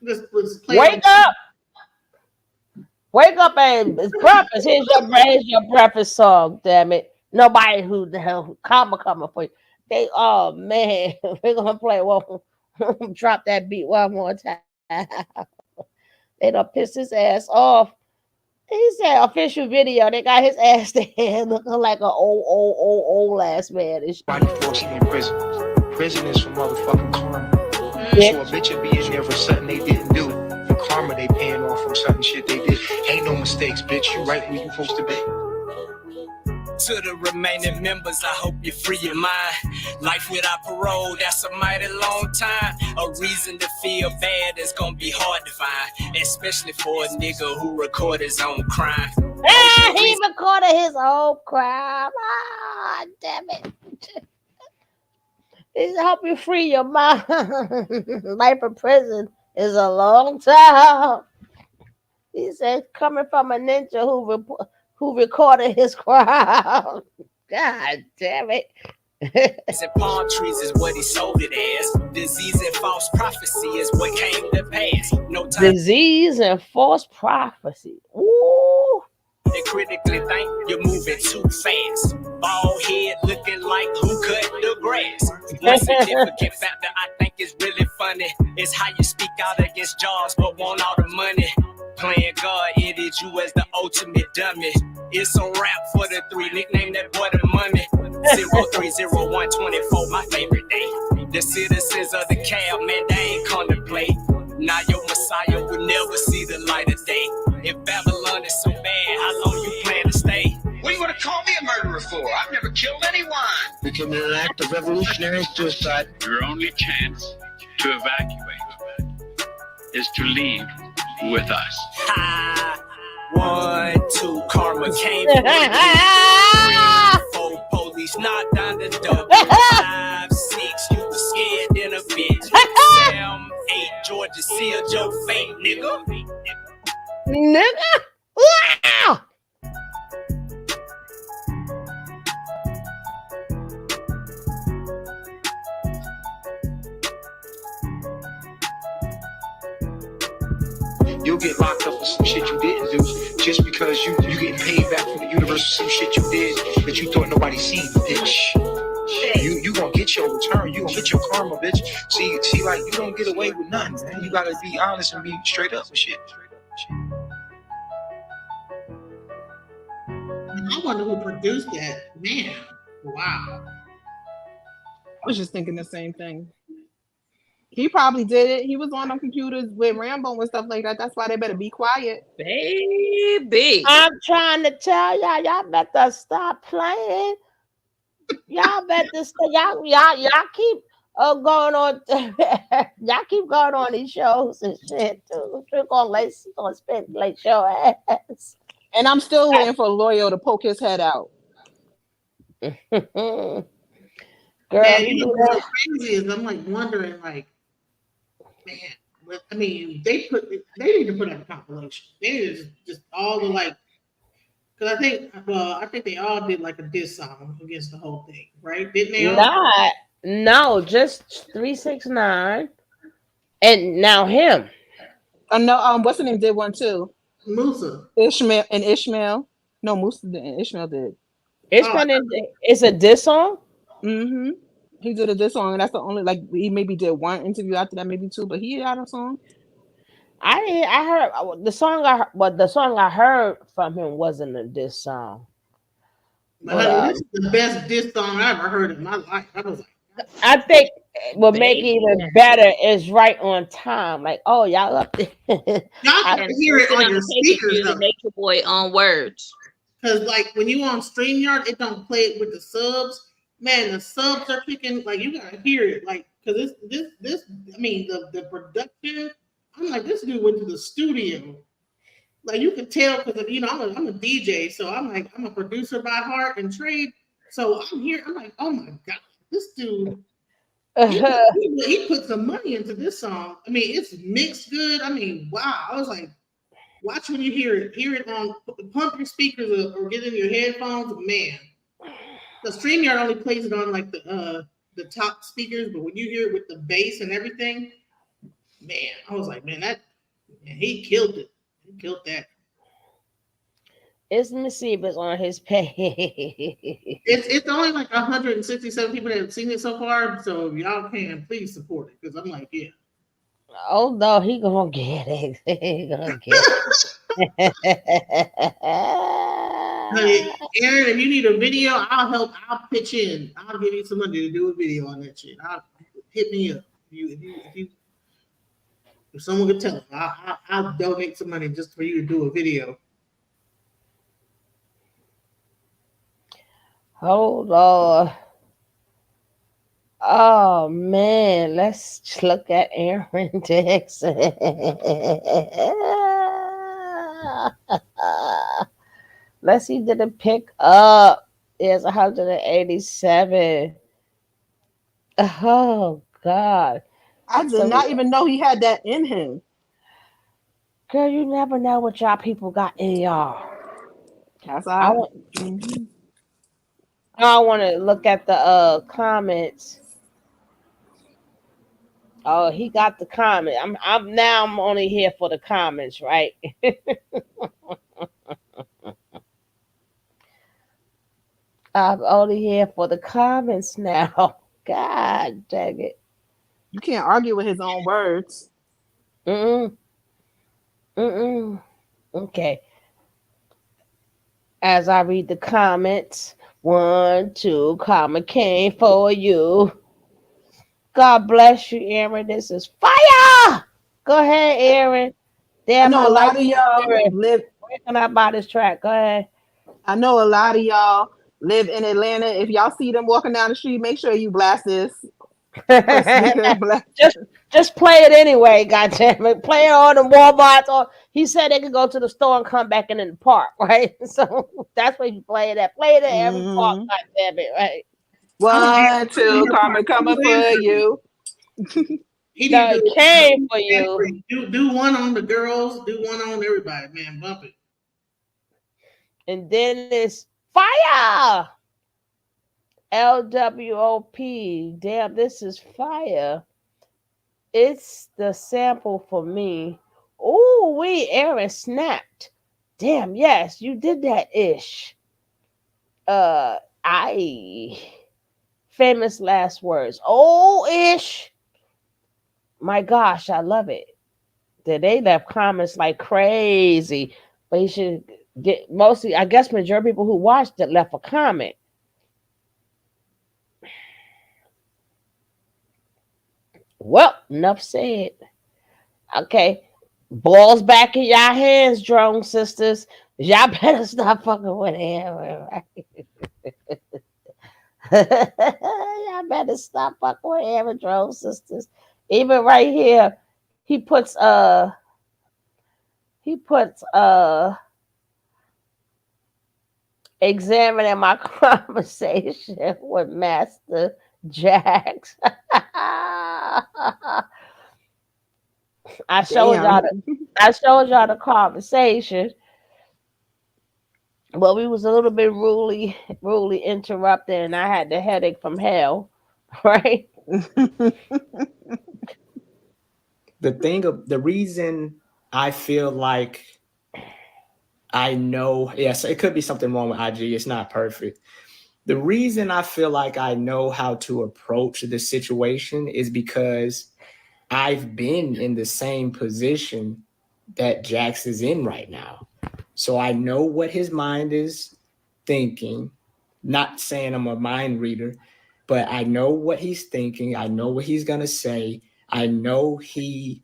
Just play Wake up! Wake up and it's breakfast. Here's your breakfast song, damn it. Nobody who the hell coming for you. They man, we're gonna play one. Drop that beat one more time. They done pissed his ass off. He said official video. They got his ass there looking like an old ass man. Body forcing in prison. Prison is for motherfucking karma. So a bitch would be in there for something they didn't do. For karma, they paying off for something shit they did. Ain't no mistakes, bitch. You right where you supposed to be. To the remaining members, I hope you free your mind. Life without parole, that's a mighty long time. A reason to feel bad is gonna be hard to find, especially for a nigga who record his own crime. He recorded his own crime. Ah, damn it. He help you free your mind. Life in prison is a long time. He said, coming from a ninja who recorded his crime. God damn it. And palm trees is what he sold it as. Disease and false prophecy is what came to pass. No time. Disease and false prophecy. Ooh. They critically think you're moving too fast. Bald head looking like who cut the grass. One significant factor I think is really funny is how you speak out against jobs but want all the money. Playing God, it is you as the ultimate dummy. It's a rap for the three. Nickname that boy the money. 030124, my favorite day. The citizens of the cab, man, they ain't come to play. Now your Messiah will never see the light of day. If Babylon is so bad, how long you plan to stay? What are you going to call me a murderer for? I've never killed anyone. We committed an act of revolutionary suicide. Your only chance to evacuate is to leave with us. Ha! 1, 2, karma came for you. 3, 4, police knocked down the door. 5, 6, you was scared in a bitch. 7, 8, Georgia sealed your fate, nigga. Nigga? Wow! You'll get locked up for some shit you didn't do just because you getting paid back from the universe for some shit you did that you thought nobody seen, bitch. You gonna get your return. You gonna get your karma, bitch. See, like you don't get away with nothing, man. You gotta be honest and be straight up with shit. I wonder who produced that. Man, wow. I was just thinking the same thing. He probably did it. He was on them computers with Rambo and stuff like that. That's why they better be quiet. Baby. I'm trying to tell y'all better stop playing. Y'all better stop. Y'all keep going on. Y'all keep going on these shows and shit too. We're gonna spend like show ass. And I'm still waiting for Loyal to poke his head out. Girl, man, you know what's crazy is I'm like wondering, like, man, I mean, they need to put out a compilation. They need to just all the like, because I think they all did like a diss song against the whole thing, right? Didn't they? All? No, just 369, and now him. No, what's the name did one too? Musa. Ishmael. No, Musa didn't. Ishmael did. It's a diss song. Mm-hmm. He did a diss song, and that's the only like he maybe did one interview after that, maybe two, but he had a song. I heard the song. The song I heard from him wasn't a diss song. But this is the best diss song I ever heard in my life. I was like, I What make it even better is right on time. Like, oh, y'all up there. Y'all I can hear it on your speakers though. Nature Boy on words. Cause like when you on StreamYard, it don't play it with the subs. Man, the subs are kicking. Like you gotta hear it. Like because this. I mean the production. I'm like this dude went to the studio. Like you can tell because you know I'm a DJ, so I'm a producer by heart and trade. So I'm here. I'm like, oh my god, this dude. He put some money into this song. I mean, it's mixed good. I mean, wow. I was like, watch when you hear it. Hear it on pump your speakers or get in your headphones. Man, the StreamYard only plays it on like the top speakers, but when you hear it with the bass and everything, man, I was like, man, he killed it. He killed that. It's Masiba's on his page. It's only like 167 people that have seen it so far, so y'all can please support it because I'm like, yeah. Oh no, he gonna get it. He gonna get it. Hey, Aaron, if you need a video, I'll help. I'll pitch in. I'll give you some money to do a video on that shit. Hit me up. If someone could tell, I'll donate some money just for you to do a video. Hold on. Oh man, let's look at Aaron Dixon. Let's see, did it pick up? It's 187. Oh God. I did not even know he had that in him. Girl, you never know what y'all people got in y'all. That's I want to look at the comments. Oh, he got the comment. I'm only here for the comments, right? I'm only here for the comments now. God dang it. You can't argue with his own words. Okay. As I read the comments, 1, 2, comment came for you. God bless you, Aaron. This is fire. Go ahead, Aaron. Damn, I know a lot of y'all live. Where can I buy this track? Go ahead. I know a lot of y'all live in Atlanta. If y'all see them walking down the street, make sure you blast this. Just play it anyway, goddamn it. Play it on the Walmart. Or he said they could go to the store and come back in the park, right? So that's where you play it at. Play it at every park, goddamn it, right? 1, 2, Carmen coming for you. It came for you. Do one on the girls, do one on everybody, man. Bump it. And then it's fire. LWOP. Damn, this is fire. It's the sample for me. Oh, Aaron snapped. Damn, yes, you did that ish. Famous last words. Oh, ish. My gosh, I love it. They left comments like crazy. But you should get mostly, I guess, majority of people who watched it left a comment. Well, enough said. Okay. Balls back in y'all hands, Drone Sisters. Y'all better stop fucking with Aaron, right? Y'all better stop fucking with Aaron, Drone Sisters. Even right here, he puts examining my conversation with Master Jax. I showed y'all the conversation, but we was a little bit rudely interrupted, and I had the headache from hell, right? The reason I feel like I know, yes, it could be something wrong with IG. It's not perfect. The reason I feel like I know how to approach the situation is because I've been in the same position that Jax is in right now. So I know what his mind is thinking, not saying I'm a mind reader. but I know what he's thinking. I know what he's going to say. I know he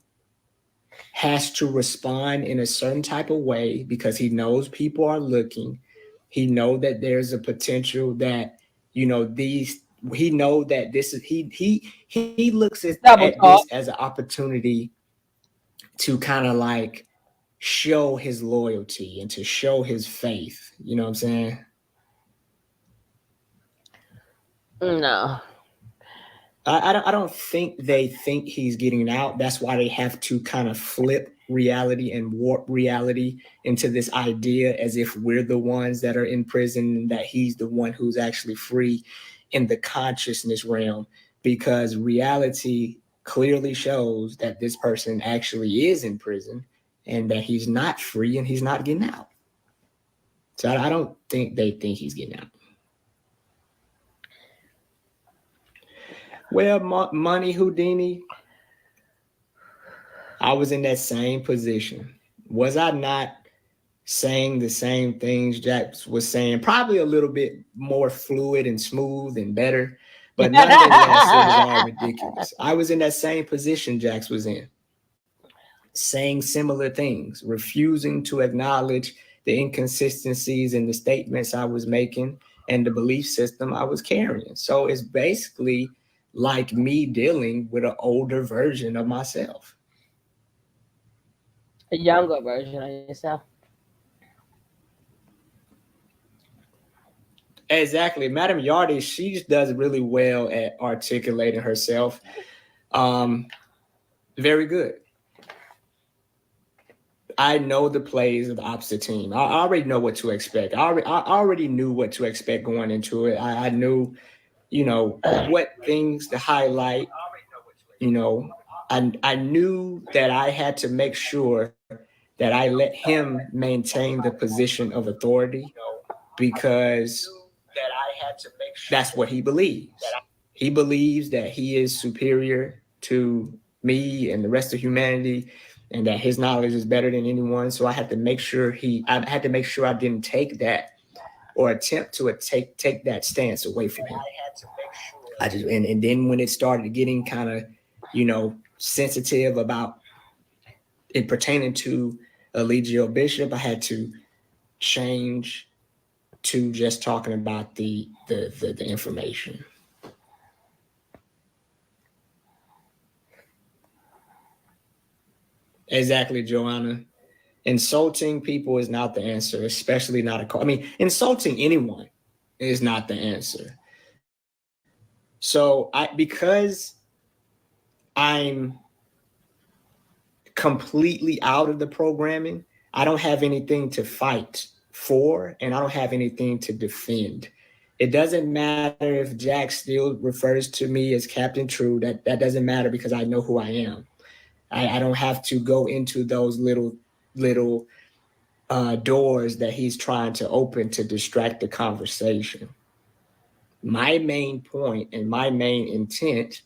has to respond in a certain type of way because he knows people are looking. He know that there's a potential that, he know that this is, he looks at this as an opportunity to kind of like show his loyalty and to show his faith. You know what I'm saying? No. I don't think they think he's getting out. That's why they have to kind of flip reality and warp reality into this idea as if we're the ones that are in prison and that he's the one who's actually free in the consciousness realm, because reality clearly shows that this person actually is in prison and that he's not free and he's not getting out. So I don't think they think he's getting out. Well, Money Houdini, I was in that same position. Was I not saying the same things Jax was saying? Probably a little bit more fluid and smooth and better, but nonetheless, it was all ridiculous. I was in that same position Jax was in, saying similar things, refusing to acknowledge the inconsistencies in the statements I was making and the belief system I was carrying. So it's basically like me dealing with an older version of myself. A younger version of yourself. Exactly. Madam Yardy, she just does really well at articulating herself. Very good. I know the plays of the opposite team. I already know what to expect. I already knew what to expect going into it. I knew, what things to highlight. I knew that I had to make sure that I let him maintain the position of authority, because that's what he believes. He believes that he is superior to me and the rest of humanity, and that his knowledge is better than anyone. So I had to make sure I didn't take that or attempt to take that stance away from him. And then when it started getting kind of, sensitive about it pertaining to Eligio Bishop, I had to change to just talking about the information. Exactly, Joanna. Insulting people is not the answer, especially not insulting anyone is not the answer. So because I'm completely out of the programming, I don't have anything to fight for, and I don't have anything to defend. It doesn't matter if Jack still refers to me as Captain True. That doesn't matter, because I know who I am. I don't have to go into those little doors that he's trying to open to distract the conversation. My main point and my main intent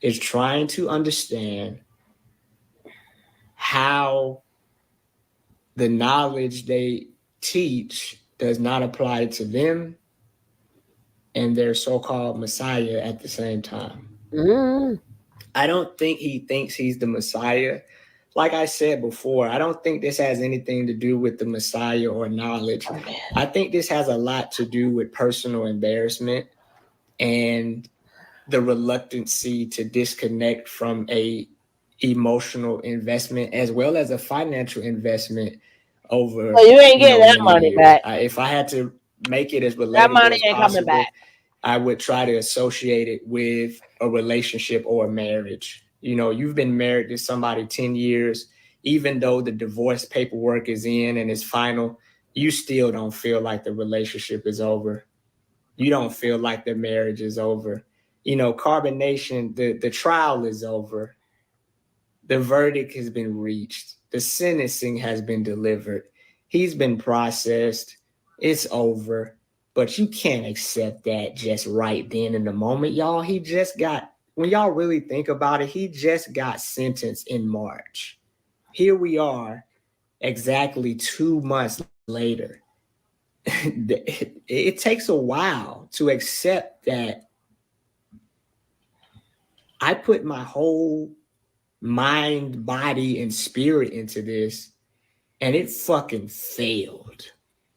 is trying to understand how the knowledge they teach does not apply to them and their so-called Messiah at the same time. Mm. I don't think he thinks he's the Messiah. Like I said before, I don't think this has anything to do with the Messiah or knowledge. I think this has a lot to do with personal embarrassment and the reluctancy to disconnect from a emotional investment as well as a financial investment over. So you ain't getting that money years. back. If I had to make it as relatable That money as ain't possible, coming back. I would try to associate it with a relationship or a marriage. You've been married to somebody 10 years, even though the divorce paperwork is in and it's final, you still don't feel like the relationship is over. You don't feel like the marriage is over. Carbonation, the trial is over. The verdict has been reached. The sentencing has been delivered. He's been processed. It's over. But you can't accept that just right then in the moment, y'all. When y'all really think about it, he just got sentenced in March. Here we are, exactly 2 months later. It takes a while to accept that I put my whole mind, body, and spirit into this, and it fucking failed.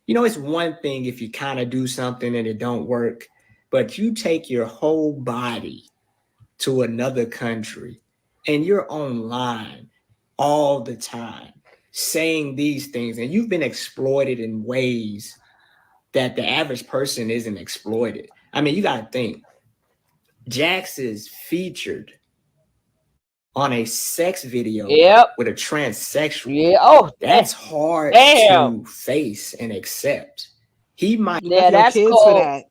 You know, it's one thing if you kind of do something and it don't work, but you take your whole body to another country and you're online all the time saying these things, and you've been exploited in ways that the average person isn't exploited. I mean, you got to think, Jax is featured on a sex video with a transsexual. Yeah. Oh, that's hard damn. to face and accept. He might. Yeah, that's cold.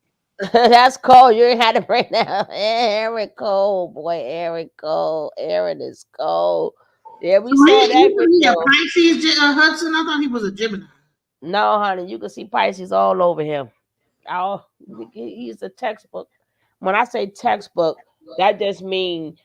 That's cold. You ain't had to bring that. Aaron cold, boy. Aaron cold. Aaron is cold. Yeah, we saw that He video. a Pisces, Hudson. I thought he was a Gemini. No, honey, you can see Pisces all over him. Oh, he's a textbook. When I say textbook, that just means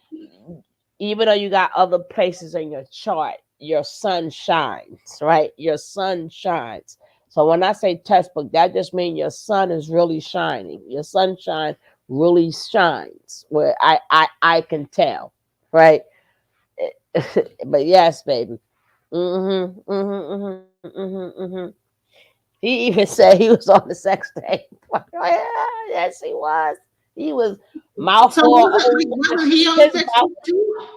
even though you got other places in your chart, your sun shines, right? Your sun shines. So when I say textbook, that just means your sun is really shining. Your sunshine really shines. Where I can tell, right? But yes, baby. He even said he was on the sex tape. Yes, he was. He was mouthful. So wasn't he on the sex tape too?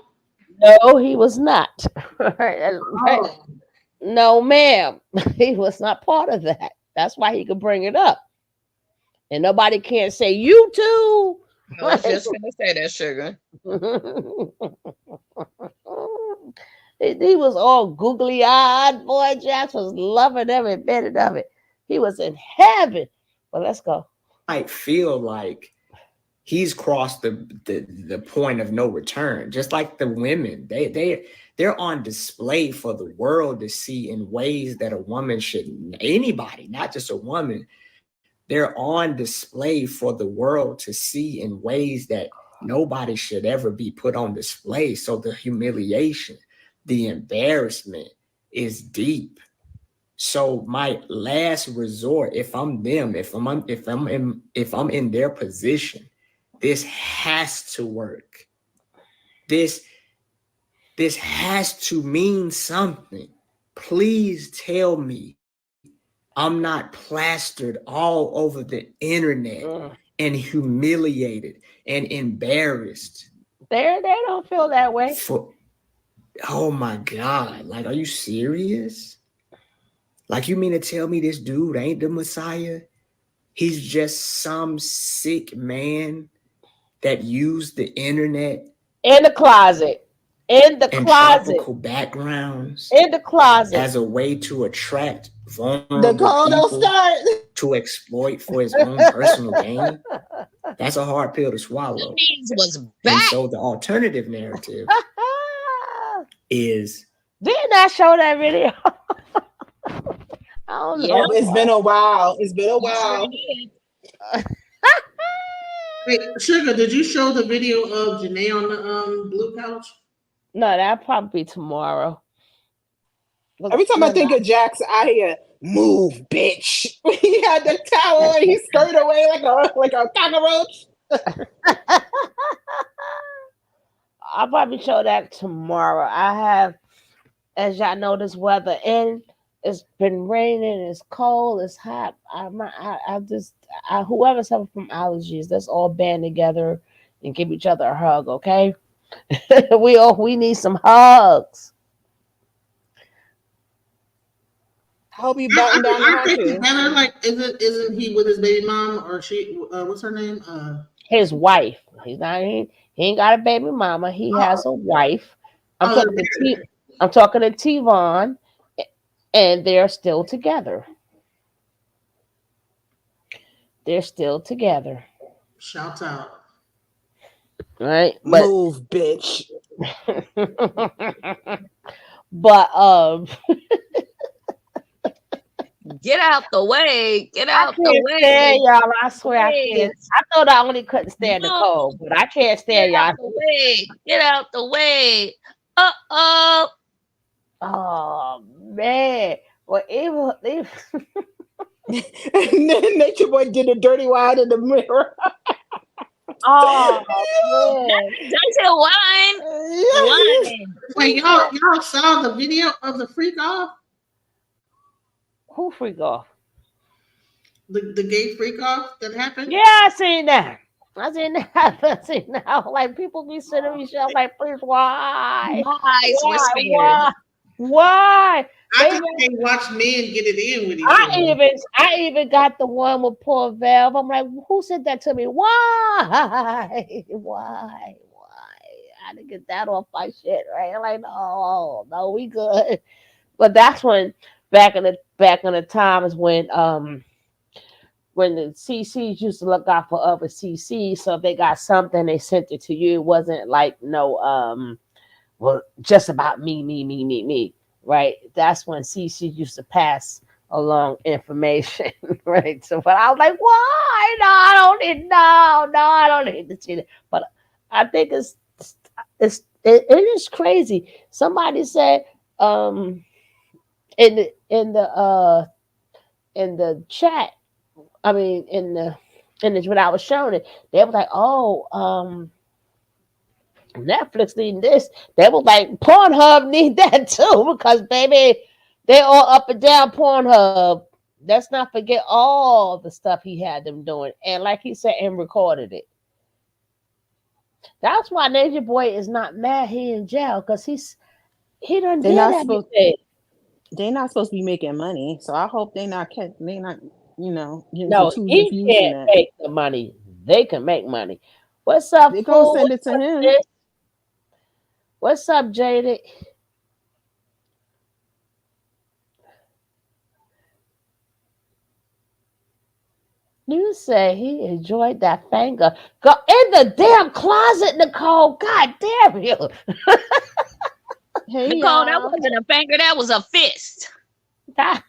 No, he was not. Oh. No, ma'am. He was not part of that. That's why he could bring it up. And nobody can't say you too. I was just gonna say that, sugar. He was all googly eyed. Boy, Jax was loving every minute of it. He was in heaven. But let's go. I feel like he's crossed the point of no return. Just like the women, they're on display for the world to see in ways that a woman shouldn't. Anybody, not just a woman. They're on display for the world to see in ways that nobody should ever be put on display. So the humiliation, the embarrassment is deep. So my last resort, if I'm them, if I'm in their position, this has to work. This has to mean something. Please tell me I'm not plastered all over the internet and humiliated and embarrassed. They don't feel that way. Oh my God. Like, are you serious? Like, you mean to tell me this dude ain't the Messiah? He's just some sick man that used the internet in the closet. In the and closet. tropical backgrounds. In the closet. As a way to attract vulnerable The call don't people start. to exploit for his own personal gain. That's a hard pill to swallow. Was and back. so the alternative narrative is. Didn't I show that video? I don't know. Oh, it's been a while. It's been a while. Wait, Sugar, did you show the video of Janae on the blue couch? No, that'll probably be tomorrow. Every time I think of Jax, I hear "move, bitch." He had the towel and he skirted away like a cockroach. I'll probably show that tomorrow. I have, as y'all know, this weather in. It's been raining. It's cold. It's hot. Whoever's suffering from allergies, let's all band together and give each other a hug, okay? we need some hugs. I hope you button down the I think hatches. together, like, isn't he with his baby mom or she? What's her name? His wife. He ain't got a baby mama. He has a wife. I'm talking to T-Von, and they're still together. They're still together. Shout out. Right? But, move, bitch. But get out the way. Get out the way. Stand y'all. I swear I can't. I thought I only couldn't stand the cold, but I can't stand y'all. Get out the way. Uh-oh. Oh man. Well, even Nature Boy did a dirty wide in the mirror. Oh man. Don't say wine. Wait, y'all saw the video of the freak off? Who freak off? The gay freak off that happened? Yeah, I seen that. I seen that. I seen that. Like people be sitting on each other like, please, why? Why? I just can't watch men get it in with each I other. even got the one with poor Valve. I'm like, who said that to me? Why? Why? I had to get that off my shit, right? I'm like, no, we good. But that's when back in the times when the CCs used to look out for other CCs. So if they got something, they sent it to you. It wasn't like no well, just about me, right? That's when CC used to pass along information, right? So, but I was like, why? No, I don't need to see that. But I think it is crazy. Somebody said in the chat, I mean in the when I was showing it, they was like, oh, Netflix need this. They was like, Pornhub need that too, because baby, they all up and down Pornhub. Let's not forget all the stuff he had them doing, and like he said, and recorded it. That's why Nature Boy is not mad. He in jail because he done They're did not everything. They're not supposed to be making money, so I hope they not getting No, accused of he using can't that. make the money. They can make money. What's up, They gonna fool? send it to him. Sis? What's up, Jaded? You say he enjoyed that finger. Go in the damn closet, Nicole. God damn you. Hey, Nicole, that y'all. wasn't a finger, that was a fist. I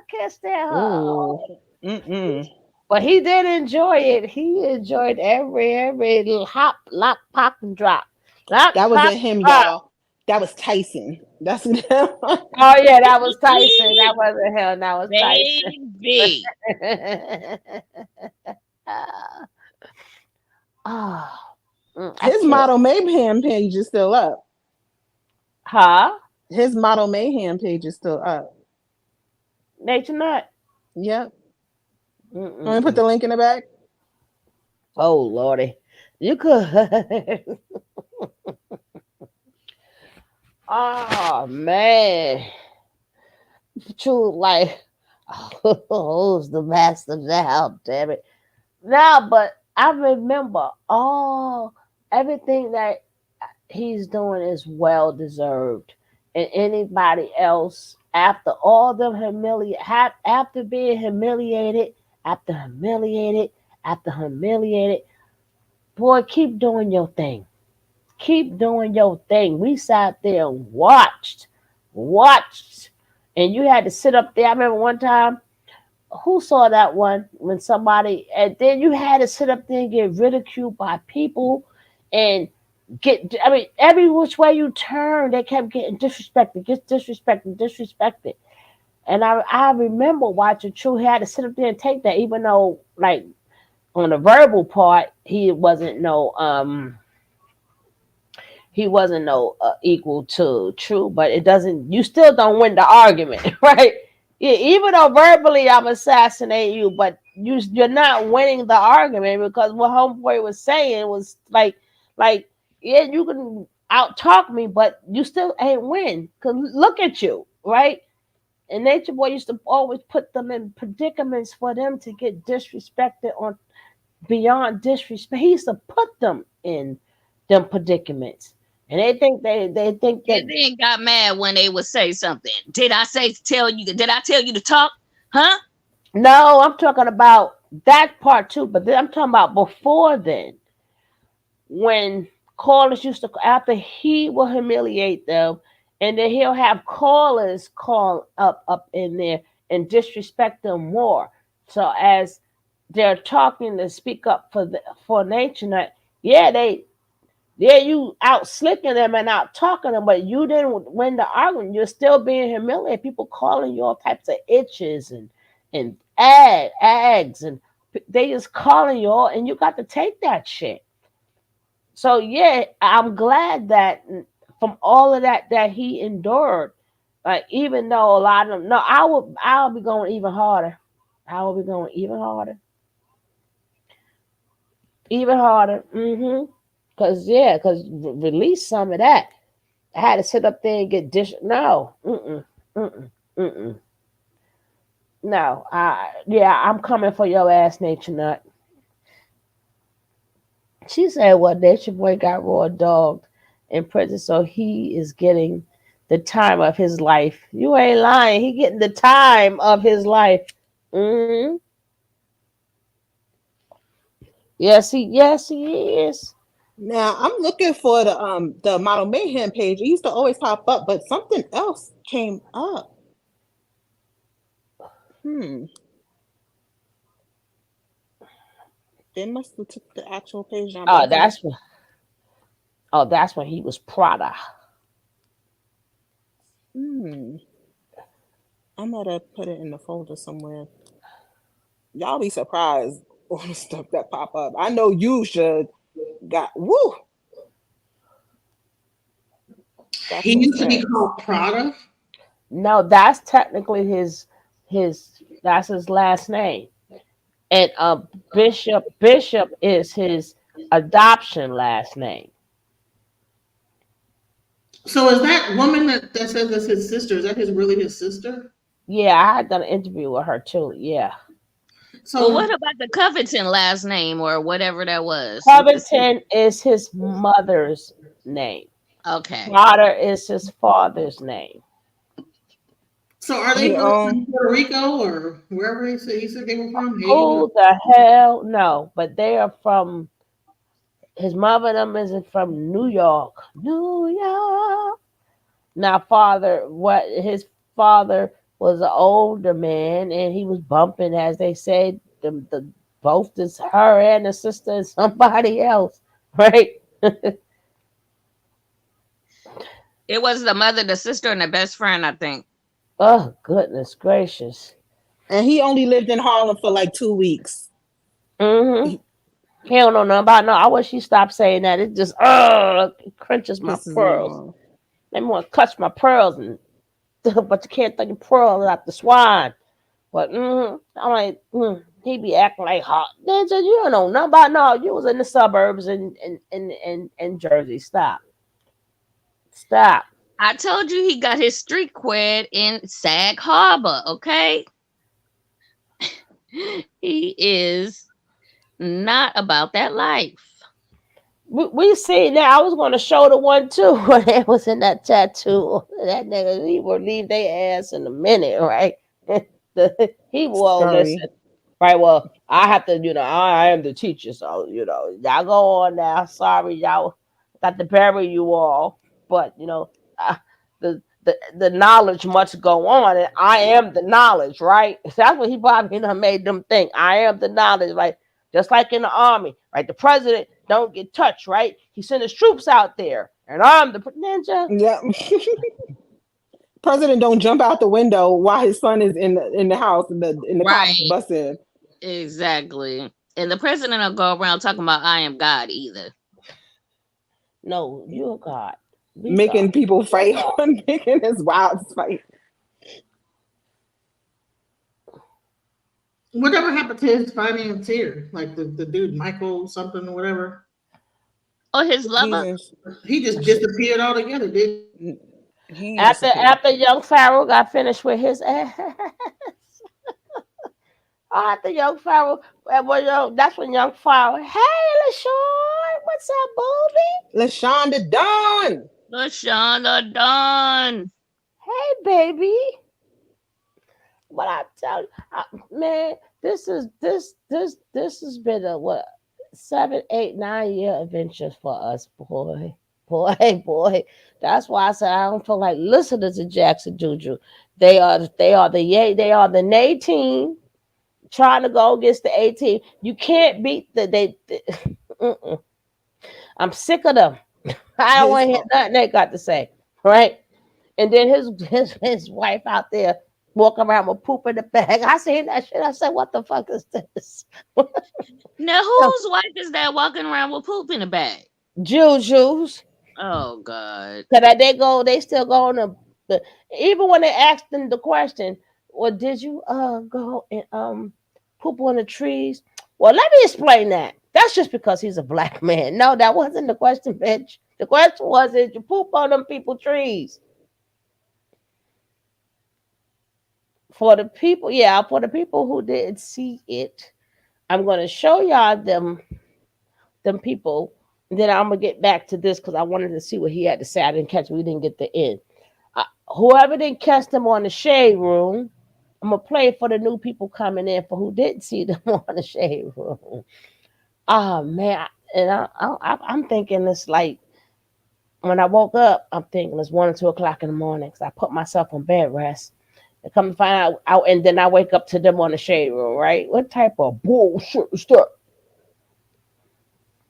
can't stand her. Ooh. But he did enjoy it. He enjoyed every little hop, lock, pop, and drop. Lock, That pop, wasn't him, drop. y'all. That was Tyson. That's Oh yeah, that was Tyson. That wasn't him. That was Baby. Tyson. Oh, His Model Mayhem page is still up. Huh? His Model Mayhem page is still up. Nature Nut. Yep. Want me to put the link in the back? Oh Lordy, you could. Oh man, true. Like, who's the master now? Damn it! Now, but I remember everything that he's doing is well deserved, and anybody else after all them after being humiliated, boy, keep doing your thing. Keep doing your thing. We sat there and watched, and you had to sit up there. I remember one time, who saw that one when somebody, and then you had to sit up there and get ridiculed by people and every which way you turn, they kept getting disrespected. And I remember watching True. He had to sit up there and take that, even though, like, on the verbal part, he wasn't no equal to True, but you still don't win the argument, right? Yeah, even though verbally I'm assassinating you, but you're not winning the argument, because what homeboy was saying was like, yeah, you can out talk me, but you still ain't win. Cause look at you, right? And Nature Boy used to always put them in predicaments for them to get disrespected on beyond disrespect. He used to put them in them predicaments. And they think that And then got mad when they would say something. Did I tell you to talk? Huh? No, I'm talking about that part too, but then I'm talking about before then, when callers used to, after he will humiliate them, and then he'll have callers call up in there and disrespect them more. So as they're talking to speak up for Nature Nut, you out slicking them and out talking them, but you didn't win the argument. You're still being humiliated. People calling you all types of itches and ags, and They just calling you all, and you got to take that shit. So yeah, I'm glad that from all of that he endured, like even though a lot of them, no, I'll be going even harder. I will be going even harder, even harder. Cause release some of that. I had to sit up there and get dish. No, no. I'm coming for your ass, Nature Nut. She said, "Well, Nature Boy got raw dogged in prison, so he is getting the time of his life." You ain't lying. He getting the time of his life. hmm yes, he is. Now I'm looking for the Model Mayhem page. It used to always pop up, but something else came up. They must have took the actual page down. Oh, that's when he was Prada. I might have put it in the folder somewhere. Y'all be surprised on the stuff that pop up. I know you should got woo. He used to be called Prada. No, that's technically his that's his last name. And Bishop is his adoption last name. So is that woman that says that's his sister? Is that really his sister? Yeah, I had done an interview with her too. Yeah. So what about the Covington last name or whatever that was? Covington is his mother's name. Okay. Potter is his father's name. So are they from Puerto Rico or wherever he said they were from? Who the hell? No, but they are from. His mother and them is from New York. New York. Now, his father was an older man, and he was bumping, as they said, the both this her and the sister and somebody else, right? It was the mother, the sister, and the best friend, I think. Oh, goodness gracious. And he only lived in Harlem for like 2 weeks. He don't know nothing about no. I wish he stopped saying that. It just it crunches my pearls. They want to clutch my pearls, but you can't take your pearls out the swine. But I'm like, he be acting like hot. You don't know nothing about no. You was in the suburbs in Jersey. Stop. I told you he got his street cred in Sag Harbor. Okay, he is not about that life. We see now. I was going to show the one too when it was in that tattoo. That nigga, he will leave their ass in a minute, right? He will listen, right? Well, I have to, I am the teacher, so y'all go on now. Sorry, y'all got to bury you all, but the knowledge must go on, and I am the knowledge, right? That's what he probably made them think. I am the knowledge, right? Just like in the army, right? The president don't get touched, right? He sent his troops out there, and I'm the ninja. Yeah. President don't jump out the window while his son is in the house and the cops bust in. Exactly. And the president don't go around talking about I am God either. No, you're God. Making people fight, making his wives fight. Whatever happened to his financier? Like the dude Michael something or whatever. Oh, his lover? He just disappeared altogether, did After young Pharaoh got finished with his ass. After young Pharaoh, that's when young Pharaoh, hey LaShawn, what's up, booby? LaShawn the Don. LaShawn the Don. Hey, baby. What I tell you, man, this has been a 7, 8, 9 year adventure for us, boy. That's why I said I don't feel like listening to Jackson Juju. They are the Nay team trying to go against the A team. You can't beat I'm sick of them. I don't want to hear nothing they got to say, right? And then his wife out there walk around with poop in the bag. I seen that shit. I said, what the fuck is this? Now, whose wife is that walking around with poop in a bag? Juju's. Oh God. Cause they still go on even when they asked them the question, well, did you go and poop on the trees? Well, let me explain that. That's just because he's a black man. No, that wasn't the question, bitch. The question was, did you poop on them people trees? For the people who didn't see it, I'm gonna show y'all them people. And then I'm gonna get back to this because I wanted to see what he had to say. I didn't catch. We didn't get the end. Whoever didn't catch them on the shade room, I'm gonna play for the new people coming in for who didn't see them on the shade room. Oh man, and I'm thinking it's like when I woke up, I'm thinking it's 1 or 2 o'clock in the morning because I put myself on bed rest. And come to find out, and then I wake up to them on the shade room. Right? What type of bullshit is that?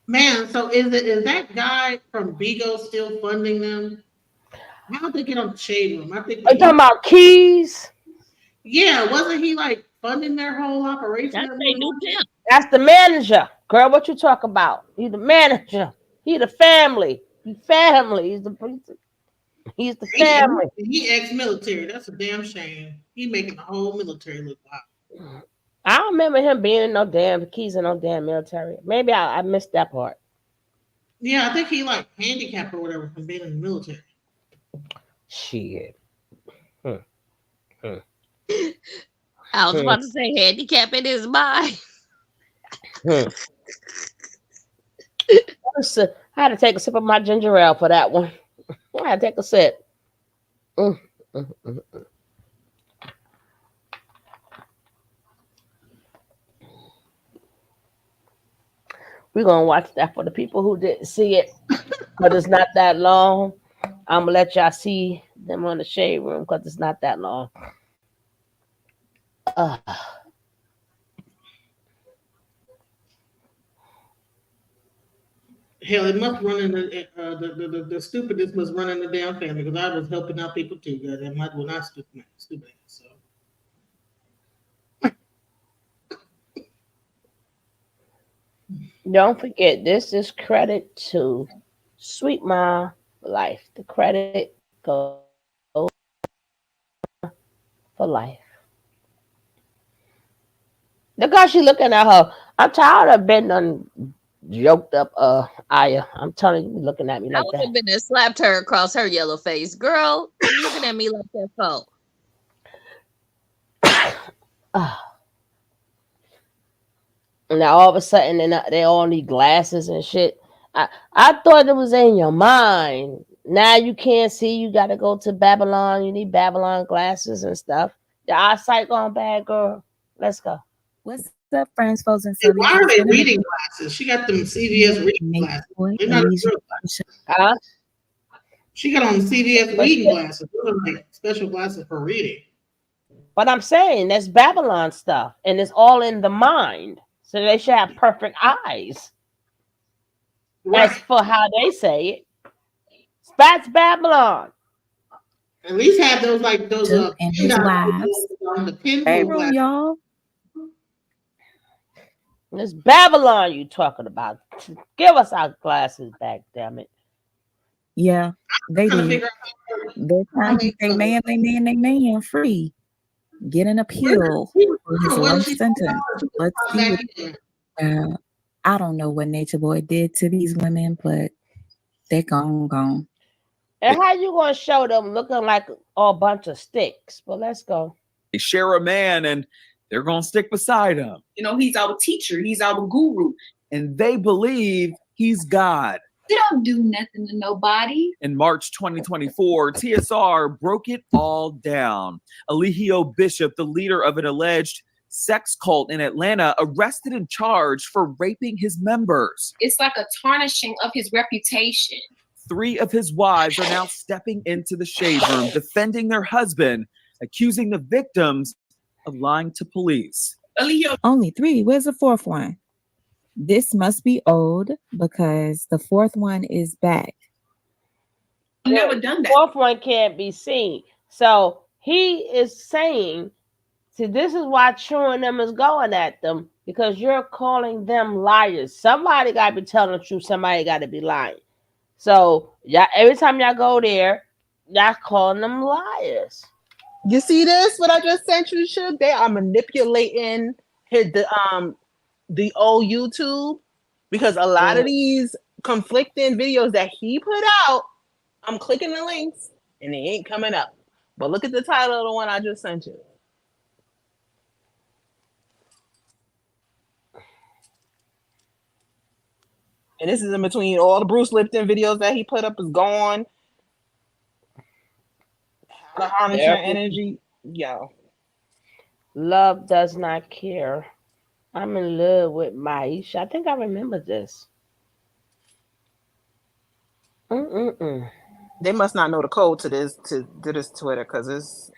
Man, so is that guy from Vigo still funding them? How did they get on the shade room? I think Are you talking about Keys? Yeah, wasn't he like funding their whole operation? That's a new pimp. That's the manager, girl. What you talk about? He the manager. He the family. He family. He's the family. He ex-military. That's a damn shame. He making the whole military look wild. I don't remember him being in no damn Keys in no damn military. Maybe I missed that part. Yeah, I think he like handicapped or whatever from being in the military. Shit. I was about to say handicap in his mind. I had to take a sip of my ginger ale for that one. I had to take a sip. We're going to watch that for the people who didn't see it, but it's not that long. I'm going to let y'all see them on the shade room because it's not that long. Hell, it must run in the stupidness must run in the damn family because I was helping out people too. That might well not stupid. So. Don't forget, this is credit to Sweet Ma Life. The credit goes for life. Look how she looking at her. I'm tired of being done yoked up Aya. I'm telling you, looking at me I like would have that. been and slapped her across her yellow face. Girl, you looking at me like that for? Now all of a sudden they all need glasses and shit. I thought it was in your mind. Now you can't see. You got to go to Babylon. You need Babylon glasses and stuff. Your eyesight gone bad, girl. Let's go. What's up, friends, foes, and Hey, why are they reading glasses? She got them CVS reading glasses. They're not real glasses. Huh? She got on CVS reading glasses. Those are like special glasses for reading. But I'm saying that's Babylon stuff, and it's all in the mind. So they should have perfect eyes. Right. As for how they say it, that's Babylon. At least have those like those and his wives. the pinhole Hey, room, glasses. y'all. It's Babylon you talking about. Give us our glasses back, damn it. Yeah, they do. They're trying to keep they man free. Get an appeal for his life sentence. Let's see. I don't know what Nature Boy did to these women, but they're gone. And how you gonna show them looking like a bunch of sticks? Well, let's go. They share a man and they're going to stick beside him. You know, he's our teacher. He's our guru. And they believe he's God. You don't do nothing to nobody. In March 2024, TSR broke it all down. Eligio Bishop, the leader of an alleged sex cult in Atlanta, arrested and charged for raping his members. It's like a tarnishing of his reputation. 3 of his wives are now stepping into the shade room, defending their husband, accusing the victims of lying to police. Only 3. Where's the 4th one? This must be old because the 4th one is back. I've never done that. 4th one can't be seen. So he is saying, see, this is why True and them is going at them, because you're calling them liars. Somebody got to be telling the truth. Somebody got to be lying. So y'all, every time y'all go there, y'all calling them liars. You see this? What I just sent you, Suge? They are manipulating the old YouTube, because a lot of these conflicting videos that he put out, I'm clicking the links and they ain't coming up. But look at the title of the one I just sent you. And this is in between all the Bruce Lipton videos that he put up is gone. How to harness your energy. Yo. Love does not care. I'm in love with Maisha. I think I remember this. They must not know the code to this Twitter, because it's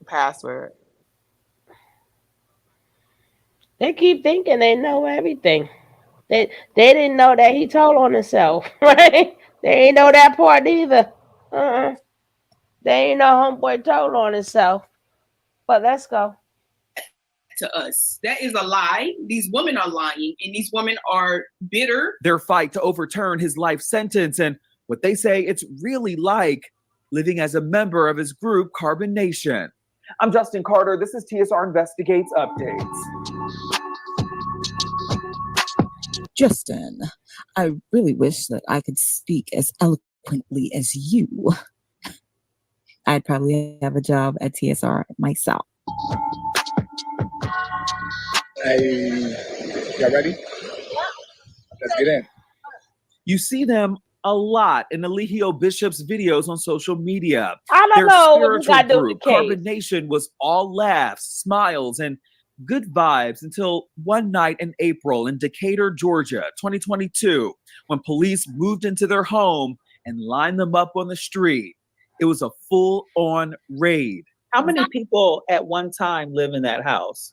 password. They keep thinking they know everything. They didn't know that he told on himself, right? They ain't know that part either. They ain't know homeboy told on himself. But let's go. To us, that is a lie. These women are lying, and these women are bitter. Their fight to overturn his life sentence, and what they say it's really like living as a member of his group, Carbon Nation. I'm Justin Carter. This is TSR Investigates Updates. Justin, I really wish that I could speak as eloquently as you. I'd probably have a job at TSR myself. Hey, y'all ready? Let's get in. You see them a lot in Eligio Bishop's videos on social media. I don't Their know what you spiritual got to do with group, the case. Carbon Nation, was all laughs, smiles, and good vibes until one night in April in Decatur, Georgia, 2022, when police moved into their home and lined them up on the street. It was a full-on raid. How many people at one time live in that house?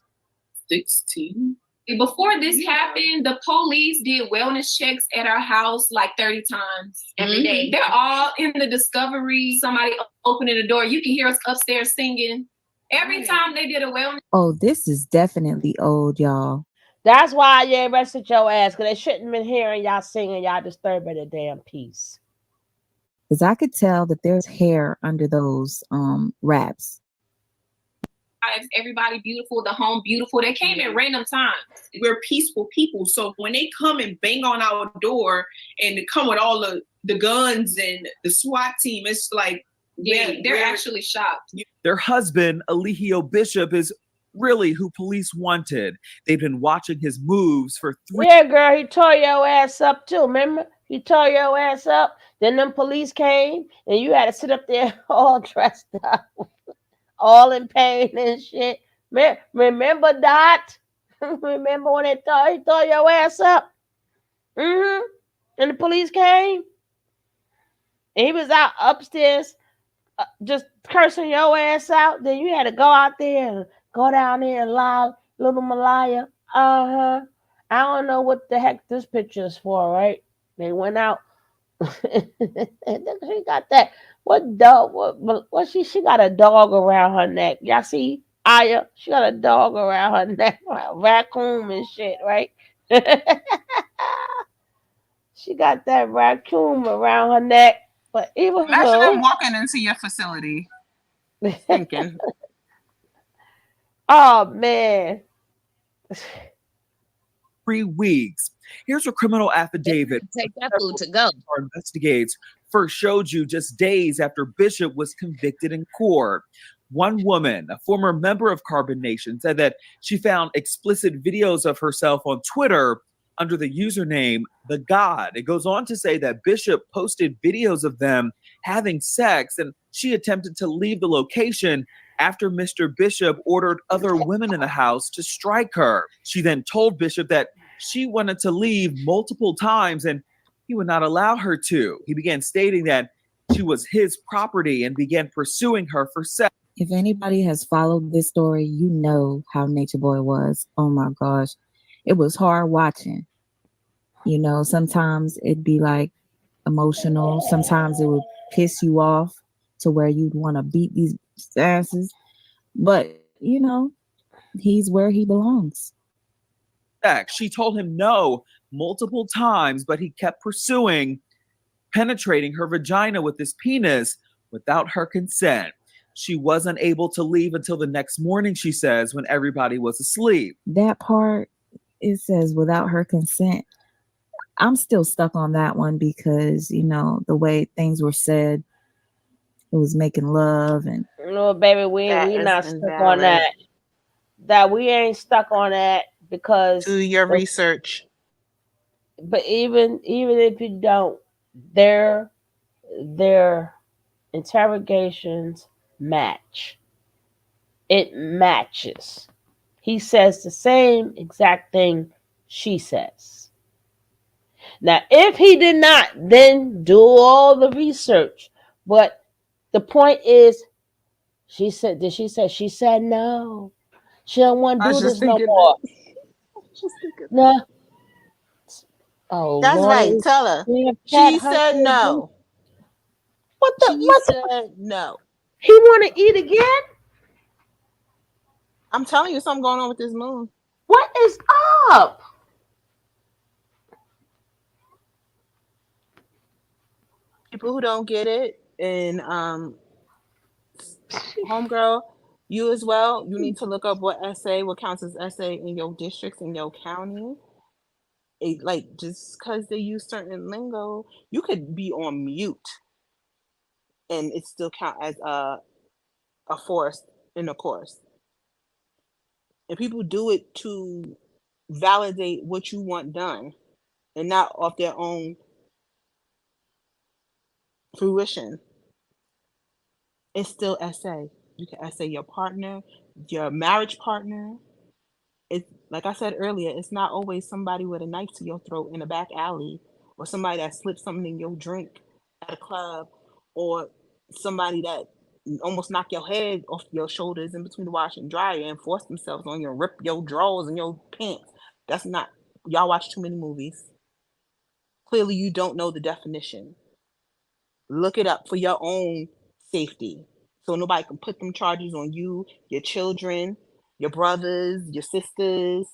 16. Before this happened, the police did wellness checks at our house like 30 times every day. They're all in the discovery, somebody opening the door. You can hear us upstairs singing. Every time they did a wellness. Oh, this is definitely old, y'all. That's why they arrested your ass, because they shouldn't have been hearing y'all singing. Y'all disturbing the damn peace. Because I could tell that there's hair under those wraps. Everybody beautiful, the home beautiful. They came at random times. We're peaceful people, so when they come and bang on our door and they come with all the guns and the SWAT team, it's like they're actually shocked. Their husband, Eligio Bishop, is really who police wanted. They've been watching his moves for 3 Yeah, girl, he tore your ass up too. Remember? He tore your ass up. Then them police came and you had to sit up there all dressed up, all in pain and shit. Remember that? Remember when he tore your ass up? And the police came and he was out upstairs just cursing your ass out. Then you had to go out there and go down there and lie, little Malaya. I don't know what the heck this picture is for, right? They went out. She got that. What dog? What she got a dog around her neck. Y'all see Aya? She got a dog around her neck, raccoon and shit, right? She got that raccoon around her neck. But even imagine them walking into your facility thinking. Oh man. 3 weeks. Here's a criminal affidavit. Take that food to go. Investigates first showed you just days after Bishop was convicted in court. One woman, a former member of Carbon Nation, said that she found explicit videos of herself on Twitter under the username The God. It goes on to say that Bishop posted videos of them having sex, and she attempted to leave the location after Mr. Bishop ordered other women in the house to strike her. She then told Bishop that she wanted to leave multiple times and he would not allow her to. He began stating that she was his property and began pursuing her for sex. If anybody has followed this story, you know how Nature Boy was. Oh my gosh. It was hard watching. You know, sometimes it'd be like emotional. Sometimes it would piss you off. to where you'd want to beat these asses. But, you know, he's where he belongs. She told him no multiple times, but he kept pursuing, penetrating her vagina with his penis without her consent. She wasn't able to leave until the next morning, she says, when everybody was asleep. That part, it says without her consent. I'm still stuck on that one because, you know, the way things were said, it was making love and No, baby, we not stuck on that. That we ain't stuck on that because do your research. But even if you don't, their interrogations match. It matches. He says the same exact thing she says. Now, if he did not, then do all the research. But the point is, she said, did she say? She said no. She don't want to do this no more. No. Oh, That's Lord. right. Tell her. She said no. She said no. He want to eat again? I'm telling you something going on with this moon. What is up? People who don't get it, and homegirl, you as well, you need to look up what counts as essay in your districts, in your county. Like, just because they use certain lingo, you could be on mute and it still count as a force in a course. And people do it to validate what you want done and not off their own fruition. It's still essay. You can essay your partner, your marriage partner. It's like I said earlier, it's not always somebody with a knife to your throat in a back alley, or somebody that slipped something in your drink at a club, or somebody that almost knock your head off your shoulders in between the washer and dryer and force themselves on you and rip your drawers and your pants. That's not, y'all watch too many movies. Clearly you don't know the definition. Look it up for your own safety, so nobody can put them charges on you, your children, your brothers, your sisters.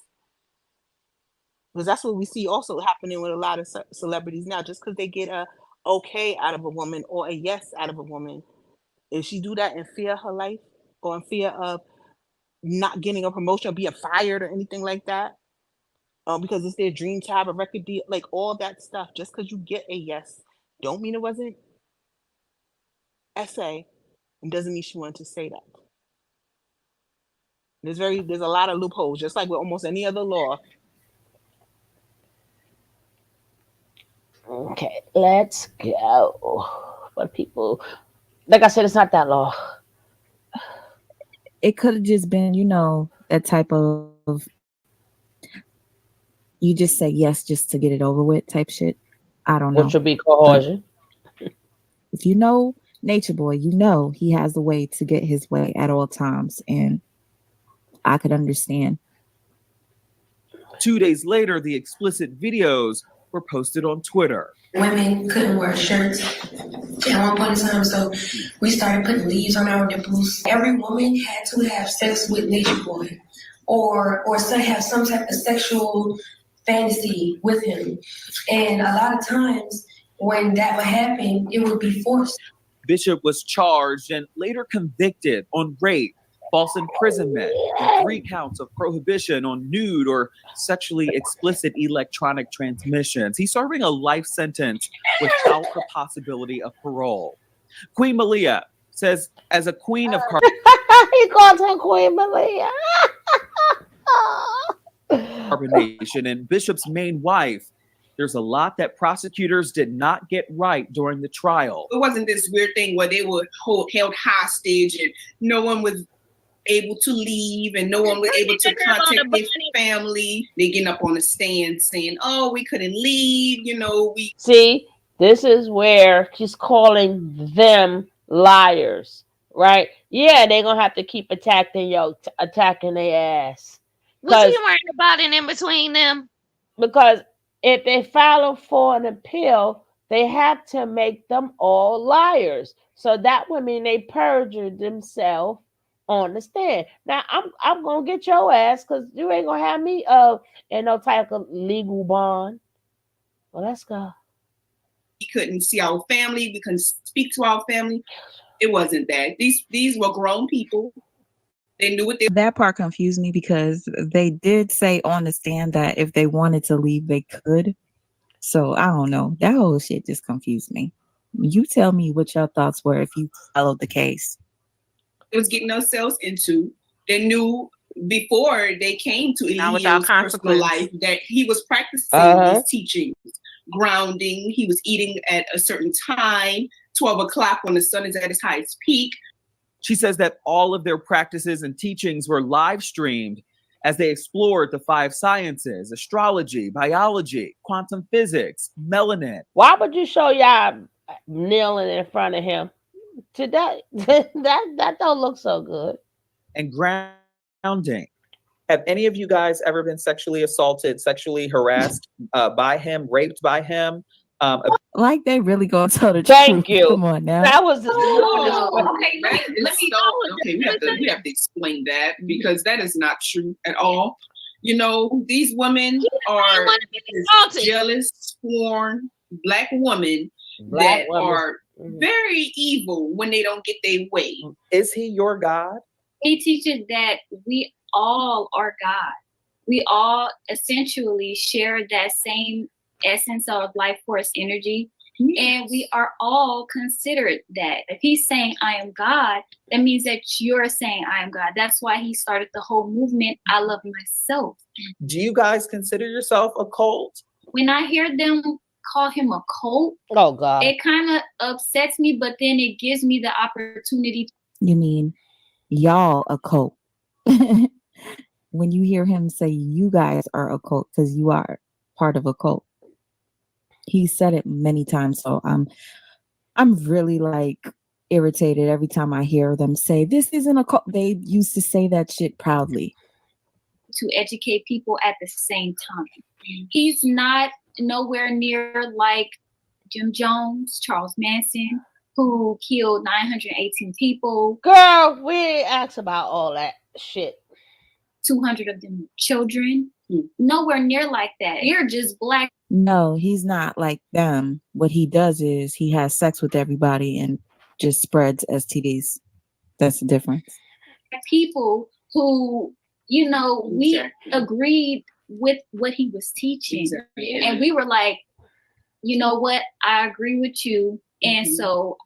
Because that's what we see also happening with a lot of celebrities now. Just because they get a okay out of a woman or a yes out of a woman, if she do that in fear of her life or in fear of not getting a promotion or being fired or anything like that, because it's their dream to have a record deal, like all that stuff, just because you get a yes, don't mean it wasn't essay, and doesn't mean she wanted to say that. There's a lot of loopholes, just like with almost any other law. Okay, let's go. But people, like I said, it's not that long. It could have just been, you know, that type of you just say yes just to get it over with type shit. I don't know. Which would be coercion. If you know Nature Boy, you know he has a way to get his way at all times, and I could understand. 2 days later, the explicit videos were posted on Twitter. Women couldn't wear shirts at one point in time, so we started putting leaves on our nipples. Every woman had to have sex with Nature Boy, or have some type of sexual fantasy with him. And a lot of times when that would happen, it would be forced. Bishop was charged and later convicted on rape, false imprisonment, and 3 counts of prohibition on nude or sexually explicit electronic transmissions. He's serving a life sentence without the possibility of parole. Queen Malia says, as a queen of He calls her Queen Malia. carbonation and Bishop's main wife, there's a lot that prosecutors did not get right during the trial. It wasn't this weird thing where they were held hostage and no one was able to leave and no one was able to contact their family. They getting up on the stand saying, oh, we couldn't leave, we... See, this is where she's calling them liars, right? Yeah, they're going to have to keep attacking their ass. Was he worrying about it in between them? Because if they file for an appeal, they have to make them all liars. So that would mean they perjured themselves on the stand. Now I'm gonna get your ass because you ain't gonna have me in no type of legal bond. Well, let's go. We couldn't see our family. We couldn't speak to our family. It wasn't that. These were grown people. They knew what they. That part confused me because they did say on the stand that if they wanted to leave, they could. So I don't know. That whole shit just confused me. You tell me what your thoughts were if you followed the case. It was getting ourselves into. They knew before they came to Now without Elio's personal consequence. life that he was practicing his teachings, grounding. He was eating at a certain time, 12 o'clock when the sun is at its highest peak. She says that all of their practices and teachings were live streamed as they explored the 5 sciences: astrology, biology, quantum physics, melanin. Why would you show y'all kneeling in front of him? Today, that don't look so good. And grounding. Have any of you guys ever been sexually assaulted, sexually harassed by him, raped by him? Like they really gonna tell the Thank truth. you. Come on now. That was the We have to explain that because that is not true at all. You know, these women are jealous, sworn Black women that are very evil when they don't get their way. Is he your God? He teaches that we all are God. We all essentially share that same essence of life force energy. And we are all considered that. If he's saying I am God, that means that you're saying I am God. That's why he started the whole movement, I love myself. Do you guys consider yourself a cult? When I hear them call him a cult, oh God, it kind of upsets me, but then it gives me the opportunity. You mean y'all a cult? When you hear him say you guys are a cult, because you are part of a cult. He said it many times, so I'm really like irritated every time I hear them say this isn't a cult. They used to say that shit proudly. To educate people at the same time. He's not nowhere near like Jim Jones, Charles Manson, who killed 918 people. Girl, we ain't asked about all that shit. 200 of them children. Nowhere near like that. They're just Black. No, he's not like them. What he does is he has sex with everybody and just spreads STDs. That's the difference. People who, you know, we agreed with what he was teaching. And we were like, you know what? I agree with you. And so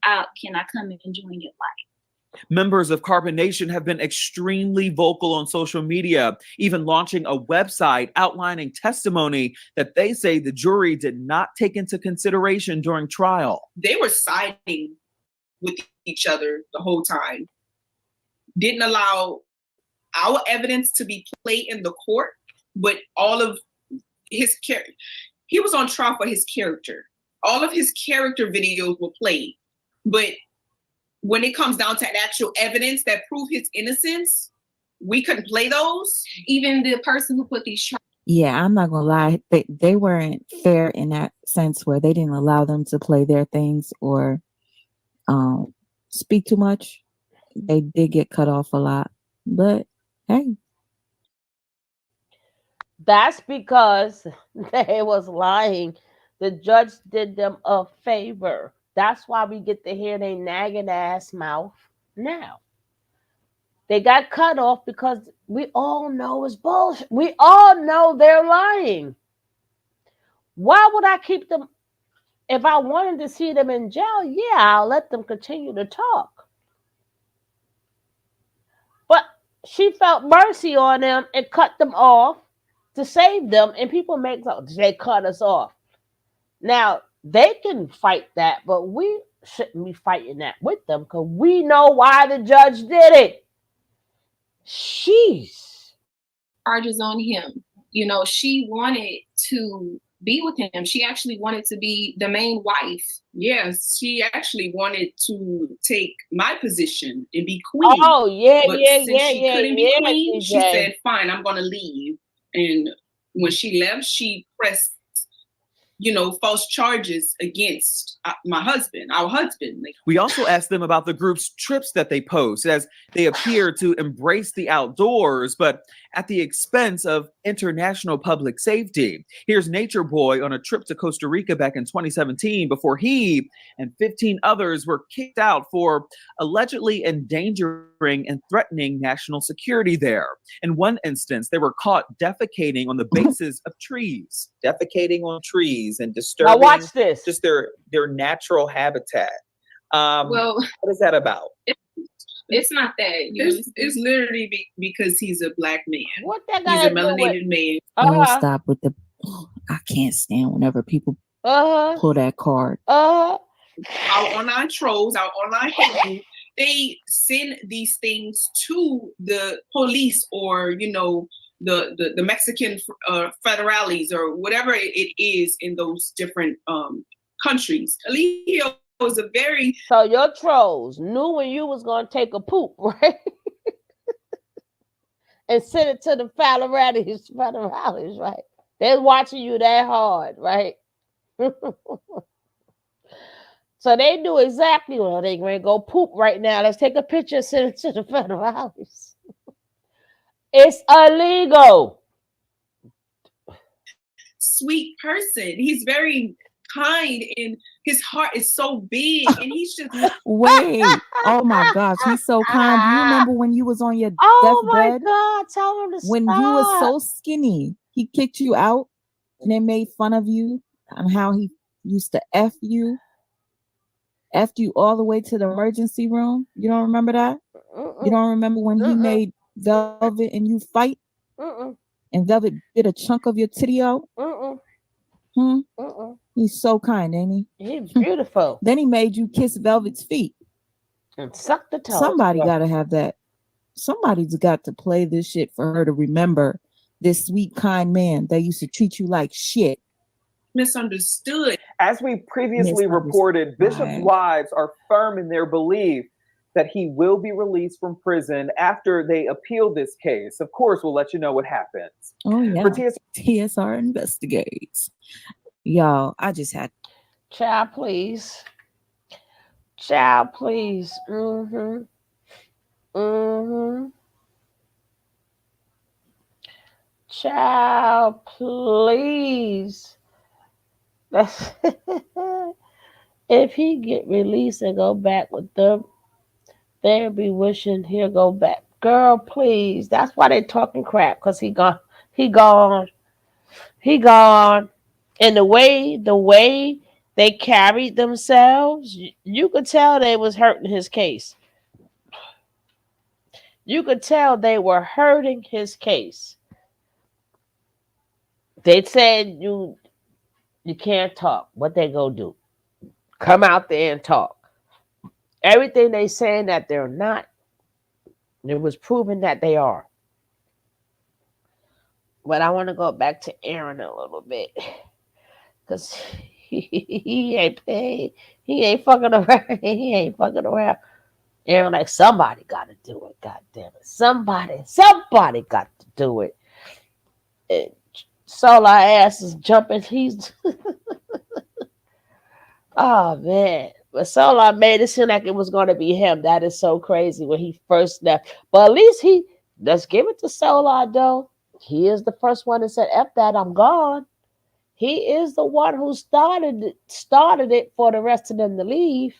can I come and join your life? Members of Carbon Nation have been extremely vocal on social media, even launching a website outlining testimony that they say the jury did not take into consideration during trial. They were siding with each other the whole time. Didn't allow our evidence to be played in the court, but all of his character, he was on trial for his character. All of his character videos were played, but when it comes down to actual evidence that prove his innocence, we couldn't play those. Even the person who put these Yeah, I'm not gonna lie. They weren't fair in that sense where they didn't allow them to play their things or speak too much. They did get cut off a lot, but hey. That's because they was lying. The judge did them a favor. That's why we get to hear their nagging ass mouth now. They got cut off because we all know it's bullshit. We all know they're lying. Why would I keep them? If I wanted to see them in jail, yeah, I'll let them continue to talk. But she felt mercy on them and cut them off to save them. And people make they cut us off. Now, they can fight that, but we shouldn't be fighting that with them because we know why the judge did it. Sheesh. Charges on him. You know, she wanted to be with him. She actually wanted to be the main wife. Yes, she actually wanted to take my position and be queen. Oh, yeah, but yeah, since yeah, she yeah, couldn't yeah, be queen, DJ. she said, fine, I'm going to leave. And when she left, she pressed false charges against my husband, our husband. Like, we also asked them about the group's trips that they post, as they appear to embrace the outdoors, but at the expense of international public safety. Here's Nature Boy on a trip to Costa Rica back in 2017 before he and 15 others were kicked out for allegedly endangering and threatening national security there. In one instance, they were caught defecating on the bases of trees. Defecating on trees and Now disturbing watch this. just their natural habitat. Well, what is that about? It's not that. It's literally because he's a black man. What that He's got a to do with? melanated man. Oh, stop with the. I can't stand whenever people pull that card. Our online trolls, our online hate group, they send these things to the police or the Mexican federales or whatever it is in those different countries. Eligio was a very So your trolls knew when you was gonna take a poop, right? And send it to the federales, right? They're watching you that hard, right? So they knew exactly when they're going to go poop right now. Let's take a picture and send it to the federales. It's illegal. sweet person. He's very kind and his heart is so big and he's just Wait. Oh my gosh, he's so kind. Do you remember when you was on your deathbed? God, tell him to when stop. you was so skinny, he kicked you out and they made fun of you and how he used to effed you all the way to the emergency room. You don't remember that? You don't remember when he made Velvet and you fight? And Velvet bit a chunk of your titty out? He's so kind, ain't he? He's beautiful. Then he made you kiss Velvet's feet. And suck the toes. Somebody got to have that. Somebody's got to play this shit for her to remember this sweet, kind man that used to treat you like shit. Misunderstood. As we previously reported, Bishop's wives are firm in their belief that he will be released from prison after they appeal this case. Of course, we'll let you know what happens. Oh, yeah. For TSR investigates. Y'all, I just had... Child, please. Child, please. Child, please. That's if he get released and go back with them, they'll be wishing he'll go back. Girl, please. That's why they talking crap, because he gone. And the way they carried themselves, you could tell they was hurting his case. You could tell they were hurting his case. They said you can't talk. What they gonna do? Come out there and talk. Everything they saying that they're not, it was proven that they are. But I want to go back to Aaron a little bit. Because he ain't paid. He ain't fucking around. He ain't fucking around. Aaron, like, somebody got to do it. God damn it. Somebody got to do it. And Solar ass is jumping. He's oh man. But Solar made it seem like it was going to be him. That is so crazy when he first left. But at least let's give it to Solar though. He is the first one that said, F that, I'm gone. He is the one who started it for the rest of them to leave.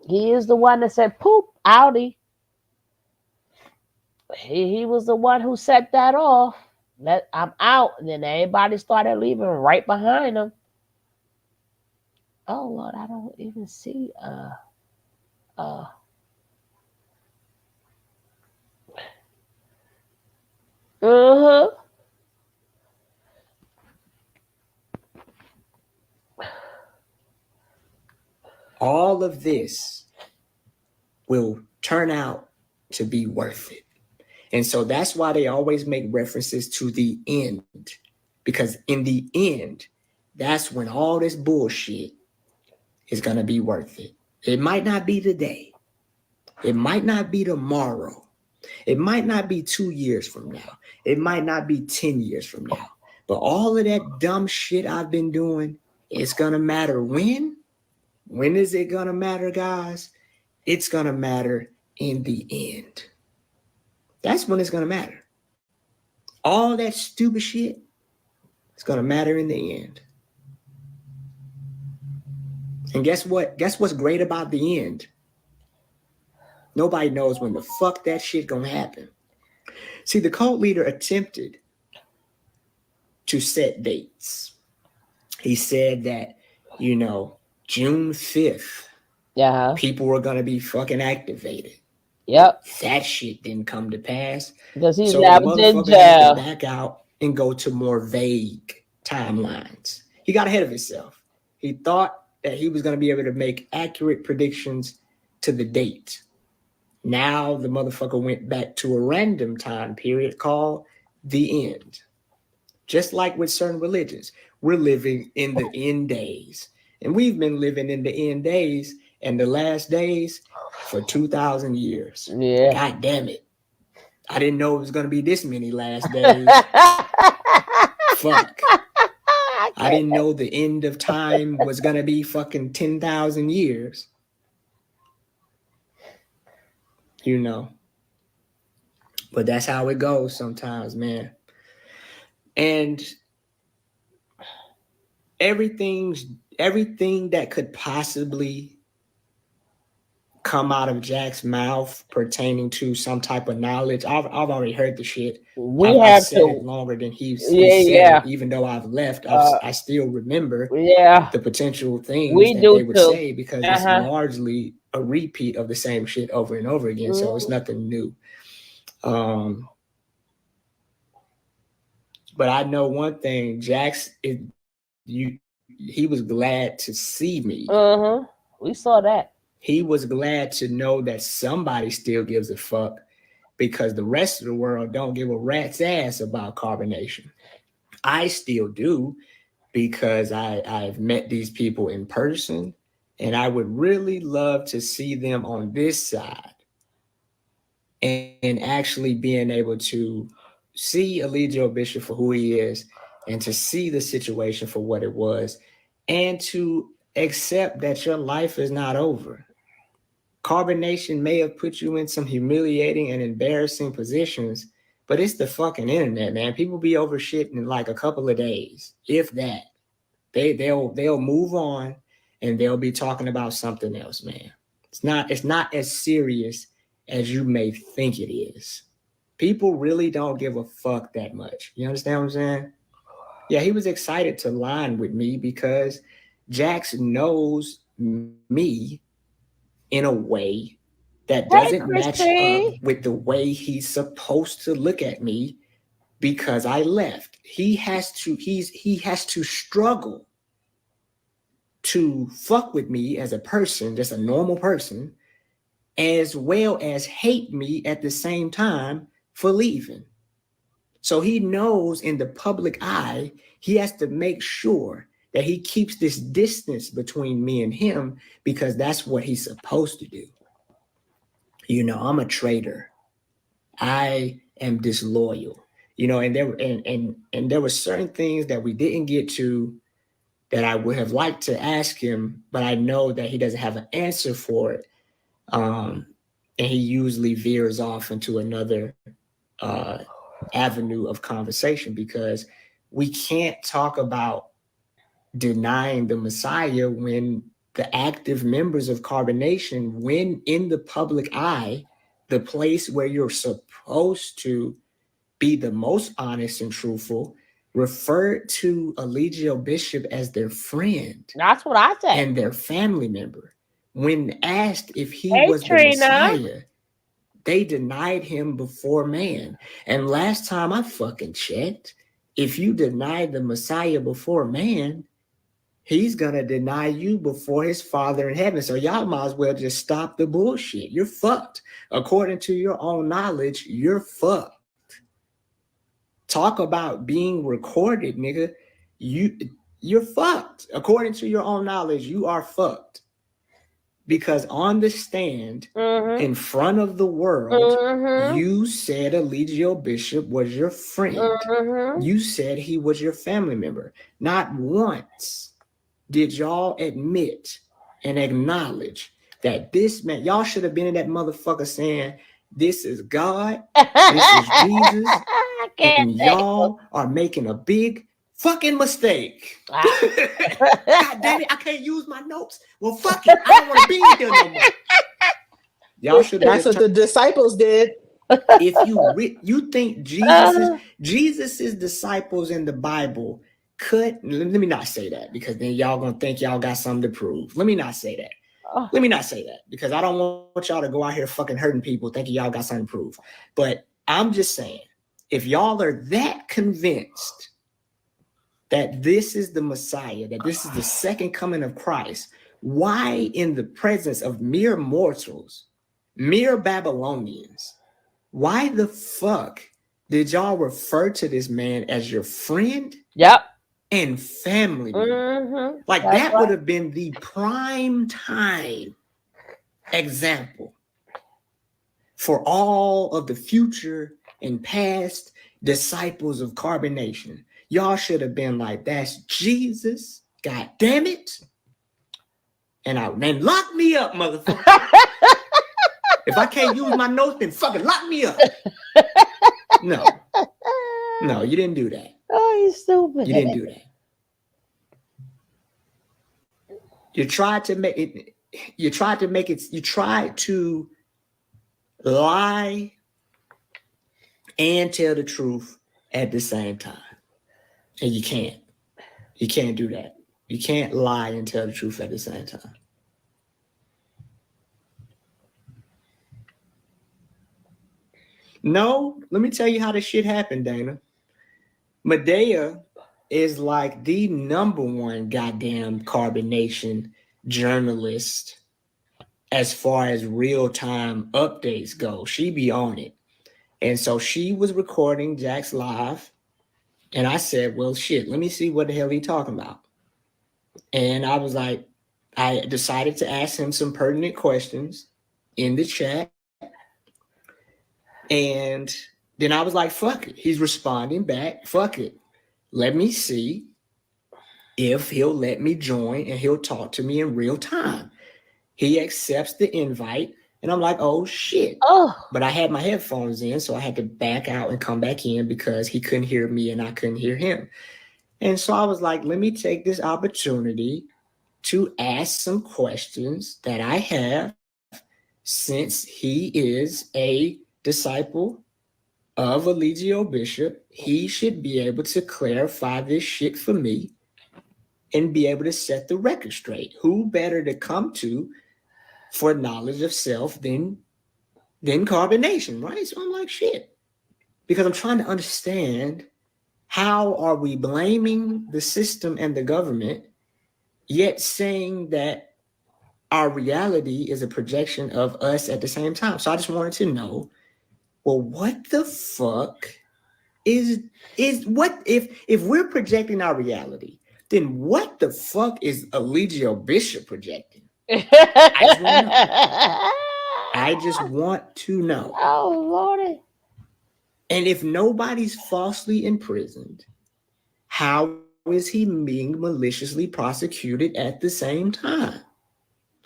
He is the one that said, poop, outie. He was the one who set that off. I'm out. And then everybody started leaving right behind him. Oh, Lord, I don't even see. All of this will turn out to be worth it. And so that's why they always make references to the end. Because in the end, that's when all this bullshit is going to be worth it. It might not be today. It might not be tomorrow. It might not be 2 years from now. It might not be 10 years from now. But all of that dumb shit I've been doing, it's gonna matter when? When is it gonna matter, guys? It's gonna matter in the end. That's when it's gonna matter. All that stupid shit, it's gonna matter in the end. And guess what? Guess what's great about the end? Nobody knows when the fuck that shit gonna happen. See, the cult leader attempted to set dates. He said that, you know, June 5th, people were gonna be fucking activated. Yep. That shit didn't come to pass. Because he's So now the in motherfucker had jail. to back out and go to more vague timelines. He got ahead of himself. He thought that he was going to be able to make accurate predictions to the date. Now the motherfucker went back to a random time period called the end. Just like with certain religions, we're living in the end days. And we've been living in the end days and the last days for 2,000 years. Yeah. God damn it. I didn't know it was going to be this many last days. Fuck. I didn't know the end of time was going to be fucking 10,000 years. You know. But that's how it goes sometimes, man. And everything that could possibly come out of Jack's mouth pertaining to some type of knowledge, I've already heard the shit. I've said it longer than he's said it. Even though I've left, I still remember the potential things that they would say, because it's largely a repeat of the same shit over and over again. So it's nothing new. But I know one thing, he was glad to see me. We saw that. He was glad to know that somebody still gives a fuck, because the rest of the world don't give a rat's ass about carbonation. I still do, because I've met these people in person, and I would really love to see them on this side and actually being able to see Eligio Bishop for who he is, and to see the situation for what it was, and to accept that your life is not over. Carbonation may have put you in some humiliating and embarrassing positions, but it's the fucking internet, man. People be over shit in like a couple of days, if that. They'll move on and they'll be talking about something else, man. It's not as serious as you may think it is. People really don't give a fuck that much. You understand what I'm saying? Yeah, he was excited to line with me because Jax knows me in a way that doesn't match up with the way he's supposed to look at me, because I left. He has to struggle to fuck with me as a person, just a normal person, as well as hate me at the same time for leaving. So he knows in the public eye, he has to make sure that he keeps this distance between me and him, because that's what he's supposed to do. You know, I'm a traitor. I am disloyal. You know, and there were certain things that we didn't get to that I would have liked to ask him, but I know that he doesn't have an answer for it. And he usually veers off into another avenue of conversation, because we can't talk about denying the Messiah when the active members of Carbonation, when in the public eye, the place where you're supposed to be the most honest and truthful, referred to Eligio Bishop as their friend. That's what I said. And their family member. When asked if he was the Messiah, they denied him before man. And last time I fucking checked, if you denied the Messiah before man, he's gonna deny you before his Father in heaven. So y'all might as well just stop the bullshit. You're fucked. According to your own knowledge, you're fucked. Talk about being recorded, nigga. You're fucked. According to your own knowledge, you are fucked. because on the stand in front of the world, you said Eligio Bishop was your friend. You said he was your family member. Not once did y'all admit and acknowledge that this man, y'all should have been in that motherfucker saying, this is God, this is Jesus, and y'all are making a big fucking mistake. God damn it, I can't use my notes. Well, fuck it, I don't want to be in here no more. Y'all should have. That's what the disciples did. If you think Jesus's disciples in the Bible could, let me not say that, because then y'all gonna think y'all got something to prove. Let me not say that. Let me not say that, because I don't want y'all to go out here fucking hurting people thinking y'all got something to prove. But I'm just saying, if y'all are that convinced that this is the Messiah, that this is the second coming of Christ, why in the presence of mere mortals, mere Babylonians, why the fuck did y'all refer to this man as your friend? Yep. And family. Like That's that right. would have been the prime time example for all of the future and past disciples of carbonation. Y'all should have been like, that's Jesus, god damn it. And lock me up, motherfucker. If I can't use my notes, then fucking lock me up. No, you didn't do that. Oh, you stupid. You didn't do that. You tried to lie and tell the truth at the same time. And you can't. You can't do that. You can't lie and tell the truth at the same time. No, let me tell you how this shit happened, Dana. Medea is like the number one goddamn carbonation journalist as far as real-time updates go. She be on it. And so she was recording Jack's live. And I said, well, shit, let me see what the hell he talking about. And I was like, I decided to ask him some pertinent questions in the chat. And then I was like, fuck it. He's responding back. Fuck it. Let me see if he'll let me join and he'll talk to me in real time. He accepts the invite. And I'm like, oh, shit. But I had my headphones in, so I had to back out and come back in because he couldn't hear me and I couldn't hear him. And so I was like, let me take this opportunity to ask some questions that I have, since he is a disciple of Eligio Bishop. He should be able to clarify this shit for me and be able to set the record straight. Who better to come to for knowledge of self than carbonation, right? So I'm like, shit. Because I'm trying to understand, how are we blaming the system and the government, yet saying that our reality is a projection of us at the same time? So I just wanted to know, well, what the fuck is what if we're projecting our reality, then what the fuck is Eligio Bishop projecting? I just want to know. Oh, Lordy. And if nobody's falsely imprisoned, how is he being maliciously prosecuted at the same time?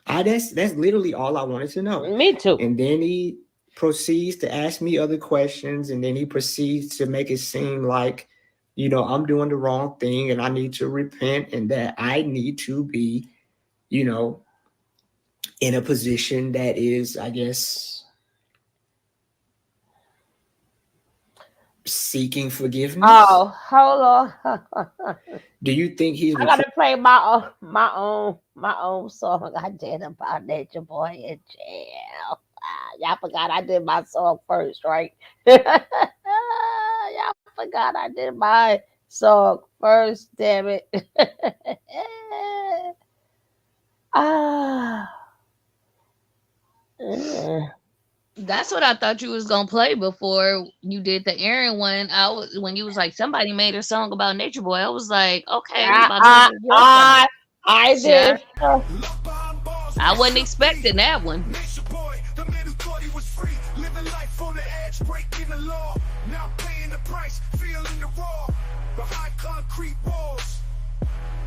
That's literally all I wanted to know. Me too. And then he proceeds to ask me other questions, and then he proceeds to make it seem like, I'm doing the wrong thing and I need to repent and that I need to be, in a position that is, I guess, seeking forgiveness. Oh, hold on. Do you think he's? I gotta play my own song I did about Nature Boy in jail. Y'all forgot I did my song first, right? Y'all forgot I did my song first. Damn it. That's what I thought you was gonna play before you did the Aaron one. When you was like, somebody made a song about Nature Boy. I was like, okay, I did. I wasn't expecting that one. Nature boy, the man who thought he was free, living life on the edge, breaking the law. Now paying the price, feeling the raw. Behind concrete walls,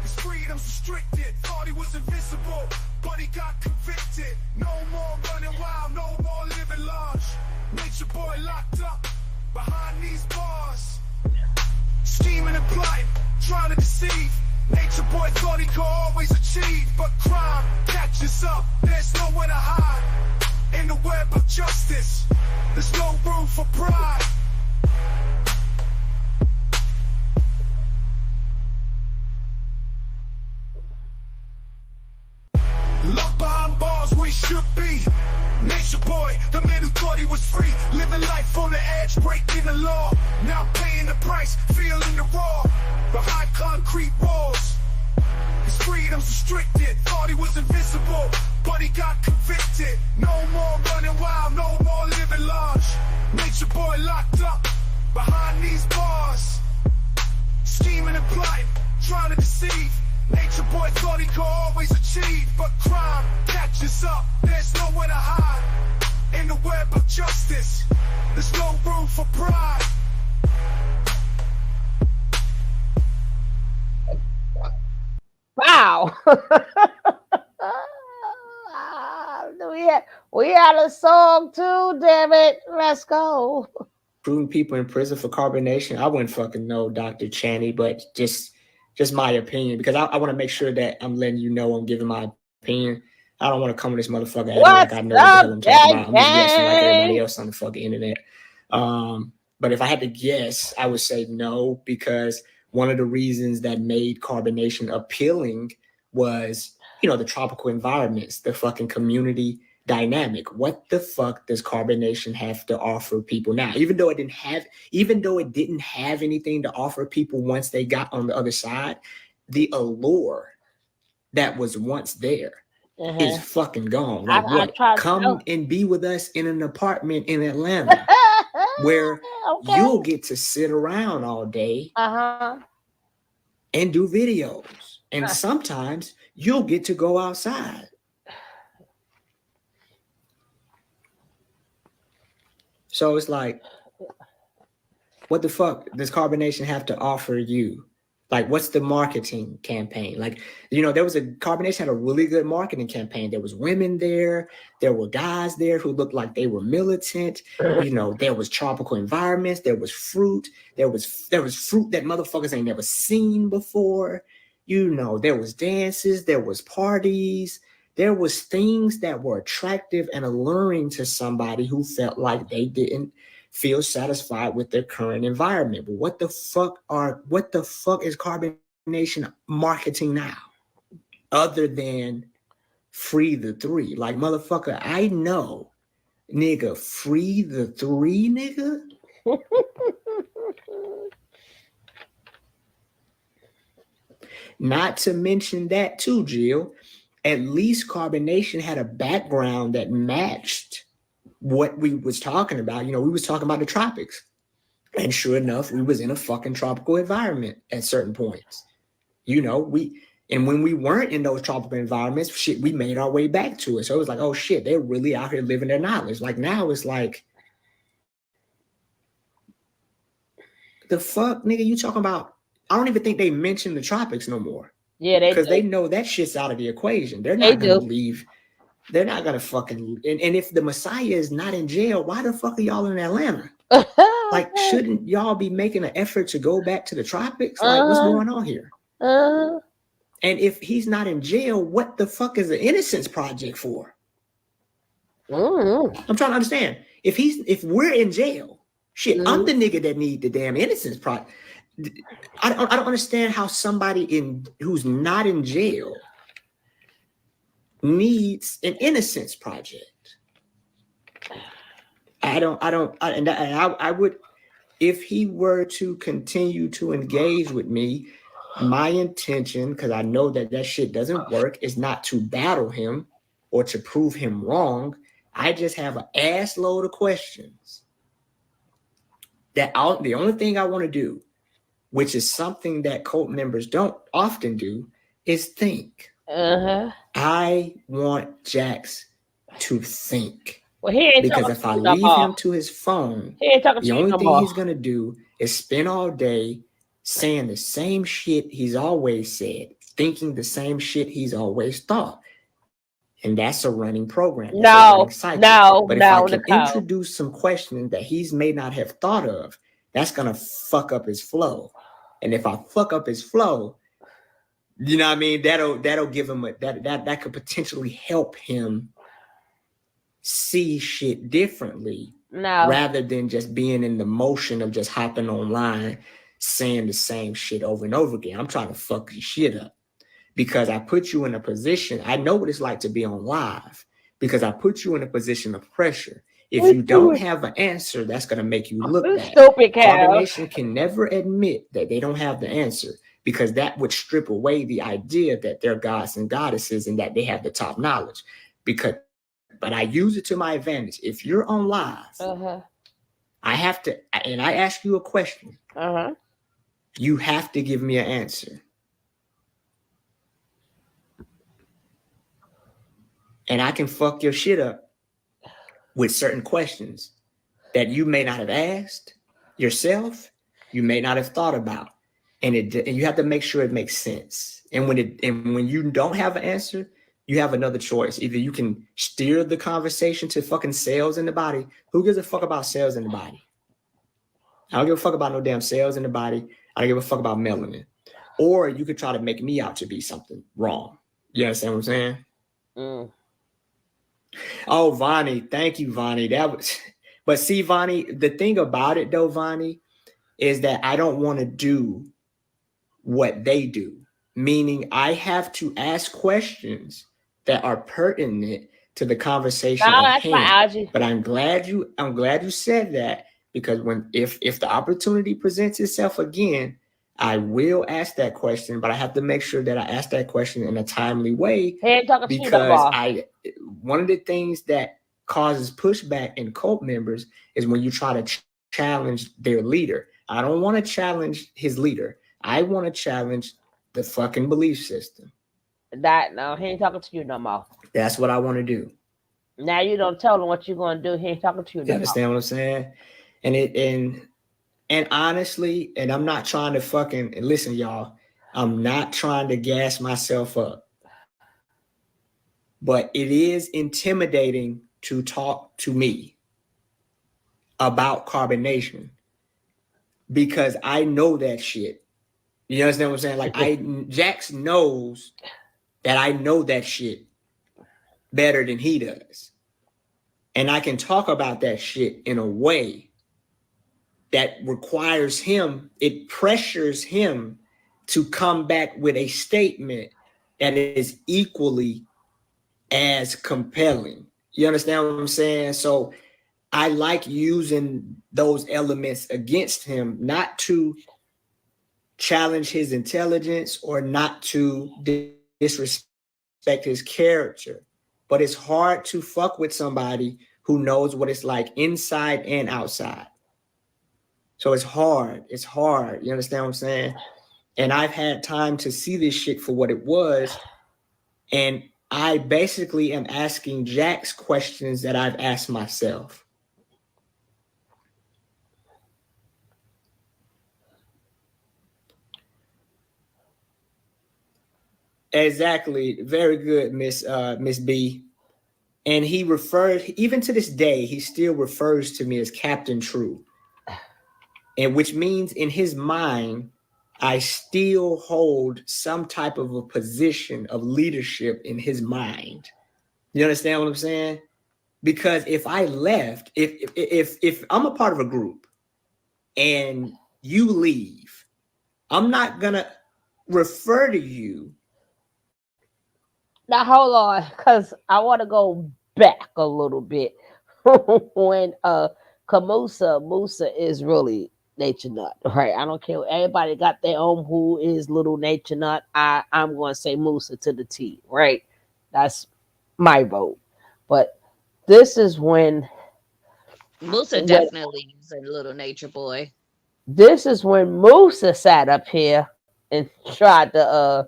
his freedom's restricted. Thought he was invincible, but he got convicted. No more running wild, no more living large. Nature boy locked up behind these bars, scheming and plotting, trying to deceive. Nature boy thought he could always achieve, but crime catches up. There's nowhere to hide in the web of justice. There's no room for pride. Locked behind bars where he should be. Nature boy, the man who thought he was free, living life on the edge, breaking the law. Now paying the price, feeling the raw. Behind concrete walls, his freedom's restricted. Thought he was invincible, but he got convicted. No more running wild, no more living large. Nature boy locked up behind these bars, scheming and plotting, trying to deceive. Nature boy thought he could always achieve, but crime catches up. There's nowhere to hide in the web of justice. There's no room for pride. Wow. we had a song too, damn it. Let's go. Putting people in prison for carbonation, I wouldn't fucking know, Dr. Channy, but just my opinion, because I want to make sure that I'm letting you know I'm giving my opinion. I don't want to come with this motherfucker at like I know what the hell I'm talking about. I'm just guessing like everybody else on the fucking internet. But if I had to guess, I would say no, because one of the reasons that made carbonation appealing was, you know, the tropical environments, the fucking community dynamic. What the fuck does carbonation have to offer people now? Even though it didn't have anything to offer people once they got on the other side, the allure that was once there is fucking gone. Like, come and be with us in an apartment in Atlanta where you'll get to sit around all day and do videos. And sometimes you'll get to go outside. So it's like, what the fuck does carbonation have to offer you? Like, what's the marketing campaign? Like, you know, carbonation had a really good marketing campaign. There was women there. There were guys there who looked like they were militant. You know, there was tropical environments. There was fruit. There was fruit that motherfuckers ain't never seen before. You know, there was dances. There was parties. There was things that were attractive and alluring to somebody who felt like they didn't feel satisfied with their current environment. But what the fuck is carbonation marketing now? Other than free the three. Like, motherfucker, I know, nigga, free the three, nigga. Not to mention that too, Jill. At least carbonation had a background that matched what we was talking about. You know, we was talking about the tropics. And sure enough, we was in a fucking tropical environment at certain points. You know, when we weren't in those tropical environments, shit, we made our way back to it. So it was like, oh shit, they're really out here living their knowledge. Like now it's like, the fuck, nigga, you talking about? I don't even think they mention the tropics no more. Yeah, because they know that shit's out of the equation. They're not gonna leave. They're not gonna fucking. And if the Messiah is not in jail, why the fuck are y'all in Atlanta? Like, shouldn't y'all be making an effort to go back to the tropics? Like, what's going on here? And if he's not in jail, what the fuck is the Innocence Project for? I'm trying to understand. If we're in jail, shit, I'm the nigga that need the damn Innocence Project. I don't understand how somebody who's not in jail needs an Innocence Project. I would, if he were to continue to engage with me, my intention, because I know that shit doesn't work, is not to battle him or to prove him wrong. I just have an ass load of questions the only thing I want to do, which is something that cult members don't often do, is think. I want Jax to think. Well, he ain't because talking if to I you no leave more. him to his phone, He ain't talking the to you only no thing more. he's gonna do is spend all day saying the same shit he's always said, thinking the same shit he's always thought. And that's a running program. That's a running cycle. But if I can introduce some questions that he's may not have thought of, that's gonna fuck up his flow. And if I fuck up his flow, you know what I mean? That'll give him that could potentially help him see shit differently rather than just being in the motion of just hopping online saying the same shit over and over again. I'm trying to fuck your shit up because I put you in a position. I know what it's like to be on live because I put you in a position of pressure. If you don't have an answer, that's going to make you look bad. Carbonation can never admit that they don't have the answer because that would strip away the idea that they're gods and goddesses and that they have the top knowledge. But I use it to my advantage. If you're on live, I have to, and I ask you a question, you have to give me an answer. And I can fuck your shit up with certain questions that you may not have asked yourself, you may not have thought about. And you have to make sure it makes sense. And when you don't have an answer, you have another choice. Either you can steer the conversation to fucking cells in the body. Who gives a fuck about cells in the body? I don't give a fuck about no damn cells in the body. I don't give a fuck about melanin. Or you could try to make me out to be something wrong. You understand what I'm saying? Oh, Vonnie. Thank you, Vonnie. But see, Vonnie, the thing about it though, Vonnie, is that I don't want to do what they do. Meaning I have to ask questions that are pertinent to the conversation at hand. But I'm glad you said that because if the opportunity presents itself again, I will ask that question, but I have to make sure that I ask that question in a timely way because one of the things that causes pushback in cult members is when you try to challenge their leader. I don't want to challenge his leader. I want to challenge the fucking belief system. No, he ain't talking to you no more. That's what I want to do. Now you don't tell him what you're going to do. He ain't talking to you no more. You understand what I'm saying? And honestly, and I'm not trying to fucking listen, y'all. I'm not trying to gas myself up, but it is intimidating to talk to me about carbonation because I know that shit. You understand what I'm saying? Like Jax knows that I know that shit better than he does. And I can talk about that shit in a way that requires him, it pressures him to come back with a statement that is equally as compelling. You understand what I'm saying? So I like using those elements against him, not to challenge his intelligence or not to disrespect his character. But it's hard to fuck with somebody who knows what it's like inside and outside. So it's hard. It's hard. You understand what I'm saying? And I've had time to see this shit for what it was. And I basically am asking Jax questions that I've asked myself. Exactly. Very good, Miss B. And he referred, even to this day, he still refers to me as Captain True. And which means in his mind, I still hold some type of a position of leadership in his mind. You understand what I'm saying? Because if I left, if I'm a part of a group and you leave, I'm not gonna refer to you. Now hold on, because I want to go back a little bit. When Musa is really nature nut, right? I don't care. Everybody got their own who is little nature nut. I'm going to say Musa to the T, right? That's my vote. But this is when Musa definitely is a little nature boy. This is when Musa sat up here and tried to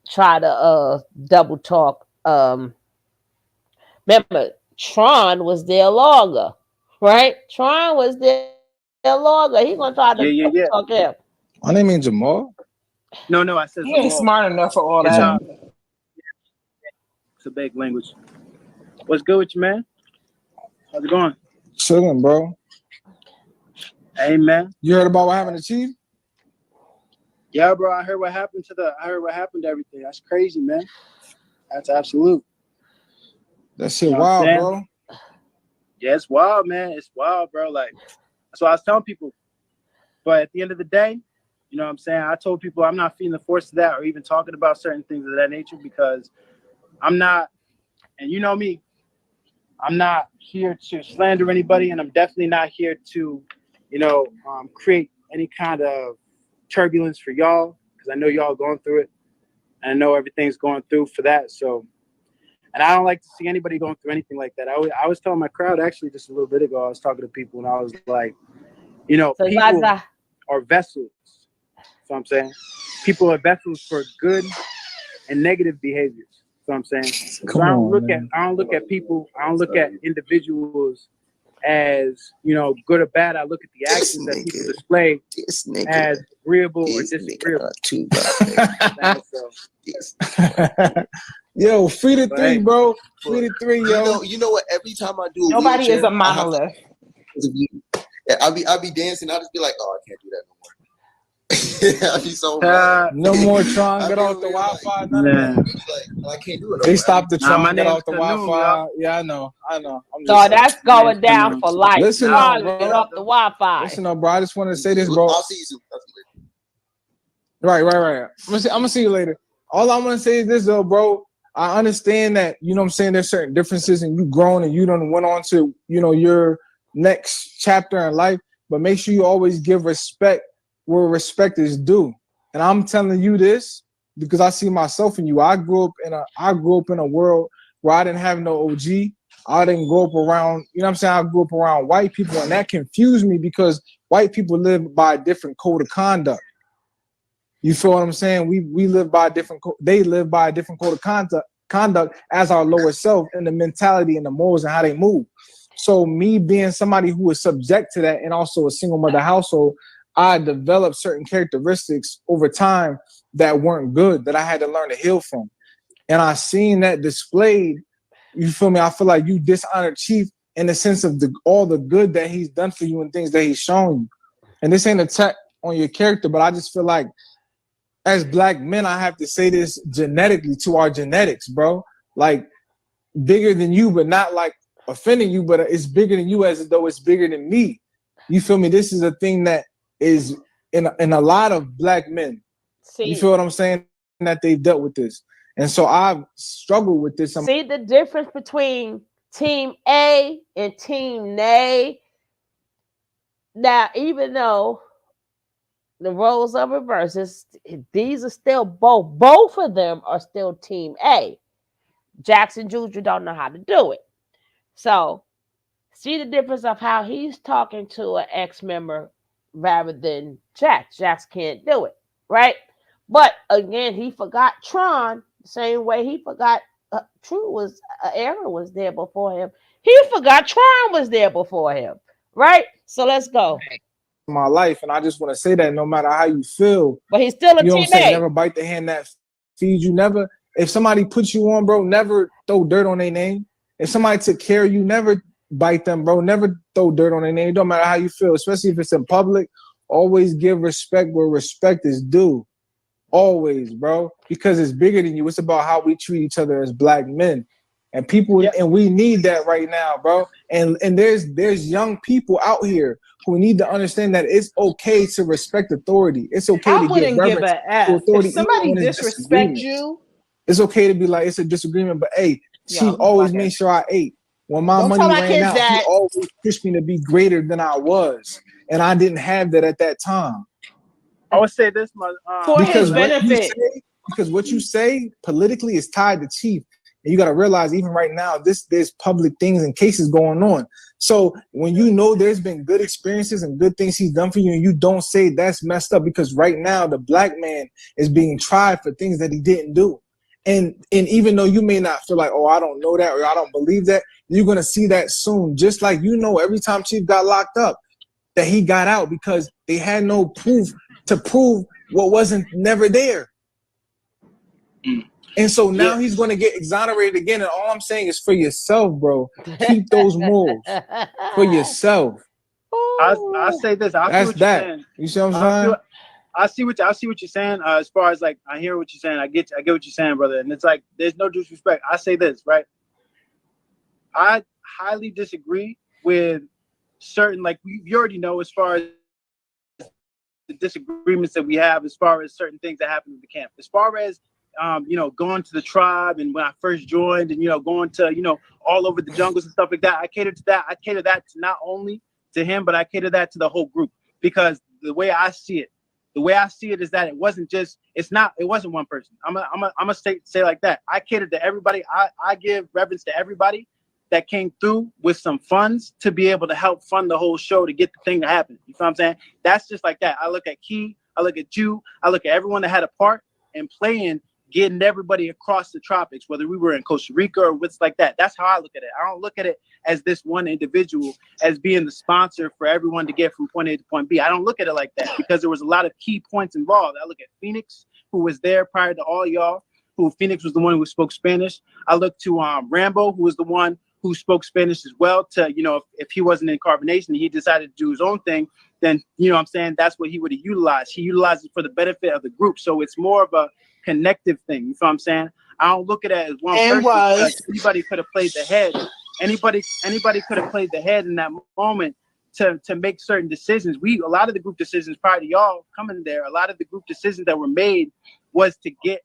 try to double talk. Remember, Tron was there longer, right? Tron was there longer. He gonna try to Yeah. talk him. My name ain't Jamal. No, I said He ain't Jamal. smart enough for all It's, that. it's a big language. What's good with you, man? How's it going? Chilling, bro. Hey, man. You heard about what happened to Chief? Yeah, bro. I heard what happened to everything. That's crazy, man. That's absolute. That shit wild, bro. Yeah, it's wild, man. It's wild, bro. Like, that's what I was telling people. But at the end of the day, you know what I'm saying? I told people I'm not feeling the force of that or even talking about certain things of that nature because I'm not, and you know me, I'm not here to slander anybody, and I'm definitely not here to, create any kind of turbulence for y'all because I know y'all going through it, and I know everything's going through for that. So, and I don't like to see anybody going through anything like that. I was telling my crowd actually just a little bit ago. I was talking to people, and I was like, people are vessels. So I'm saying people are vessels for good and negative behaviors. So I'm saying, so I don't look at people, I don't look at individuals as, good or bad. I look at the actions that people display as agreeable or disagreeable. Yo, free the three, bro. Free the three, yo. You know what? Every time I do a Nobody wheelchair, is a monolith. I'll be dancing. I'll just be like, oh, I can't do that no more. I'll be so no more trying to get off the Wi-Fi. None of that. I can't do it. They stopped the trying to get off the Wi-Fi. Yeah, I know. So that's going down for life. Listen, trying bro. to get off the Wi-Fi. Listen, bro. I just want to say this, bro. I'll see you soon. Right. I'm gonna see you later. All I want to say is this, though, bro. I understand that, you know what I'm saying, there's certain differences and you grown and you done went on to, your next chapter in life, but make sure you always give respect where respect is due. And I'm telling you this because I see myself in you. I grew up in a world where I didn't have no OG. I didn't grow up around, I grew up around white people, and that confused me because white people live by a different code of conduct. You feel what I'm saying? We live by a different they live by a different code of conduct as our lower self, and the mentality and the morals and how they move. So me being somebody who is subject to that and also a single mother household, I developed certain characteristics over time that weren't good, that I had to learn to heal from. And I seen that displayed, you feel me? I feel like you dishonored Chief in the sense of all the good that he's done for you and things that he's shown you. And this ain't an attack on your character, but I just feel like as Black men, I have to say this genetically to our genetics, bro. Like, bigger than you, but not like offending you, but it's bigger than you as though it's bigger than me. You feel me? This is a thing that is in a lot of Black men. You feel what I'm saying? That they've dealt with this. And so I've struggled with this. See the difference between Team A and Team Nay? Now, even though the roles are reversed, these are still both of them are still Team A. Jackson Jr. don't know how to do it. So see the difference of how he's talking to an ex-member rather than Jax. Jax can't do it, right? But again, he forgot Tron the same way he forgot Aaron was there before him. He forgot Tron was there before him, right? So let's go. My life, and I just want to say that no matter how you feel, but he's still a teammate. Never bite the hand that feeds you. Never, if somebody puts you on, bro, never throw dirt on their name. If somebody took care of you, never bite them, bro. Never throw dirt on their name. It don't matter how you feel, especially if it's in public. Always give respect where respect is due. Always, bro, because it's bigger than you. It's about how we treat each other as Black men, and people, and we need that right now, bro. And there's young people out here who need to understand that it's okay to respect authority. It's okay to give reverence to authority. If somebody disrespect you, it's okay to be like, it's a disagreement, but hey, she always made sure I ate. When my money ran out, he always pushed me to be greater than I was, and I didn't have that at that time. I would say this, for his benefit. Because what you say politically is tied to Chief. And you got to realize, even right now, there's public things and cases going on. So when you know there's been good experiences and good things he's done for you, and you don't say that's messed up, because right now the black man is being tried for things that he didn't do. And even though you may not feel like, oh, I don't know that, or I don't believe that, you're going to see that soon. Just like, every time Chief got locked up, that he got out because they had no proof to prove what wasn't never there. And so now he's going to get exonerated again. And all I'm saying is, for yourself, bro, keep those morals for yourself. I say this. I see what you're saying. You see what I'm saying? I see what you're saying. As far as like, I hear what you're saying. I get what you're saying, brother. And it's like, there's no disrespect. I say this, right? I highly disagree with certain, like, you already know, as far as the disagreements that we have, as far as certain things that happen in the camp. As far as going to the tribe, and when I first joined, and going to all over the jungles and stuff like that, I cater to that. I cater that to not only to him, but I cater that to the whole group, because the way I see it is that it wasn't one person. I'm gonna say like that. I cater to everybody. I give reverence to everybody that came through with some funds to be able to help fund the whole show to get the thing to happen. You know what I'm saying? That's just like that. I look at Key, I look at you, I look at everyone that had a part in playing, getting everybody across the tropics, whether we were in Costa Rica or what's like that. That's how I look at it. I don't look at it as this one individual as being the sponsor for everyone to get from point A to point B. I don't look at it like that, because there was a lot of key points involved. I look at Phoenix, who was there prior to all y'all, Phoenix was the one who spoke Spanish. I look to Rambo, who was the one who spoke Spanish as well, to, if he wasn't in carbonation, he decided to do his own thing, then, I'm saying, that's what he would have utilized. He utilized it for the benefit of the group. So it's more of a connective thing. You know what I'm saying? I don't look at it as one person, because anybody could have played the head. Anybody could have played the head in that moment to make certain decisions. A lot of the group decisions prior to y'all coming there, a lot of the group decisions that were made was to get,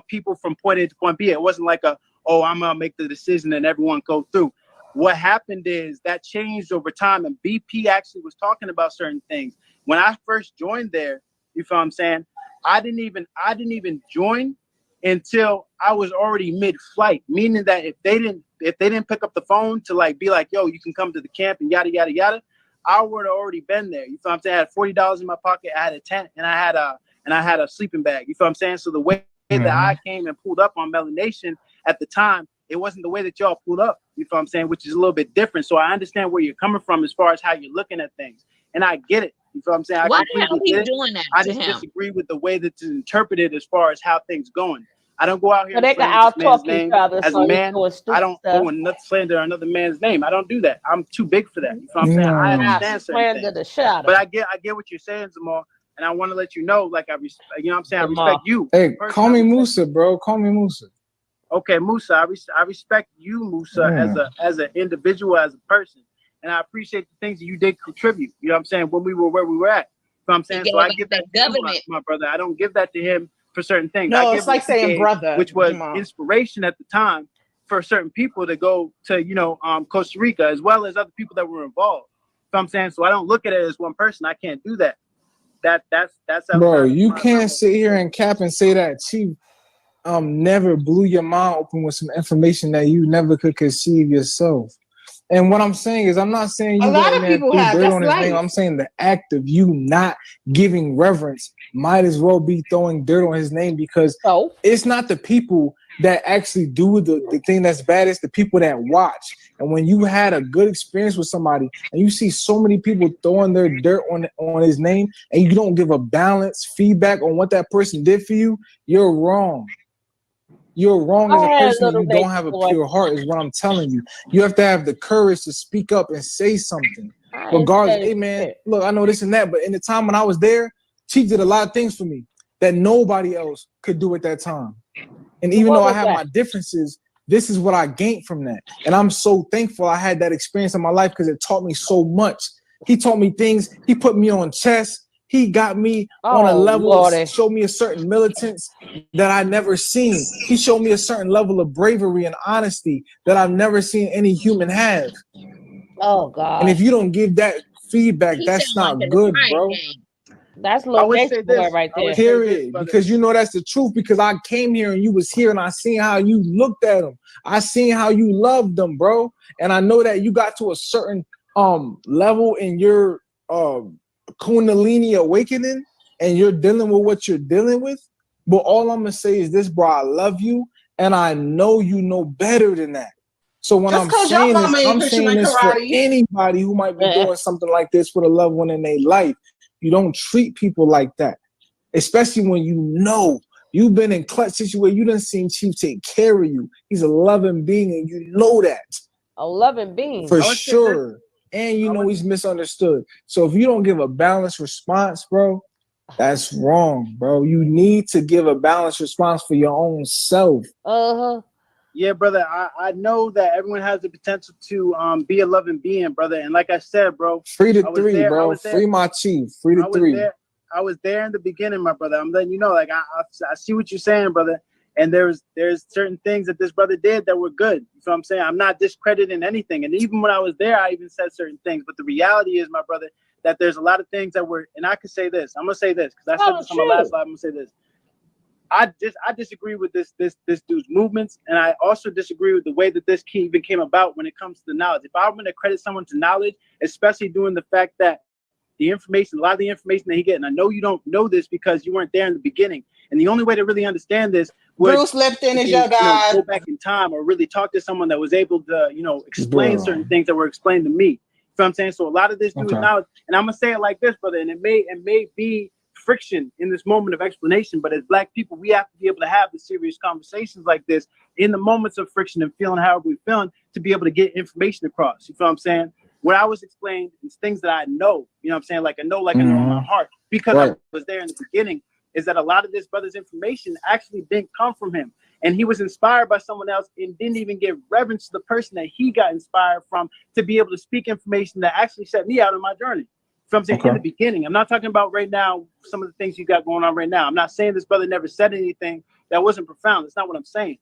people from point A to point B. It wasn't like I'm gonna make the decision and everyone go through. What happened is that changed over time, and BP actually was talking about certain things. When I first joined there, you feel what I'm saying? I didn't even join until I was already mid-flight, meaning that if they didn't pick up the phone to like be like, yo, you can come to the camp and yada yada yada, I would have already been there. You feel what I'm saying? I had $40 in my pocket, I had a tent, and I had a sleeping bag. You feel what I'm saying? So the way that I came and pulled up on Melanation at the time, it wasn't the way that y'all pulled up, you feel what I'm saying, which is a little bit different. So I understand where you're coming from as far as how you're looking at things. And I get it. You feel what I'm saying? Why the hell he doing that I to just him? disagree with the way that it's interpreted as far as how things going. I don't go out here So they and can slander this man's out-talk name each other, as so a you man. doing stupid I don't stuff. go and slander another man's name. I don't do that. I'm too big for that. You feel what I'm saying? I understand certain Slander things. the shadow. But I get what you're saying, Zamal. And I want to let you know, like, I respect you. Hey, call me Musa, bro. Call me Musa. Okay, Musa, I respect you, Musa, as an individual, as a person. And I appreciate the things that you did contribute. You know what I'm saying? When we were where we were at. You know what I'm saying? So I give that to him, my brother. I don't give that to him for certain things. No, I give it's like saying gave, brother, which was Jamal. inspiration at the time for certain people to go to, Costa Rica, as well as other people that were involved. You know what I'm saying? So I don't look at it as one person. I can't do that. That's bro, you can't sit here and cap and say that Chief never blew your mind open with some information that you never could conceive yourself. And what I'm saying is, I'm not saying you a lot go in of there and people threw have. dirt That's on his name. life. I'm saying the act of you not giving reverence might as well be throwing dirt on his name, because it's not the people that actually do the thing that's bad. It's the people that watch. And when you had a good experience with somebody and you see so many people throwing their dirt on his name, and you don't give a balanced feedback on what that person did for you, you're wrong. You're wrong as a person, and you don't have a pure heart, is what I'm telling you. You have to have the courage to speak up and say something. Regardless, hey man, look, I know this and that, but in the time when I was there, Chief did a lot of things for me that nobody else could do at that time. And even though I have my differences, this is what I gained from that. And I'm so thankful I had that experience in my life, because it taught me so much. He taught me things. He put me on chess. He got me on a level, showed me a certain militance that I never seen. He showed me a certain level of bravery and honesty that I've never seen any human have. Oh God! And if you don't give that feedback, that's not good, bro. That's I little would nature say boy this. right I would there. say Period. Because you know that's the truth. Because I came here and you was here and I seen how you looked at them. I seen how you loved them, bro. And I know that you got to a certain level in your Kundalini awakening, and you're dealing with what you're dealing with. But all I'm gonna say is this, bro. I love you, and I know you know better than that. So when Just I'm cause your saying mama this, ain't I'm Christian saying like this for karate. anybody who might be doing something like this with a loved one in their life. You don't treat people like that, especially when you know you've been in clutch situations where you done seen Chief take care of you. He's a loving being, and you know that. A loving being. For sure. And you know he's misunderstood. So if you don't give a balanced response, bro, that's wrong, bro. You need to give a balanced response for your own self. Yeah, brother. I know that everyone has the potential to be a loving being, brother. And like I said, bro, Free the I was three, there, bro. Free my chief. Free the three. I was there in the beginning, my brother. I'm letting you know, like I see what you're saying, brother. And there's certain things that this brother did that were good. You know what I'm saying? I'm not discrediting anything. And even when I was there, I even said certain things. But the reality is, my brother, that there's a lot of things that were, and I could say this. I'm gonna say this because I said this on my last live. I'm gonna say this. I disagree with this dude's movements, and I also disagree with the way that this even came about when it comes to the knowledge. If I'm going to credit someone to knowledge, especially doing the fact that the information, a lot of the information that he get, and I know you don't know this because you weren't there in the beginning, and the only way to really understand this was Bruce Lipton is your guy. Go back in time or really talk to someone that was able to, explain certain things that were explained to me. You know what I'm saying? So a lot of this dude's knowledge, and I'm gonna say it like this, brother, and it may be friction in this moment of explanation, but as Black people, we have to be able to have the serious conversations like this in the moments of friction and feeling however we're feeling to be able to get information across. You feel what I'm saying? What I was explained is things that I know, you know what I'm saying? Like I know in my heart, because I was there in the beginning, is that a lot of this brother's information actually didn't come from him. And he was inspired by someone else and didn't even give reverence to the person that he got inspired from to be able to speak information that actually set me out on my journey. So I'm saying in the beginning, I'm not talking about right now, some of the things you got going on right now. I'm not saying this brother never said anything that wasn't profound. That's not what I'm saying.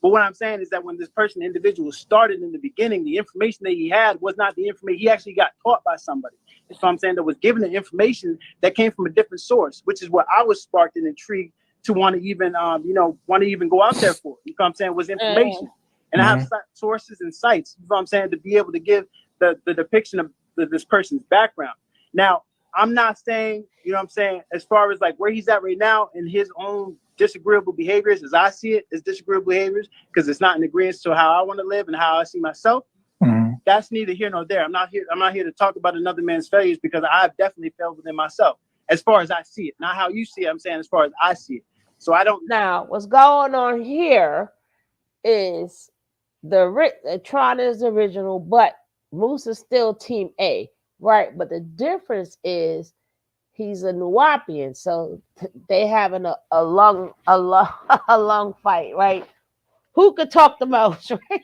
But what I'm saying is that when this individual started in the beginning, the information that he had was not the information. He actually got taught by somebody. So I'm saying that was given the information that came from a different source, which is what I was sparked and intrigued to want to even, go out there for. You know what I'm saying? Was information. And I have sources and sites, you know what I'm saying, to be able to give the depiction of this person's background. Now, I'm not saying, you know what I'm saying, as far as like where he's at right now in his own disagreeable behaviors, as I see it, as disagreeable behaviors, because it's not in agreement to how I want to live and how I see myself. That's neither here nor there. I'm not here to talk about another man's failures, because I've definitely failed within myself as far as I see it. Not how you see it, I'm saying as far as I see it. So I don't. Now, what's going on here is Tron is original, but Moose is still Team A, right? But the difference is he's a Nuwapian, so they having a long fight, right? Who could talk the most, right?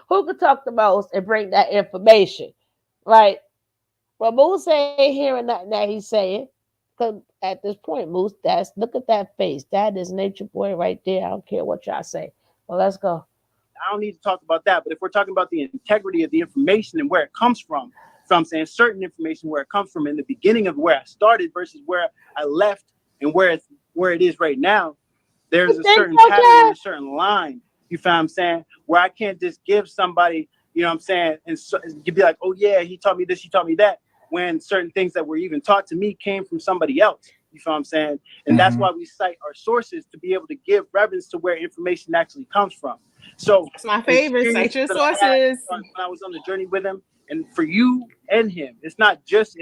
Who could talk the most and bring that information, right? But Moose ain't hearing nothing that he's saying. Because at this point, Moose, look at that face. That is Nature Boy right there. I don't care what y'all say. Well, let's go. I don't need to talk about that. But if we're talking about the integrity of the information and where it comes from, so I'm saying certain information where it comes from in the beginning of where I started versus where I left and where it is right now, there's a certain pattern, a certain line. You feel what I'm saying? Where I can't just give somebody, you know what I'm saying, and so, you'd be like, oh yeah, he taught me this, he taught me that, when certain things that were even taught to me came from somebody else. You feel what I'm saying? And that's why we cite our sources, to be able to give reverence to where information actually comes from. So it's my favorite. Cite your sources. When I was on the journey with him, and for you and him, it's not just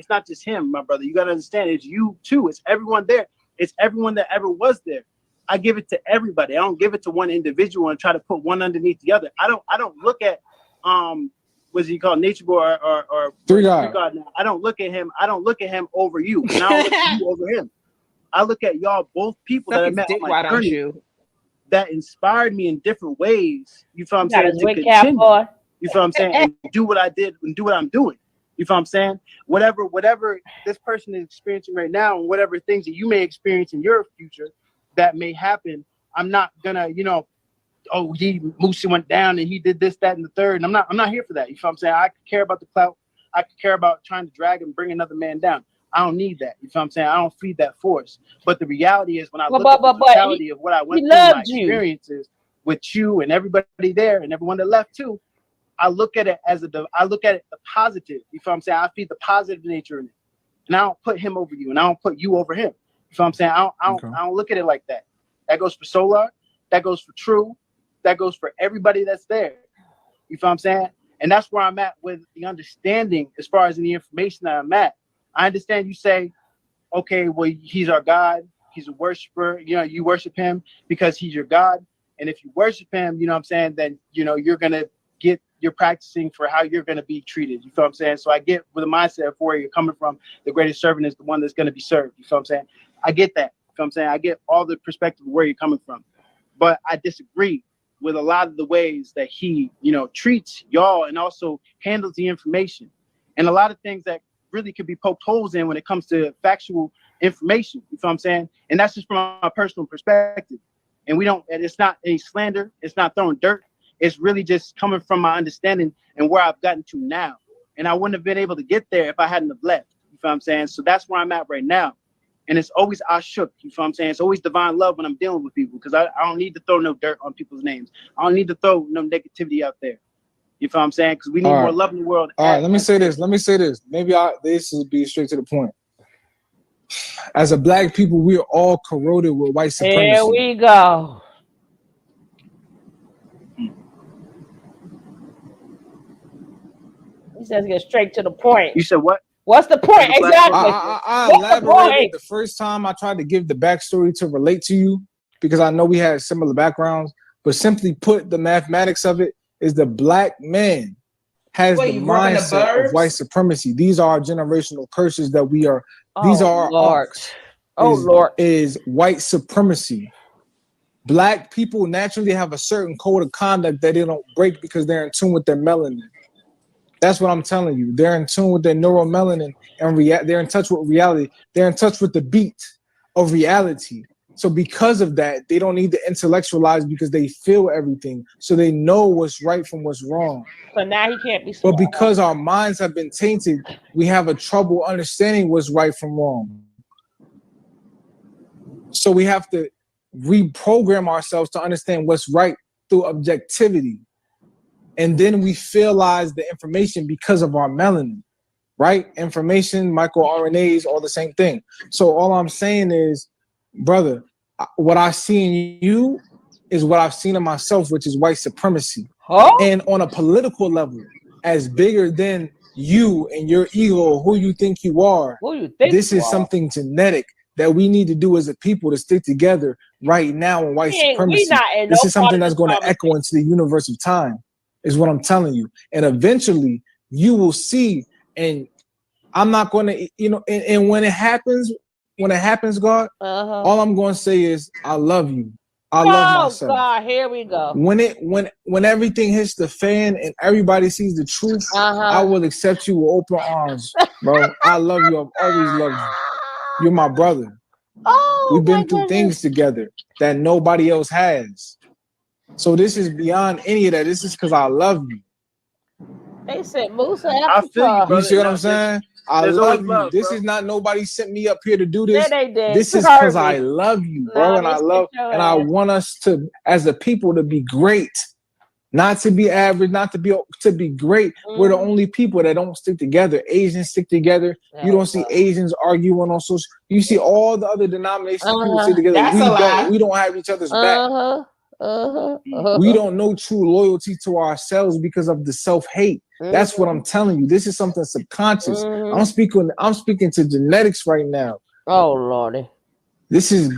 him, my brother. You got to understand, it's you too. It's everyone there. It's everyone that ever was there. I give it to everybody. I don't give it to one individual and try to put one underneath the other. I don't look at what's he called, Nature Boy or Three God. Now. I don't look at him. I don't look at him over you, and I don't look at you over him. I look at y'all both people that I met on my journey that inspired me in different ways. You feel what I'm saying? To continue. You feel what I'm saying? And do what I did and do what I'm doing. You feel what I'm saying? Whatever this person is experiencing right now, and whatever things that you may experience in your future that may happen, I'm not gonna, Moosey went down and he did this, that, and the third. And I'm not here for that. You feel what I'm saying? I could care about the clout. I could care about trying to drag and bring another man down. I don't need that. You feel what I'm saying? I don't feed that force. But the reality is when I look at the totality of what I went through, my experiences with you and everybody there and everyone that left too, I look at it the positive. You feel what I'm saying? I feed the positive nature in it. And I don't put him over you and I don't put you over him. You feel what I'm saying? I don't look at it like that. That goes for Solar, that goes for True, that goes for everybody that's there. You feel what I'm saying? And that's where I'm at with the understanding as far as the information that I'm at. I understand you say, okay, well, he's our God. He's a worshiper. You know, you worship him because he's your God. And if you worship him, you know what I'm saying, then, you know, you're practicing for how you're going to be treated. You feel what I'm saying? So I get with the mindset of where you're coming from. The greatest servant is the one that's going to be served. You feel what I'm saying? I get that. You feel what I'm saying? I get all the perspective of where you're coming from. But I disagree with a lot of the ways that he, you know, treats y'all and also handles the information. And a lot of things that really could be poked holes in when it comes to factual information. You feel what I'm saying? And that's just from my personal perspective. And it's not any slander. It's not throwing dirt. It's really just coming from my understanding and where I've gotten to now. And I wouldn't have been able to get there if I hadn't have left. You feel what I'm saying? So that's where I'm at right now. And it's always ashuk. You feel what I'm saying? It's always divine love when I'm dealing with people because I don't need to throw no dirt on people's names. I don't need to throw no negativity out there. You feel what I'm saying? Because we need more love in the world. All right, let me say this. Maybe this will be straight to the point. As a black people, we are all corroded with white supremacy. Here we go. He says get straight to the point. You said what? What's the point? Exactly. I elaborated the first time I tried to give the backstory to relate to you because I know we had similar backgrounds, but simply put, the mathematics of it is the black man has the mindset of white supremacy. These are generational curses that we are. These are Lord. Lord. Is white supremacy. Black people naturally have a certain code of conduct that they don't break because they're in tune with their melanin. That's what I'm telling you. They're in tune with their neuromelanin and they're in touch with reality. They're in touch with the beat of reality. So because of that, they don't need to intellectualize because they feel everything. So they know what's right from what's wrong. So now he can't be smart. But because our minds have been tainted, we have a trouble understanding what's right from wrong. So we have to reprogram ourselves to understand what's right through objectivity. And then we realize the information because of our melanin, right? Information, microRNAs, all the same thing. So all I'm saying is, brother, what I see in you is what I've seen in myself, which is white supremacy. And on a political level, as bigger than you and your ego, who you think you are, this is something genetic that we need to do as a people to stick together right now in white supremacy. This is something that's going to echo into the universe of time, is what I'm telling you. And eventually you will see, and I'm not going to, you know, and when it happens, God, all I'm going to say is, I love you. I love myself. Oh God, here we go. When everything hits the fan and everybody sees the truth, I will accept you with open arms, bro. I love you. I've always loved you. You're my brother. We've been through things together that nobody else has. So this is beyond any of that. This is because I love you. They said Musa. I feel you, brother. You see what I'm saying? I love you. Love, this bro. is not nobody sent me up here to do this. Yeah, they did. This is because I love you, bro, and I want us to, as a people, to be great, not to be average, not to be great. We're the only people that don't stick together. Asians stick together. You don't see Asians arguing on social. You see all the other denominations people stick together. We don't have each other's back. We don't know true loyalty to ourselves because of the self-hate. That's what I'm telling you. This is something subconscious. I'm speaking to genetics right now. Oh Lordy. This is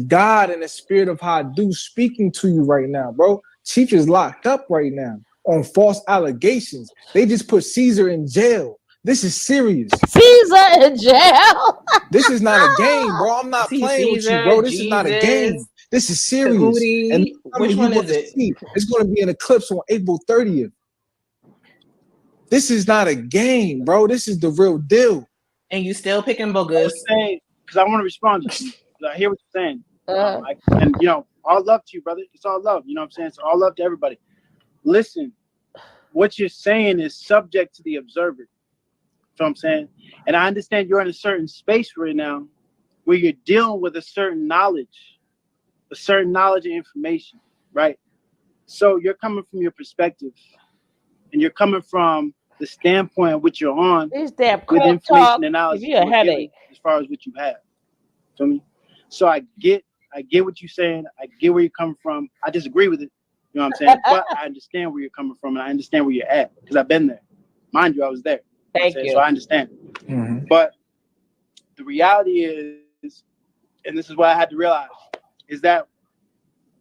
God and the spirit of Hadu speaking to you right now, bro. Chief is locked up right now on false allegations. They just put Caesar in jail. This is serious. Caesar in jail. This is not a game, bro. I'm not playing with you, bro. This is not a game. This is serious. And which one is it? It's going to be an eclipse on April 30th. This is not a game, bro. This is the real deal. And you still picking boogers? Because I want to respond to you. I hear what you're saying. And, you know, all love to you, brother. It's all love. You know what I'm saying? So all love to everybody. Listen, what you're saying is subject to the observer. what I'm saying? And I understand you're in a certain space right now where you're dealing with a certain knowledge and information, right? So you're coming from your perspective, and you're coming from the standpoint which you're on with information and knowledge you're given as far as what you have. Feel me? So I get what you're saying. I get where you're coming from. I disagree with it. You know what I'm saying? But I understand where you're coming from, and I understand where you're at because I've been there. Mind you, I was there. Thank you. So I understand. Mm-hmm. But the reality is, and this is what I had to realize, is that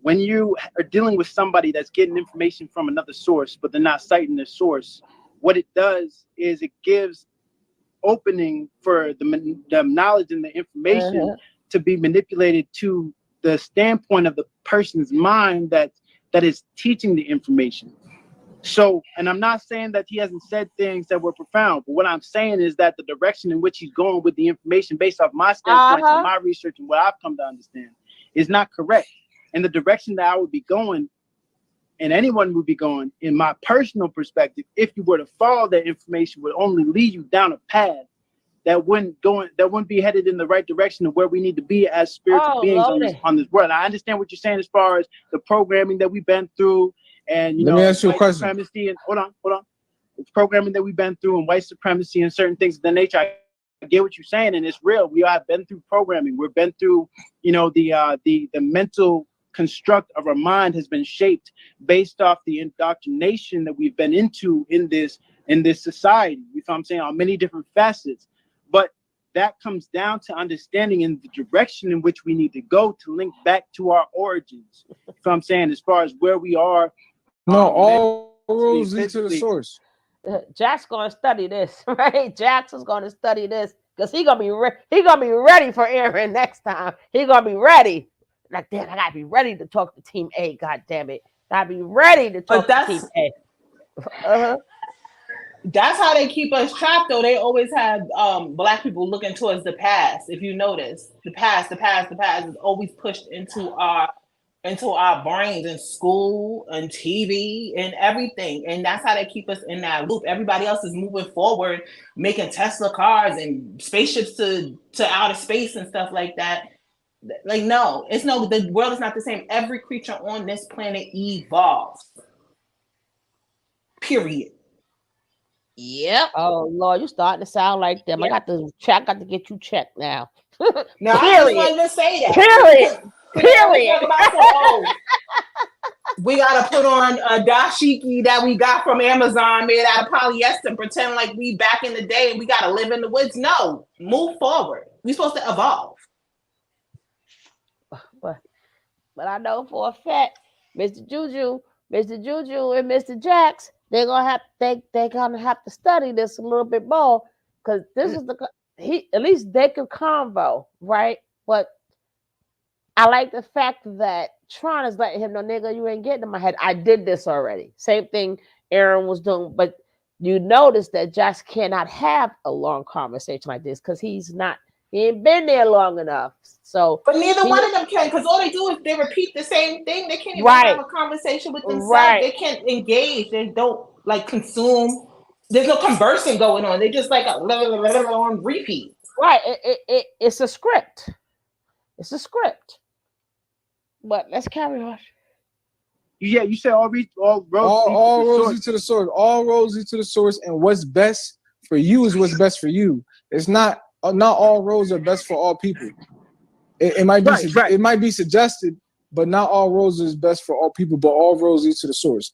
when you are dealing with somebody that's getting information from another source, but they're not citing their source, what it does is it gives opening for the knowledge and the information to be manipulated to the standpoint of the person's mind that is teaching the information. So, and I'm not saying that he hasn't said things that were profound, but what I'm saying is that the direction in which he's going with the information based off my standpoint and my research and what I've come to understand is not correct. And the direction that I would be going, and anyone would be going, in my personal perspective, if you were to follow that information, would only lead you down a path that wouldn't be headed in the right direction of where we need to be as spiritual beings on this world. And I understand what you're saying as far as the programming that we've been through, and Let me ask you a question. Supremacy and hold on. The programming that we've been through and white supremacy and certain things of that nature. I get what you're saying, and it's real. We have been through programming. We've been through, the mental construct of our mind has been shaped based off the indoctrination that we've been into in this society. You know what I'm saying? On many different facets. But that comes down to understanding in the direction in which we need to go to link back to our origins. You know what I'm saying? As far as where we are. No, all roads lead to the source. Jack's gonna study this, right? Jackson's gonna study this because he gonna be ready for Aaron next time. He gonna be ready. Like, damn, I gotta be ready to talk to Team A. God damn it, gotta be ready to talk to Team A. That's how they keep us trapped, though. They always have Black people looking towards the past. If you notice, the past is always pushed into our brains in school and TV and everything. And that's how they keep us in that loop. Everybody else is moving forward, making Tesla cars and spaceships to outer space and stuff like that. Like, no, the world is not the same. Every creature on this planet evolves. Period. Yep. Oh Lord, you starting to sound like them. Yep. I got to get you checked now. No, I just wanted to say that. Period. We gotta put on a dashiki that we got from Amazon made out of polyester and pretend like we back in the day and we gotta live in the woods. No, move forward. We're supposed to evolve. But I know for a fact, Mr. Juju, and Mr. Jax, they're gonna have to study this a little bit more because this is at least they could convo, right? But I like the fact that Tron is letting him know, nigga, you ain't getting in my head. I did this already. Same thing Aaron was doing, but you notice that Jax cannot have a long conversation like this because he ain't been there long enough. So, but neither one of them can, because all they do is they repeat the same thing. They can't even have a conversation with themselves. Right. They can't engage. They don't consume. There's no conversing going on. They just on repeat. Right. It's a script. It's a script. But let's carry on. Yeah, you said all roads lead to the source. All roads lead to the source, and what's best for you is what's best for you. It's not all roads are best for all people. It might be it might be suggested, but not all roads is best for all people. But all roads lead to the source.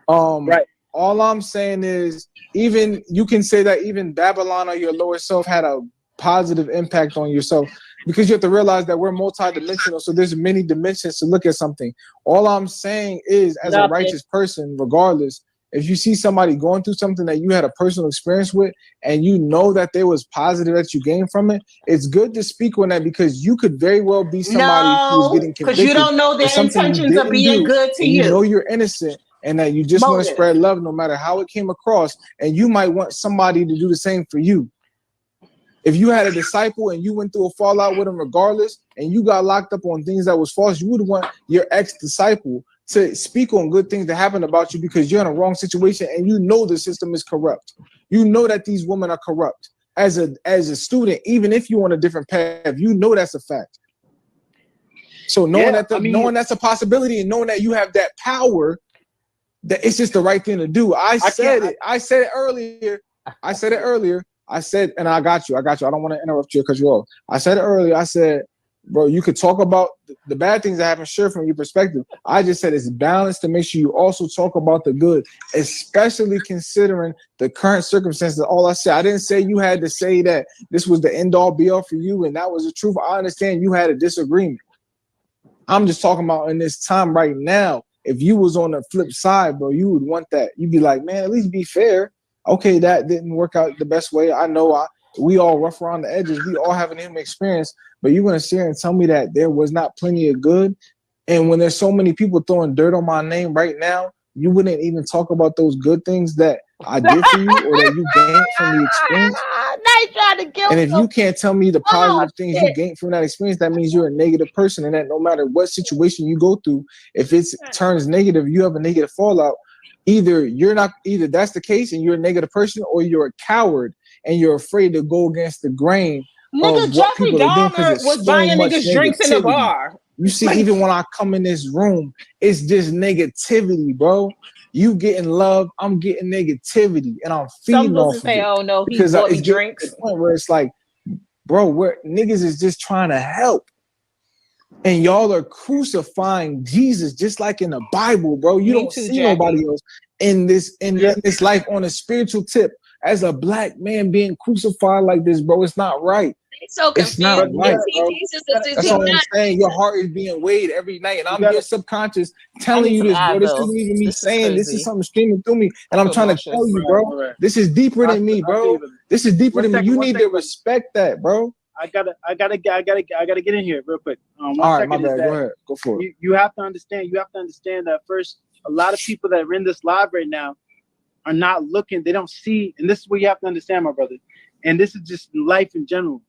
Right. All I'm saying is, even you can say that even Babylon or your lower self had a positive impact on yourself, because you have to realize that we're multidimensional. So there's many dimensions to look at something. All I'm saying is, as a righteous person, regardless, if you see somebody going through something that you had a personal experience with and you know that there was positive that you gained from it, it's good to speak on that, because you could very well be somebody who's getting convicted. Because you don't know their intentions of being good to you. You know you're innocent and that you just want to spread love no matter how it came across. And you might want somebody to do the same for you. If you had a disciple and you went through a fallout with him regardless, and you got locked up on things that was false, you would want your ex-disciple to speak on good things that happened about you, because you're in a wrong situation and you know the system is corrupt. You know that these women are corrupt. As a student, even if you're on a different path, you know that's a fact. So knowing knowing that's a possibility and knowing that you have that power, that it's just the right thing to do. I said it earlier. I said, and I got you. I don't want to interrupt you because you're off. I said it earlier. I said, bro, you could talk about the bad things that happen, sure, from your perspective. I just said it's balanced to make sure you also talk about the good, especially considering the current circumstances. All I said, I didn't say you had to say that this was the end all be all for you and that was the truth. I understand you had a disagreement. I'm just talking about in this time right now. If you was on the flip side, bro, you would want that. You'd be like, man, at least be fair. Okay, that didn't work out the best way. I know we all rough around the edges. We all have an human experience, but you're going to sit here and tell me that there was not plenty of good. And when there's so many people throwing dirt on my name right now, you wouldn't even talk about those good things that I did for you or that you gained from the experience. And if you can't tell me the positive things you gained from that experience, that means you're a negative person. And that no matter what situation you go through, if it turns negative, you have a negative fallout. Either that's the case and you're a negative person, or you're a coward and you're afraid to go against the grain. Nigga, Jeffrey Dahmer was buying niggas drinks in the bar. You see, even when I come in this room, it's just negativity, bro. You getting love, I'm getting negativity, and I'm feeding off of it. Oh no, he bought me drinks. To the point where it's like, bro, where niggas is just trying to help, and y'all are crucifying Jesus just like in the Bible, bro. You don't see nobody else in this life on a spiritual tip. As a black man being crucified like this, bro, it's not right. So it's not right, bro. That's all I'm not saying. Your heart is being weighed every night, and I'm your subconscious telling you this, bro. This isn't even me saying. This is something streaming through me, and I'm trying to tell you, bro. This is deeper than me, bro. This is deeper than me. You need to respect that, bro. I gotta get in here real quick. All right, my bad. Go ahead. Go for it. You have to understand. You have to understand that first. A lot of people that are in this live right now are not looking. They don't see, and this is what you have to understand, my brother. And this is just life in general.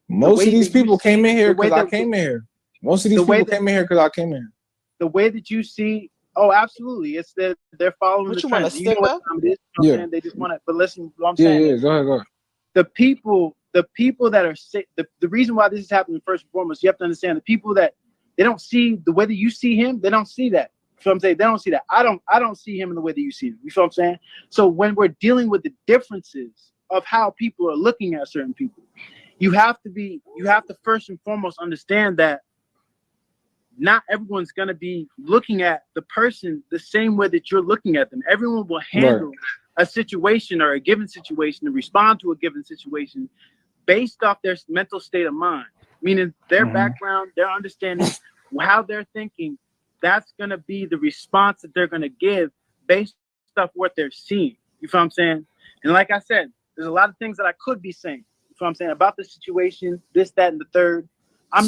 Most of these people came in here because I came in here. Most of these people came in here because I came in here. The way that you see, oh, absolutely. It's that they're following the trend. You know what time it is. You know what I'm saying? They just want to, but listen, what I'm saying. Yeah, go ahead. The people that are sick, the reason why this is happening first and foremost, you have to understand the people that they don't see the way that you see him, they don't see that. You know what I'm saying? They don't see that. I don't see him in the way that you see him. You know what I'm saying? So when we're dealing with the differences of how people are looking at certain people, you have to first and foremost understand that not everyone's going to be looking at the person the same way that you're looking at them. Everyone will handle a situation or a given situation and respond to a given situation based off their mental state of mind, meaning their background, their understanding, how they're thinking. That's going to be the response that they're going to give based off what they're seeing. You feel what I'm saying? And like I said, there's a lot of things that I could be saying. You feel what I'm saying? About the situation, this, that, and the third. I'm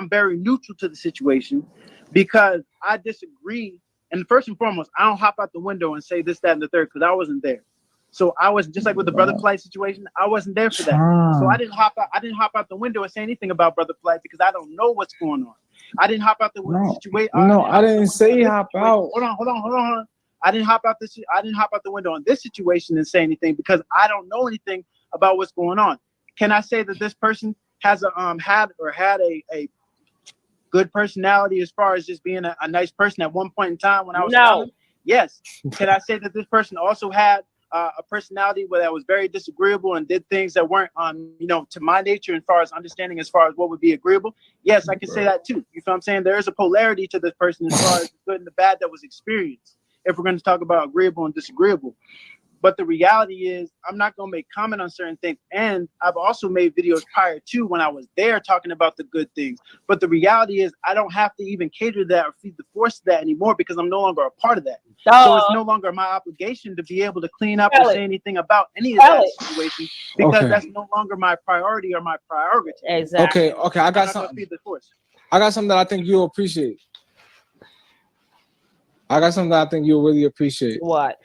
very neutral to the situation because I disagree. And first and foremost, I don't hop out the window and say this, that, and the third because I wasn't there. So I was just like with the Brother Flight situation. I wasn't there for that. So I didn't hop out the window and say anything about Brother Flight because I don't know what's going on. I didn't hop out the situation. No, I didn't say hop out. Hold on. I didn't hop out the window on this situation and say anything because I don't know anything about what's going on. Can I say that this person has had a good personality as far as just being a nice person at one point in time when I was young? Yes. Can I say that this person also had a personality that was very disagreeable and did things that weren't to my nature as far as understanding as far as what would be agreeable? Yes, I can say that too. You feel what I'm saying? There is a polarity to this person as far as the good and the bad that was experienced, if we're going to talk about agreeable and disagreeable. But the reality is I'm not going to make comment on certain things. And I've also made videos prior to when I was there talking about the good things. But the reality is I don't have to even cater to that or feed the force to that anymore because I'm no longer a part of that. So it's no longer my obligation to be able to clean up or say anything about any of that situation because that's no longer my priority or my prerogative. Exactly. Okay. I got something. I got something that I think you'll appreciate. I got something that I think you'll really appreciate. What?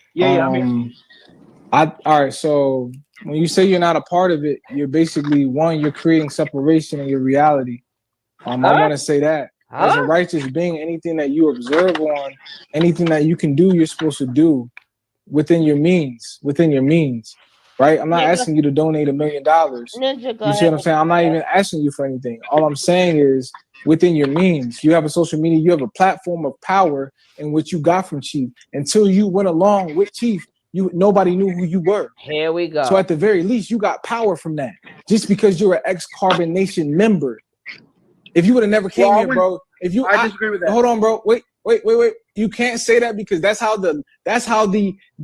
All right, so when you say you're not a part of it, you're basically you're creating separation in your reality. I want to say that as a righteous being, anything that you observe on, anything that you can do, you're supposed to do. within your means, right? I'm not asking you to donate $1 million. Ninja, go You see what I'm saying? I'm not even asking you for anything. All I'm saying is within your means. You have a social media, you have a platform of power in which you got from Chief. Until you went along with Chief, nobody knew who you were. Here we go. So at the very least, you got power from that. Just because you're an ex-Carbon Nation member. If you would have never came here, bro. I disagree with that. Hold on, bro. Wait. You can't say that because that's how the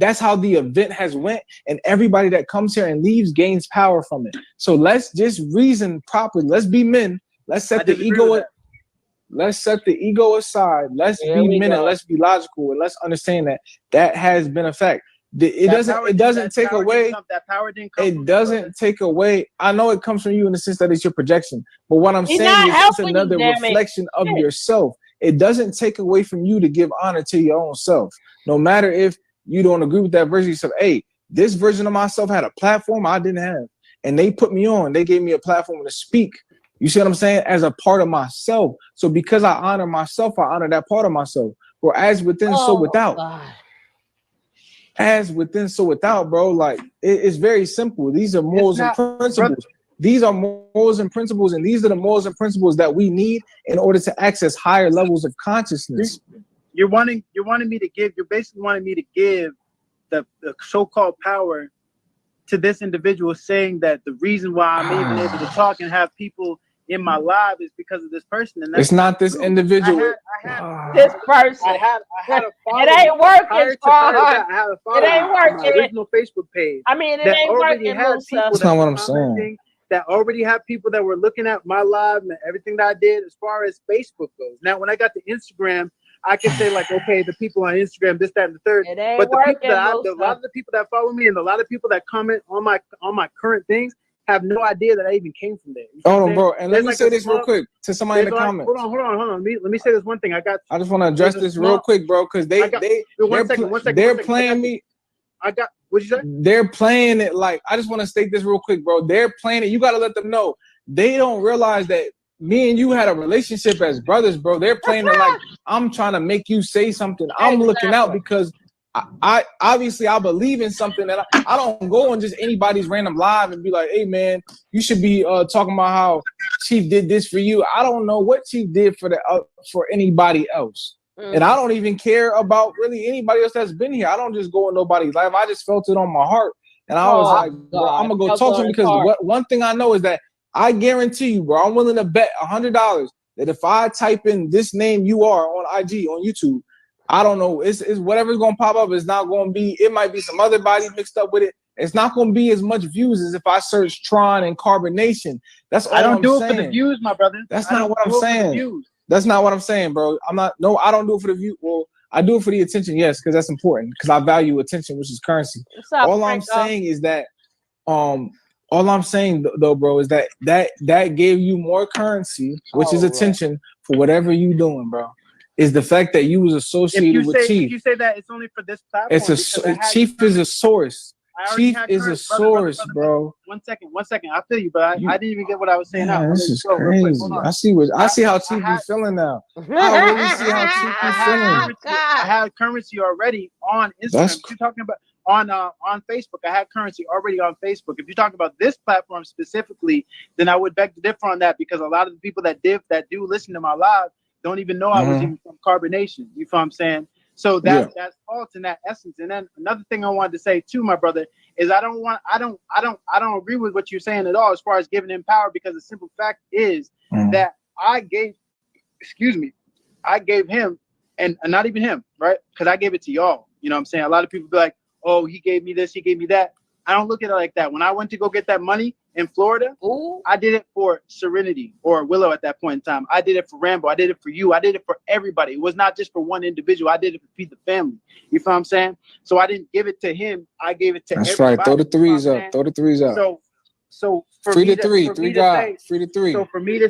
event has went, and everybody that comes here and leaves gains power from it. So let's just reason properly. Let's be men. Let's set the ego. Let's set the ego aside. Let's be men and let's be logical, and let's understand that has been a fact. It doesn't take away. It doesn't take away. I know it comes from you in the sense that it's your projection, but what I'm saying is it's another reflection of yourself. It doesn't take away from you to give honor to your own self. No matter if you don't agree with that version of yourself. Hey, this version of myself had a platform I didn't have, and they put me on. They gave me a platform to speak. You see what I'm saying? As a part of myself. So because I honor myself, I honor that part of myself. For as within, so without. God. As within, so without, bro. Like it's very simple. These are morals and principles. These are morals and principles, and these are the morals and principles that we need in order to access higher levels of consciousness. You're basically wanting me to give the so-called power to this individual, saying that the reason why I'm even able to talk and have people in my live is because of this person. And it's not this individual. This person. I had a following. It ain't working. I had a following. It ain't working. On my original Facebook page. I mean, it ain't working. That's not what I'm saying. That already have people that were looking at my live and everything that I did as far as Facebook goes. Now, when I got to Instagram, I can say like, okay, the people on Instagram, this, that, and the third. It ain't but the working, people that a lot of the people that follow me and a lot of people that comment on my current things have no idea that I even came from there. Hold on, bro. And let me say this real quick to somebody in the comments. Hold on. Let me say this one thing. I just want to address this real quick, bro, because they're playing me. What'd you say? They're playing it like, I just want to state this real quick, bro. They're playing it. You got to let them know. They don't realize that me and you had a relationship as brothers, bro. They're playing it like I'm trying to make you say something. I'm looking out because I obviously I believe in something that I don't go on just anybody's random live and be like, hey man, you should be talking about how Chief did this for you. I don't know what Chief did for anybody else. And I don't even care about really anybody else that's been here. I don't just go on nobody's live. I just felt it on my heart. And I was like, bro, I'm going to go talk to him because one thing I know is that I guarantee you, bro, I'm willing to bet $100 that if I type in this name you are on IG, on YouTube, I don't know, it's whatever's going to pop up. It's not going to be, it might be some other body mixed up with it. It's not going to be as much views as if I search Tron and Carbonation. That's all I'm saying. I don't do it for the views, my brother. That's not what I'm saying. That's not what I'm saying, bro. I don't do it for the view. Well, I do it for the attention, yes, because that's important. Because I value attention, which is currency. All I'm saying is that, all I'm saying though, bro, is that gave you more currency, which is attention for whatever you doing, bro. Is the fact that you was associated with Chief. If you say that it's only for this platform, Chief is a source. Chief is a source, bro. One second. I feel you, but I didn't even get what I was saying. Man, this is crazy. I see how Chief is feeling now. I really see how Chief is feeling. I had currency already on Instagram. You're talking about on Facebook. I had currency already on Facebook. If you're talking about this platform specifically, then I would beg to differ on that because a lot of the people that do listen to my live don't even know I was even from Carbonation. You feel what I'm saying? So that's false in that essence. And then another thing I wanted to say too, my brother, is I don't agree with what you're saying at all as far as giving him power, because the simple fact is that I gave him, and not even him, right? Because I gave it to y'all. You know what I'm saying? A lot of people be like, oh, he gave me this, he gave me that. I don't look at it like that. When I went to go get that money in Florida, I did it for Serenity or Willow at that point in time. I did it for Rambo. I did it for you. I did it for everybody. It was not just for one individual. I did it to feed the family. You feel what I'm saying? So I didn't give it to him. I gave it to everybody. That's right. Throw the threes up. Throw the threes up. So for free me to three. Three God. Free to three. So for me to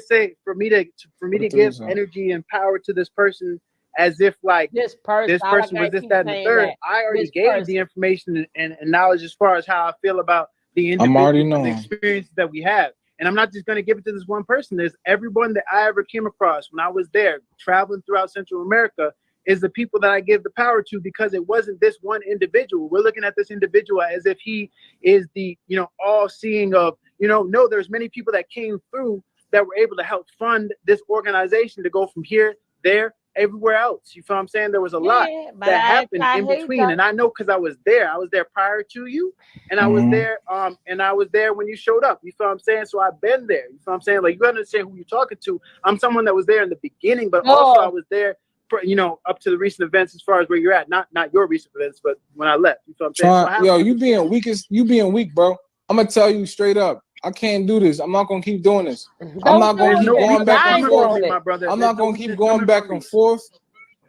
give energy and power to this person as if like this person was this, that, and the third. I already gave the information and knowledge as far as how I feel about the individual the experiences that we have. And I'm not just going to give it to this one person. There's everyone that I ever came across when I was there traveling throughout Central America. is the people that I give the power to, because it wasn't this one individual. We're looking at this individual as if he is the, all seeing of, no, there's many people that came through that were able to help fund this organization to go from here, there, everywhere else. You feel what I'm saying? There was a lot that happened in between. And I know because I was there prior to you, and I was there when you showed up. You feel what I'm saying? So I've been there. You feel what I'm saying? Like, you understand who you're talking to. I'm someone that was there in the beginning, but also I was there for, up to the recent events as far as where you're at. Not your recent events, but when I left. You feel what I'm saying? So you being weak, bro. I'm gonna tell you straight up. I can't do this. I'm not gonna keep doing this. I'm not gonna keep going back and forth. I'm not gonna keep going back and forth.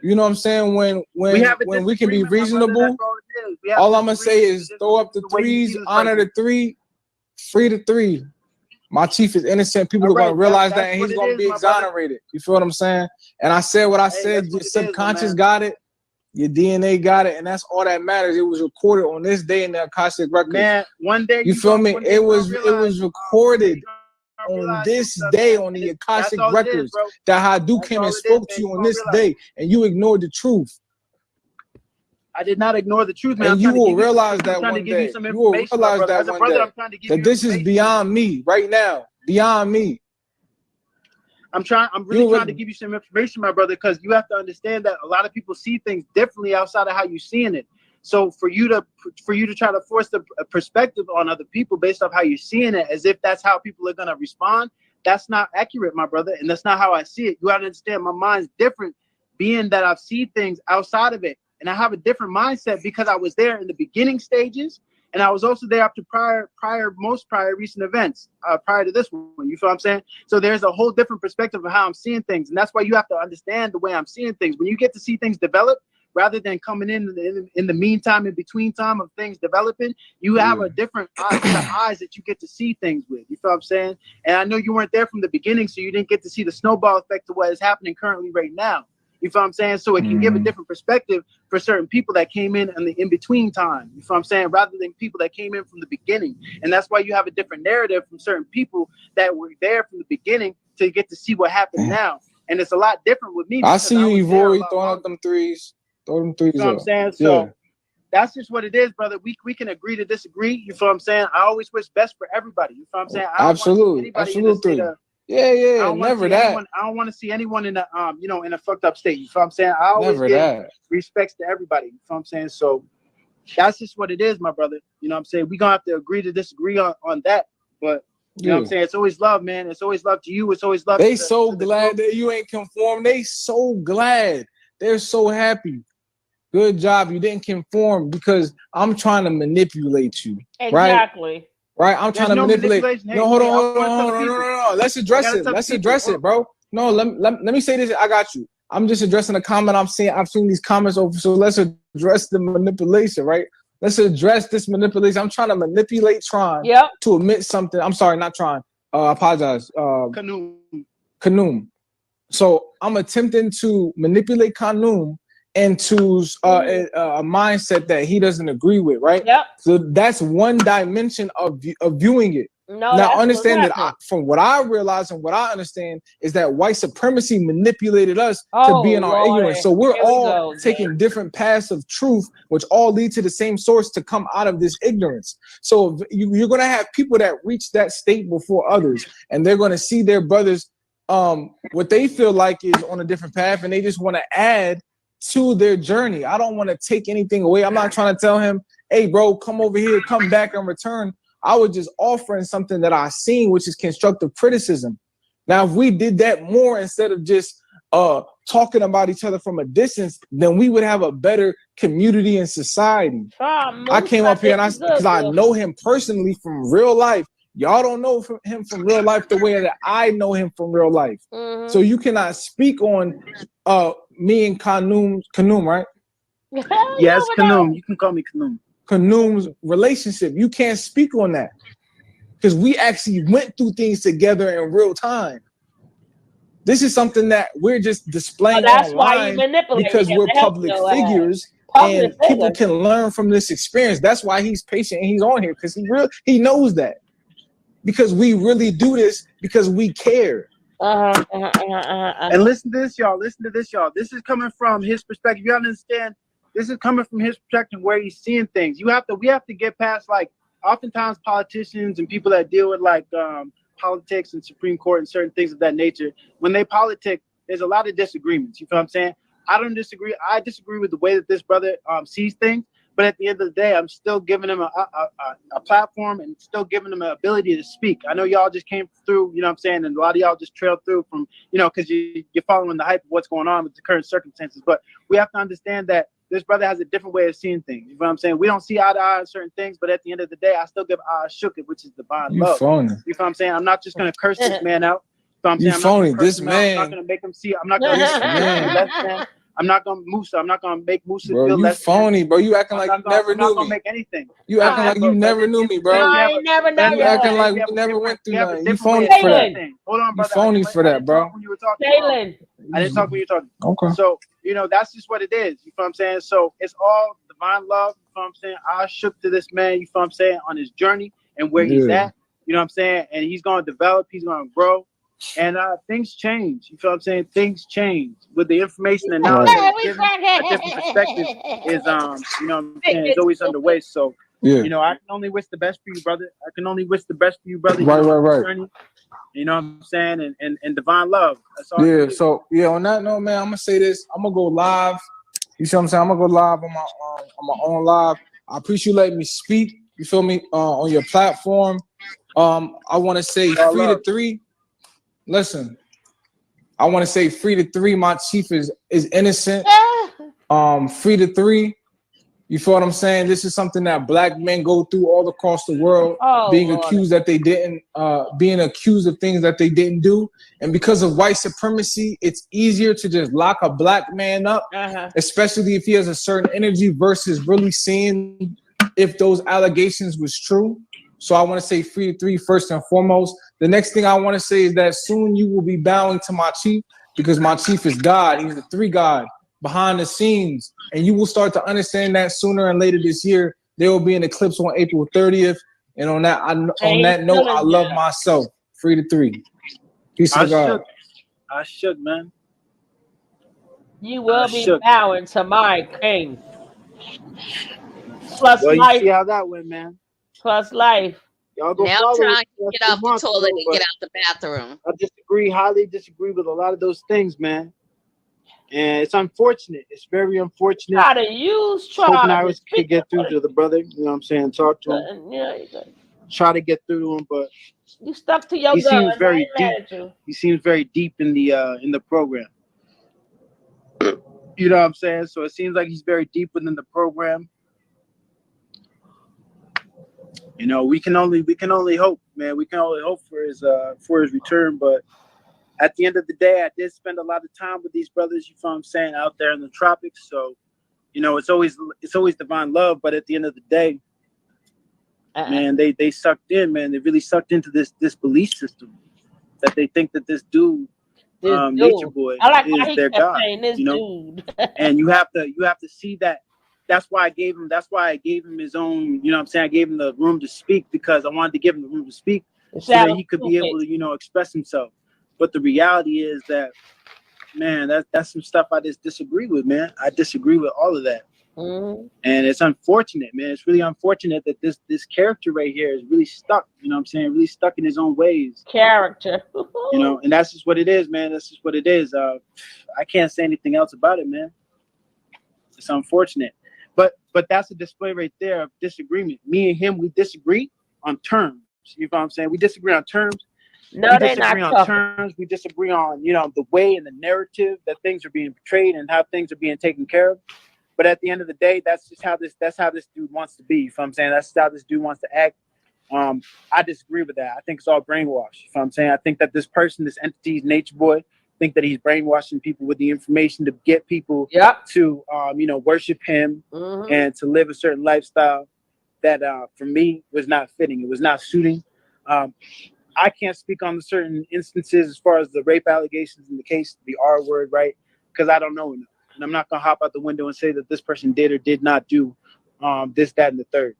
You know what I'm saying? When we can be reasonable, all I'm gonna say is throw up the threes, honor the three, free the three. My chief is innocent. People are gonna realize that, and he's gonna be exonerated. You feel what I'm saying? And I said what I said. Your subconscious got it. Your DNA got it, and that's all that matters. It was recorded on this day in the Akashic Records. Man, one day you feel me? It was recorded on this day on the Akashic Records that Hadu came and spoke to you on this day, and you ignored the truth. I did not ignore the truth, man. And you will realize that one day. You will realize that one day. That this is beyond me right now. Beyond me. I'm really trying to give you some information, my brother, because you have to understand that a lot of people see things differently outside of how you're seeing it. So for you to try to force the perspective on other people based off how you're seeing it, as if that's how people are gonna respond, that's not accurate, my brother, and that's not how I see it. You gotta understand, my mind's different, being that I've seen things outside of it, and I have a different mindset because I was there in the beginning stages. And I was also there up to most prior recent events, prior to this one. You feel what I'm saying? So there's a whole different perspective of how I'm seeing things. And that's why you have to understand the way I'm seeing things. When you get to see things develop, rather than coming in the meantime, in between time of things developing, you have a different eyes that you get to see things with. You feel what I'm saying? And I know you weren't there from the beginning, so you didn't get to see the snowball effect of what is happening currently right now. You feel what I'm saying? So it can give a different perspective for certain people that came in the in-between time. You feel what I'm saying? Rather than people that came in from the beginning. And that's why you have a different narrative from certain people that were there from the beginning to get to see what happened now. And it's a lot different with me. I see you, Evori, throwing up them threes. Throw them threes. You know what I'm saying? So that's just what it is, brother. We can agree to disagree. You feel what I'm saying? I always wish best for everybody. You feel what I'm saying? Absolutely. Yeah, never that. I don't want to see anyone in a in a fucked up state. You feel what I'm saying? I always give respects to everybody. You feel what I'm saying? So that's just what it is, my brother. You know what I'm saying? We're gonna have to agree to disagree on that. But you know what I'm saying? It's always love, man. It's always love to you. It's always love. They so glad that you ain't conform. They so glad. They're so happy. Good job. You didn't conform because I'm trying to manipulate you. Exactly. Right, I'm trying to manipulate. No, hold on. No. Let's address it, bro. No, let me say this. I got you. I'm just addressing a comment I'm seeing. I've seen these comments over. So let's address the manipulation, right? Let's address this manipulation. I'm trying to manipulate Tron to admit something. I'm sorry, not Tron. I apologize. Kanum. So I'm attempting to manipulate Kanum into a mindset that he doesn't agree with, right? So that's one dimension of viewing it. Now understand that from what I realize and what I understand is that white supremacy manipulated us to be in our ignorance. So we're all taking different paths of truth, which all lead to the same source to come out of this ignorance. So you're going to have people that reach that state before others, and they're going to see their brothers what they feel like is on a different path, and they just want to add to their journey. I don't want to take anything away. I'm not trying to tell him, hey bro, come over here, come back and return. I was just offering something that I seen, which is constructive criticism. Now, if we did that more instead of just talking about each other from a distance, then we would have a better community and society. I came up here and because I know him personally from real life. Y'all don't know him from real life the way that I know him from real life. So you cannot speak on me and Kanum, right? Yes, Kanum. You can call me Kanum. Kanum's relationship. You can't speak on that because we actually went through things together in real time. This is something that we're just displaying online because we're public figures and people can learn from this experience. That's why he's patient and he's on here because he knows that. Because we really do this because we care. And listen to this, y'all. Listen to this, y'all. This is coming from his perspective. You understand? This is coming from his perspective where he's seeing things. We have to get past, like, oftentimes politicians and people that deal with like politics and Supreme Court and certain things of that nature. When they politic, there's a lot of disagreements. You feel what I'm saying? I don't disagree. I disagree with the way that this brother sees things. But at the end of the day, I'm still giving him a platform and still giving him an ability to speak. I know y'all just came through, you know what I'm saying? And a lot of y'all just trailed through from, you know, because you're following the hype of what's going on with the current circumstances. But we have to understand that this brother has a different way of seeing things. You know what I'm saying? We don't see eye to eye on certain things, but at the end of the day, I still give eye shook it, which is divine love. Phony. You know what I'm saying? I'm not just going to curse this man out. You know what I'm You saying? phony. I'm not going to make him see. I'm not going to I'm not gonna Musa. I'm not gonna make Musa bro, feel you less. Phony, bro. You acting like you never knew me. I'm not gonna make anything. You acting like you never knew me, bro. I never know You acting like we never went through nothing. You phony for that. Hold on, brother. You phony for that, bro. When you were talking, Jalen. I didn't talk when you were talking. Okay. So, you know, that's just what it is. You feel what I'm saying? So it's all divine love. You feel what I'm saying? I shook to this man, you feel what I'm saying, on his journey and where he's at. You know what I'm saying? And he's gonna develop, he's gonna grow. And things change. You feel what I'm saying? Things change with the information and knowledge that is given. A different perspective is, you know what I'm saying, it's always underway. So, you know, I can only wish the best for you, brother. I can only wish the best for you, brother. Right. Journey, you know what I'm saying? And divine love. That's all. Yeah. So on that note, man, I'm gonna say this. I'm gonna go live. You see what I'm saying? I'm gonna go live on my own live. I appreciate you letting me speak. You feel me? On your platform. I want to say free to 3. Listen, I want to say free to 3. My chief is innocent. Free to 3. You feel what I'm saying? This is something that black men go through all across the world, being accused that they didn't, being accused of things that they didn't do. And because of white supremacy, it's easier to just lock a black man up, especially if he has a certain energy versus really seeing if those allegations was true. So I want to say free to 3 first and foremost. The next thing I want to say is that soon you will be bowing to my chief because my chief is God. He's the 3 God behind the scenes. And you will start to understand that sooner and later this year. There will be an eclipse on April 30th. And on that note, I love myself. Free to 3. Peace to God. I shook, man. You will be bowing to my king. Plus well, life. You see how that went, man. Plus life. Y'all go now follow trying to get off the toilet and get out the bathroom. I highly disagree with a lot of those things, man. And it's unfortunate. It's very unfortunate. Try to use Hoping I could get through to the brother. You know what I'm saying? Talk to him. Try to get through to him, but you stuck to your he gun. seems very deep. He seems very deep in the program. You know what I'm saying? So it seems like he's very deep within the program. You know, we can only hope, man. We can only hope for his return. But at the end of the day, I did spend a lot of time with these brothers. You know what I'm saying, out there in the tropics. So, you know, it's always divine love. But at the end of the day, man, they sucked in, man. They really sucked into this belief system that they think that this dude, Nature Boy, is their God. You know, and you have to see that. That's why I gave him his own, you know what I'm saying? I gave him the room to speak because I wanted to give him the room to speak so that he could be able to, you know, express himself. But the reality is that, man, that's some stuff I just disagree with, man. I disagree with all of that. And it's unfortunate, man. It's really unfortunate that this character right here is really stuck, you know what I'm saying? Really stuck in his own ways. Character. You know, and that's just what it is, man. That's just what it is. I can't say anything else about it, man. It's unfortunate. But that's a display right there of disagreement. Me and him, we disagree on terms. You know what I'm saying? We disagree on terms. No, they're not on terms. We disagree on, you know, the way and the narrative that things are being portrayed and how things are being taken care of. But at the end of the day, that's how this dude wants to be. You know what I'm saying? That's how this dude wants to act. I disagree with that. I think it's all brainwashed. You know what I'm saying? I think that this person, this entity, Nature Boy, think that he's brainwashing people with the information to get people to you know, worship him and to live a certain lifestyle that for me was not fitting. It was not suiting. I can't speak on the certain instances as far as the rape allegations in the case, the R word, right? Because I don't know enough. And I'm not gonna hop out the window and say that this person did or did not do this, that, and the third.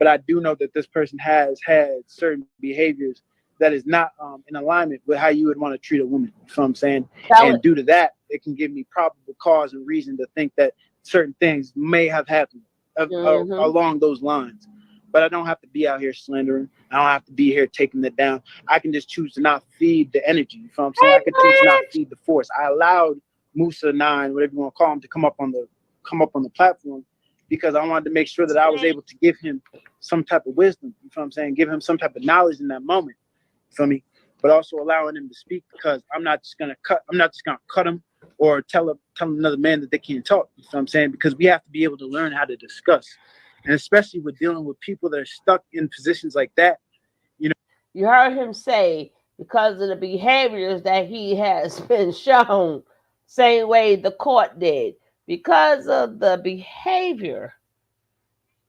But I do know that this person has had certain behaviors that is not in alignment with how you would want to treat a woman. You know what I'm saying? And due to that, it can give me probable cause and reason to think that certain things may have happened along those lines. But I don't have to be out here slandering. I don't have to be here taking it down. I can just choose to not feed the energy. You know what I'm saying? I can choose to not feed the force. I allowed Musa 9, whatever you want to call him, to come up on the platform because I wanted to make sure that I was able to give him some type of wisdom. You know what I'm saying? Give him some type of knowledge in that moment. You feel me? But also allowing him to speak because I'm not just gonna cut him or tell another man that they can't talk. You know what I'm saying? Because we have to be able to learn how to discuss. And especially with dealing with people that are stuck in positions like that, you know. You heard him say because of the behaviors that he has been shown, same way the court did, because of the behavior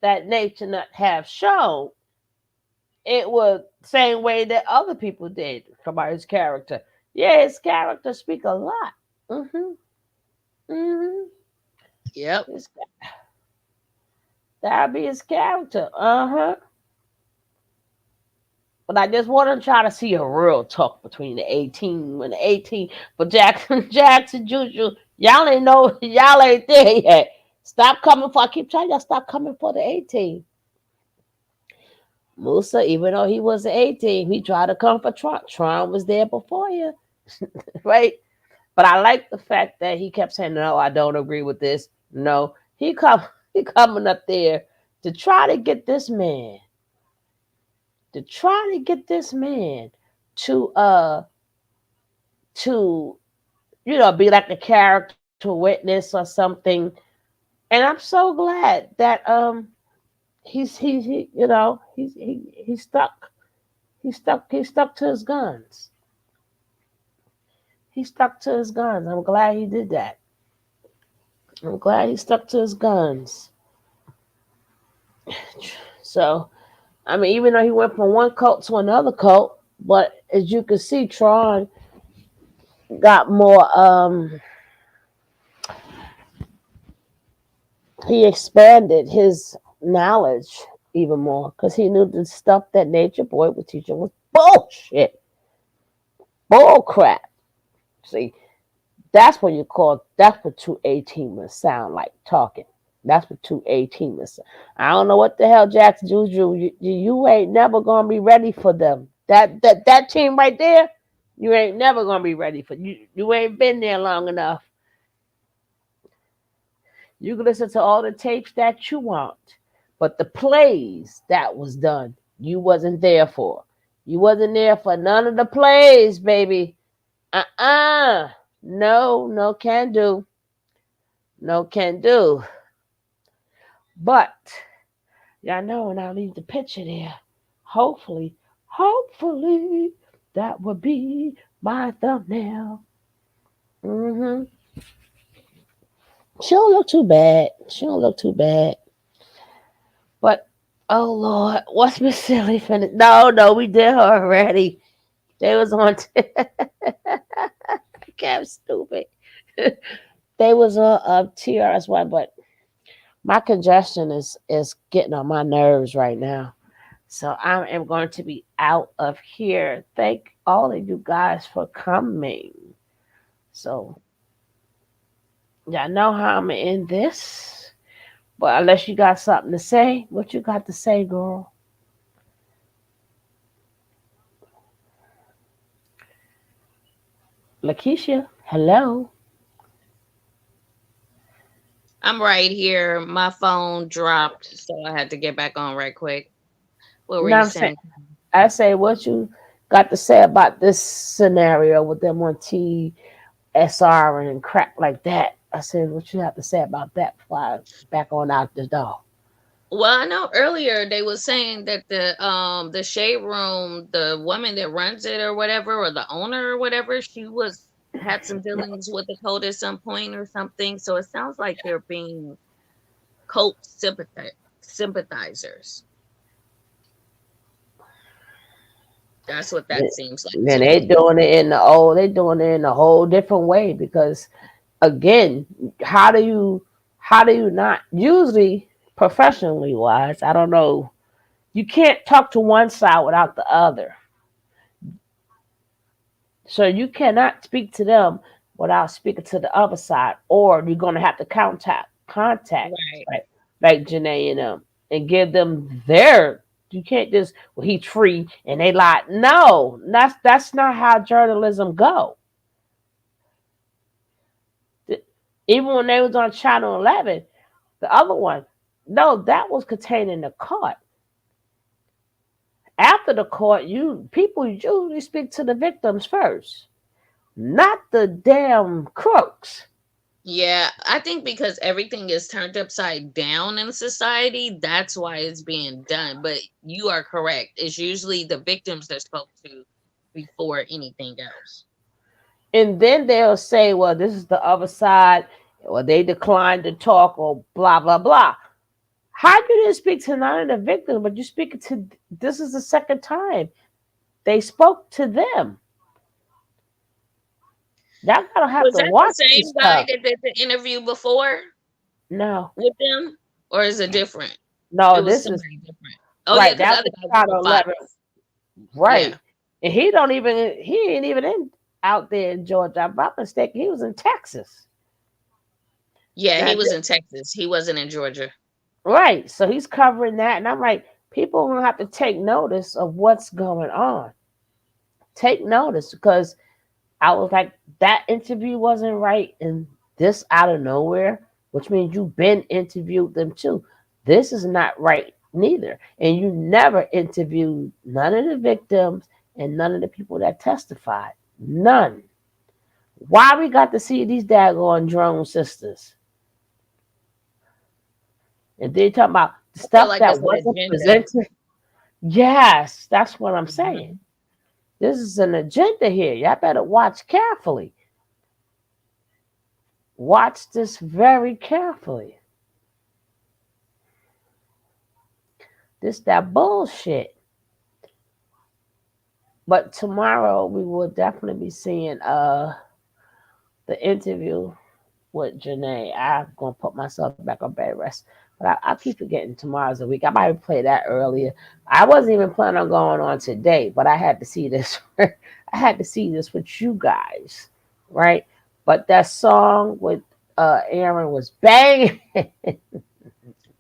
that Nature Nut have shown, it was same way that other people did about his character. Yeah, his character speak a lot. Yep. That'll be his character. But I just want to try to see a real talk between the 18. But Jackson, Juju, y'all ain't there yet. Stop coming for. I keep telling y'all, stop coming for the 18. Musa, even though he was 18, he tried to come for Trump. Trump was there before you, right? But I like the fact that he kept saying, "No, I don't agree with this." No, he coming up there to try to get this man. To be like a character witness or something. And I'm so glad that he's stuck to his guns. He stuck to his guns. I'm glad he did that. I'm glad he stuck to his guns. So, I mean, even though he went from one cult to another cult, but as you can see, Tron got more, he expanded his knowledge even more because he knew the stuff that Nature Boy was teaching was bullshit. Bull crap. See, that's what 218 must sound like talking. That's what 218 must. I don't know what the hell, Jackson Juju. You ain't never gonna be ready for them. That team right there, you ain't never gonna be ready for. You ain't been there long enough. You can listen to all the tapes that you want, but the plays that was done, you wasn't there for. You wasn't there for none of the plays, baby. No can do. No can do. But y'all know, and I'll leave the picture there. Hopefully, that would be my thumbnail. She don't look too bad. But oh Lord, what's Miss Silly finished? No, we did her already. They was on. I'm stupid. They was on TRS1, but my congestion is getting on my nerves right now. So I am going to be out of here. Thank all of you guys for coming. So y'all know how I'm going to end this. But unless you got something to say, what you got to say, girl? Lakeisha, hello. I'm right here. My phone dropped, so I had to get back on right quick. What were you saying? I say what you got to say about this scenario with them on TSR and crap like that. I said, what you have to say about that before I back on out the door. Well, I know earlier they were saying that the shade room, the woman that runs it or whatever, or the owner or whatever, she had some dealings with the cult at some point or something. So it sounds like they're being cult sympathizers. That's what that seems like. And they're doing it in a whole different way because, again, how do you not usually professionally wise? I don't know. You can't talk to one side without the other. So you cannot speak to them without speaking to the other side, or you're gonna have to contact Right. like Janae and them, and give them their. You can't just he's free and they lie. No, that's not how journalism go. Even when they was on Channel 11, the other one, no, that was contained in the court. After the court, people usually speak to the victims first, not the damn crooks. Yeah, I think because everything is turned upside down in society, that's why it's being done. But you are correct. It's usually the victims they're spoke to before anything else. And then they'll say, well, this is the other side, or they declined to talk, or blah, blah, blah. How you didn't speak to none of the victims, but you speak to, this is the second time they spoke to them. Y'all gotta have Was to that watch the same this guy stuff. that did the interview before No, with them? Or is it different? no, It was this is somebody different. Oh yeah, right. because the That other was guy was Channel on 11, Fox. right? Yeah. And he ain't even in out there in Georgia. If I'm not mistaken, he was in Texas. Yeah, he Now, was in Texas. He wasn't in Georgia. right. So he's covering that. And I'm like, people are going to have to take notice of what's going on. Take notice, because I was like, that interview wasn't right. And this out of nowhere, which means you've been interviewed them too. This is not right neither. And you never interviewed none of the victims and none of the people that testified. None. Why we got to see these daggone drone sisters? And they talking about I feel stuff like that it's an wasn't agenda. presented. Yes, that's what I'm Mhm. saying. This is an agenda here. Y'all better watch carefully. Watch this very carefully. This that bullshit. But tomorrow we will definitely be seeing the interview with Janae. I'm gonna put myself back on bed rest. But I keep forgetting tomorrow's a week. I might play that earlier. I wasn't even planning on going on today, but I had to see this. I had to see this with you guys, right? But that song with Aaron was banging.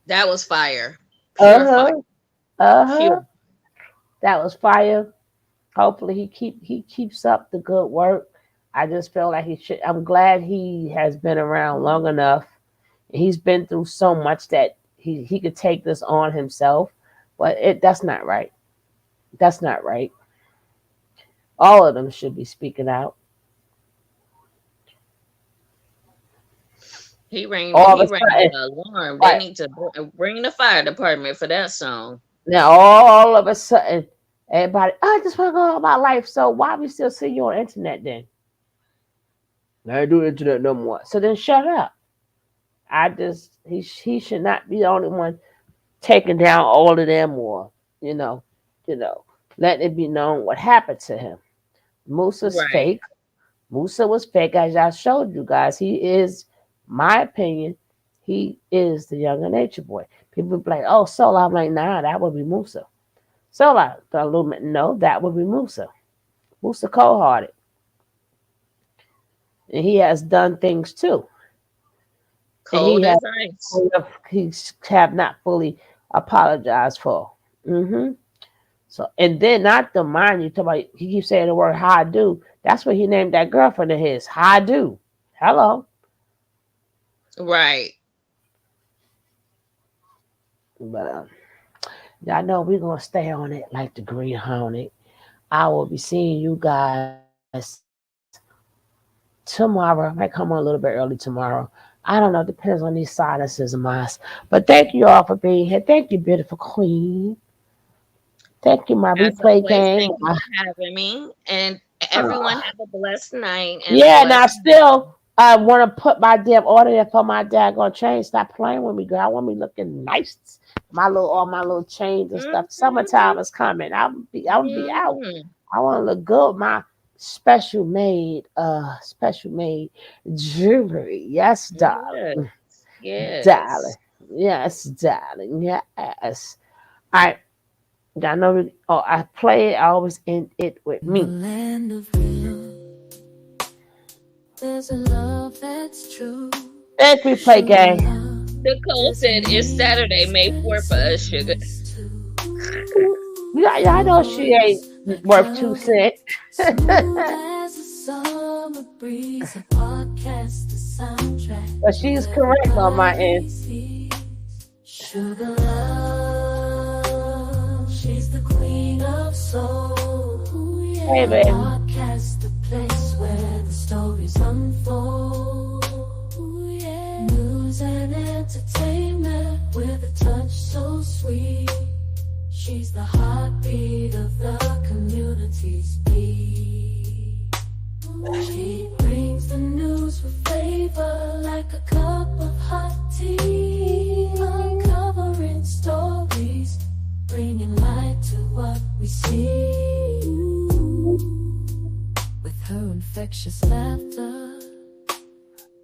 That was fire. Pure uh-huh. fire. Uh-huh. Pure. That was fire. Hopefully he keeps up the good work. I just feel like he should. I'm glad he has been around long enough. He's been through so much that he could take this on himself. But that's not right. That's not right. All of them should be speaking out. He rang All of a the sudden, alarm. They right need to bring the fire department for that song. now, all of a sudden, everybody, I just want to go on my life. So why we still see you on the internet then? I don't do the internet no more. So then shut up. He should not be the only one taking down all of them, or you know, letting it be known what happened to him. Musa's Right. fake. Musa was fake, as I showed you guys. He is, my opinion, he is the younger nature boy. People be like, oh, Sola. I'm like, nah, that would be Musa. Sola, no, that would be Musa. Musa cold-hearted. And he has done things too. And Cold as ice. he have not fully apologized for. So, and then not to mind you, talk about, he keeps saying the word "how I do." That's what he named that girlfriend of his. How I do. Hello. Right. But y'all know we're gonna stay on it like the Green Hornet. I will be seeing you guys tomorrow. I might come on a little bit early tomorrow. I don't know. Depends on these sinuses of mine. But thank you all for being here. Thank you, beautiful queen. Thank you, my As replay always, gang. thank you for having me. And everyone have a blessed night and Yeah, a and I blessed still want to put my damn order there for my daggone chain. Stop playing with me, girl. I want me looking nice. All my little chains and stuff. Summertime is coming. I'll be out. I want to look good. My special made jewelry. Yes, darling. Yes. Darling. Yes, darling. Yes. I know. I play it. I always end it with me. Land of real. There's a love that's true. And replay game. Nicole said it's Saturday, May 4th for us, sugar. Yeah, I know she ain't worth 2 cents. But she's correct on my end. Sugar love, she's the queen of soul. Hey, baby. Podcast, the place where the stories unfold. News and entertainment with a touch so sweet. She's the heartbeat of the community's beat. She brings the news with flavor like a cup of hot tea. Uncovering stories, bringing light to what we see. With her infectious laughter,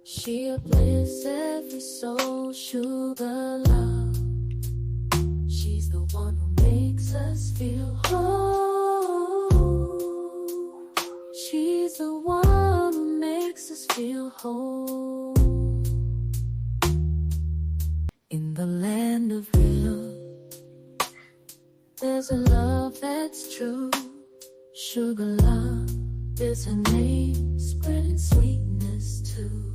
she uplifts every soul. Sugar love, she's the one who makes us feel whole. She's the one who makes us feel whole. In the land of real, there's a love that's true. Sugar love is her name, spreading sweetness too.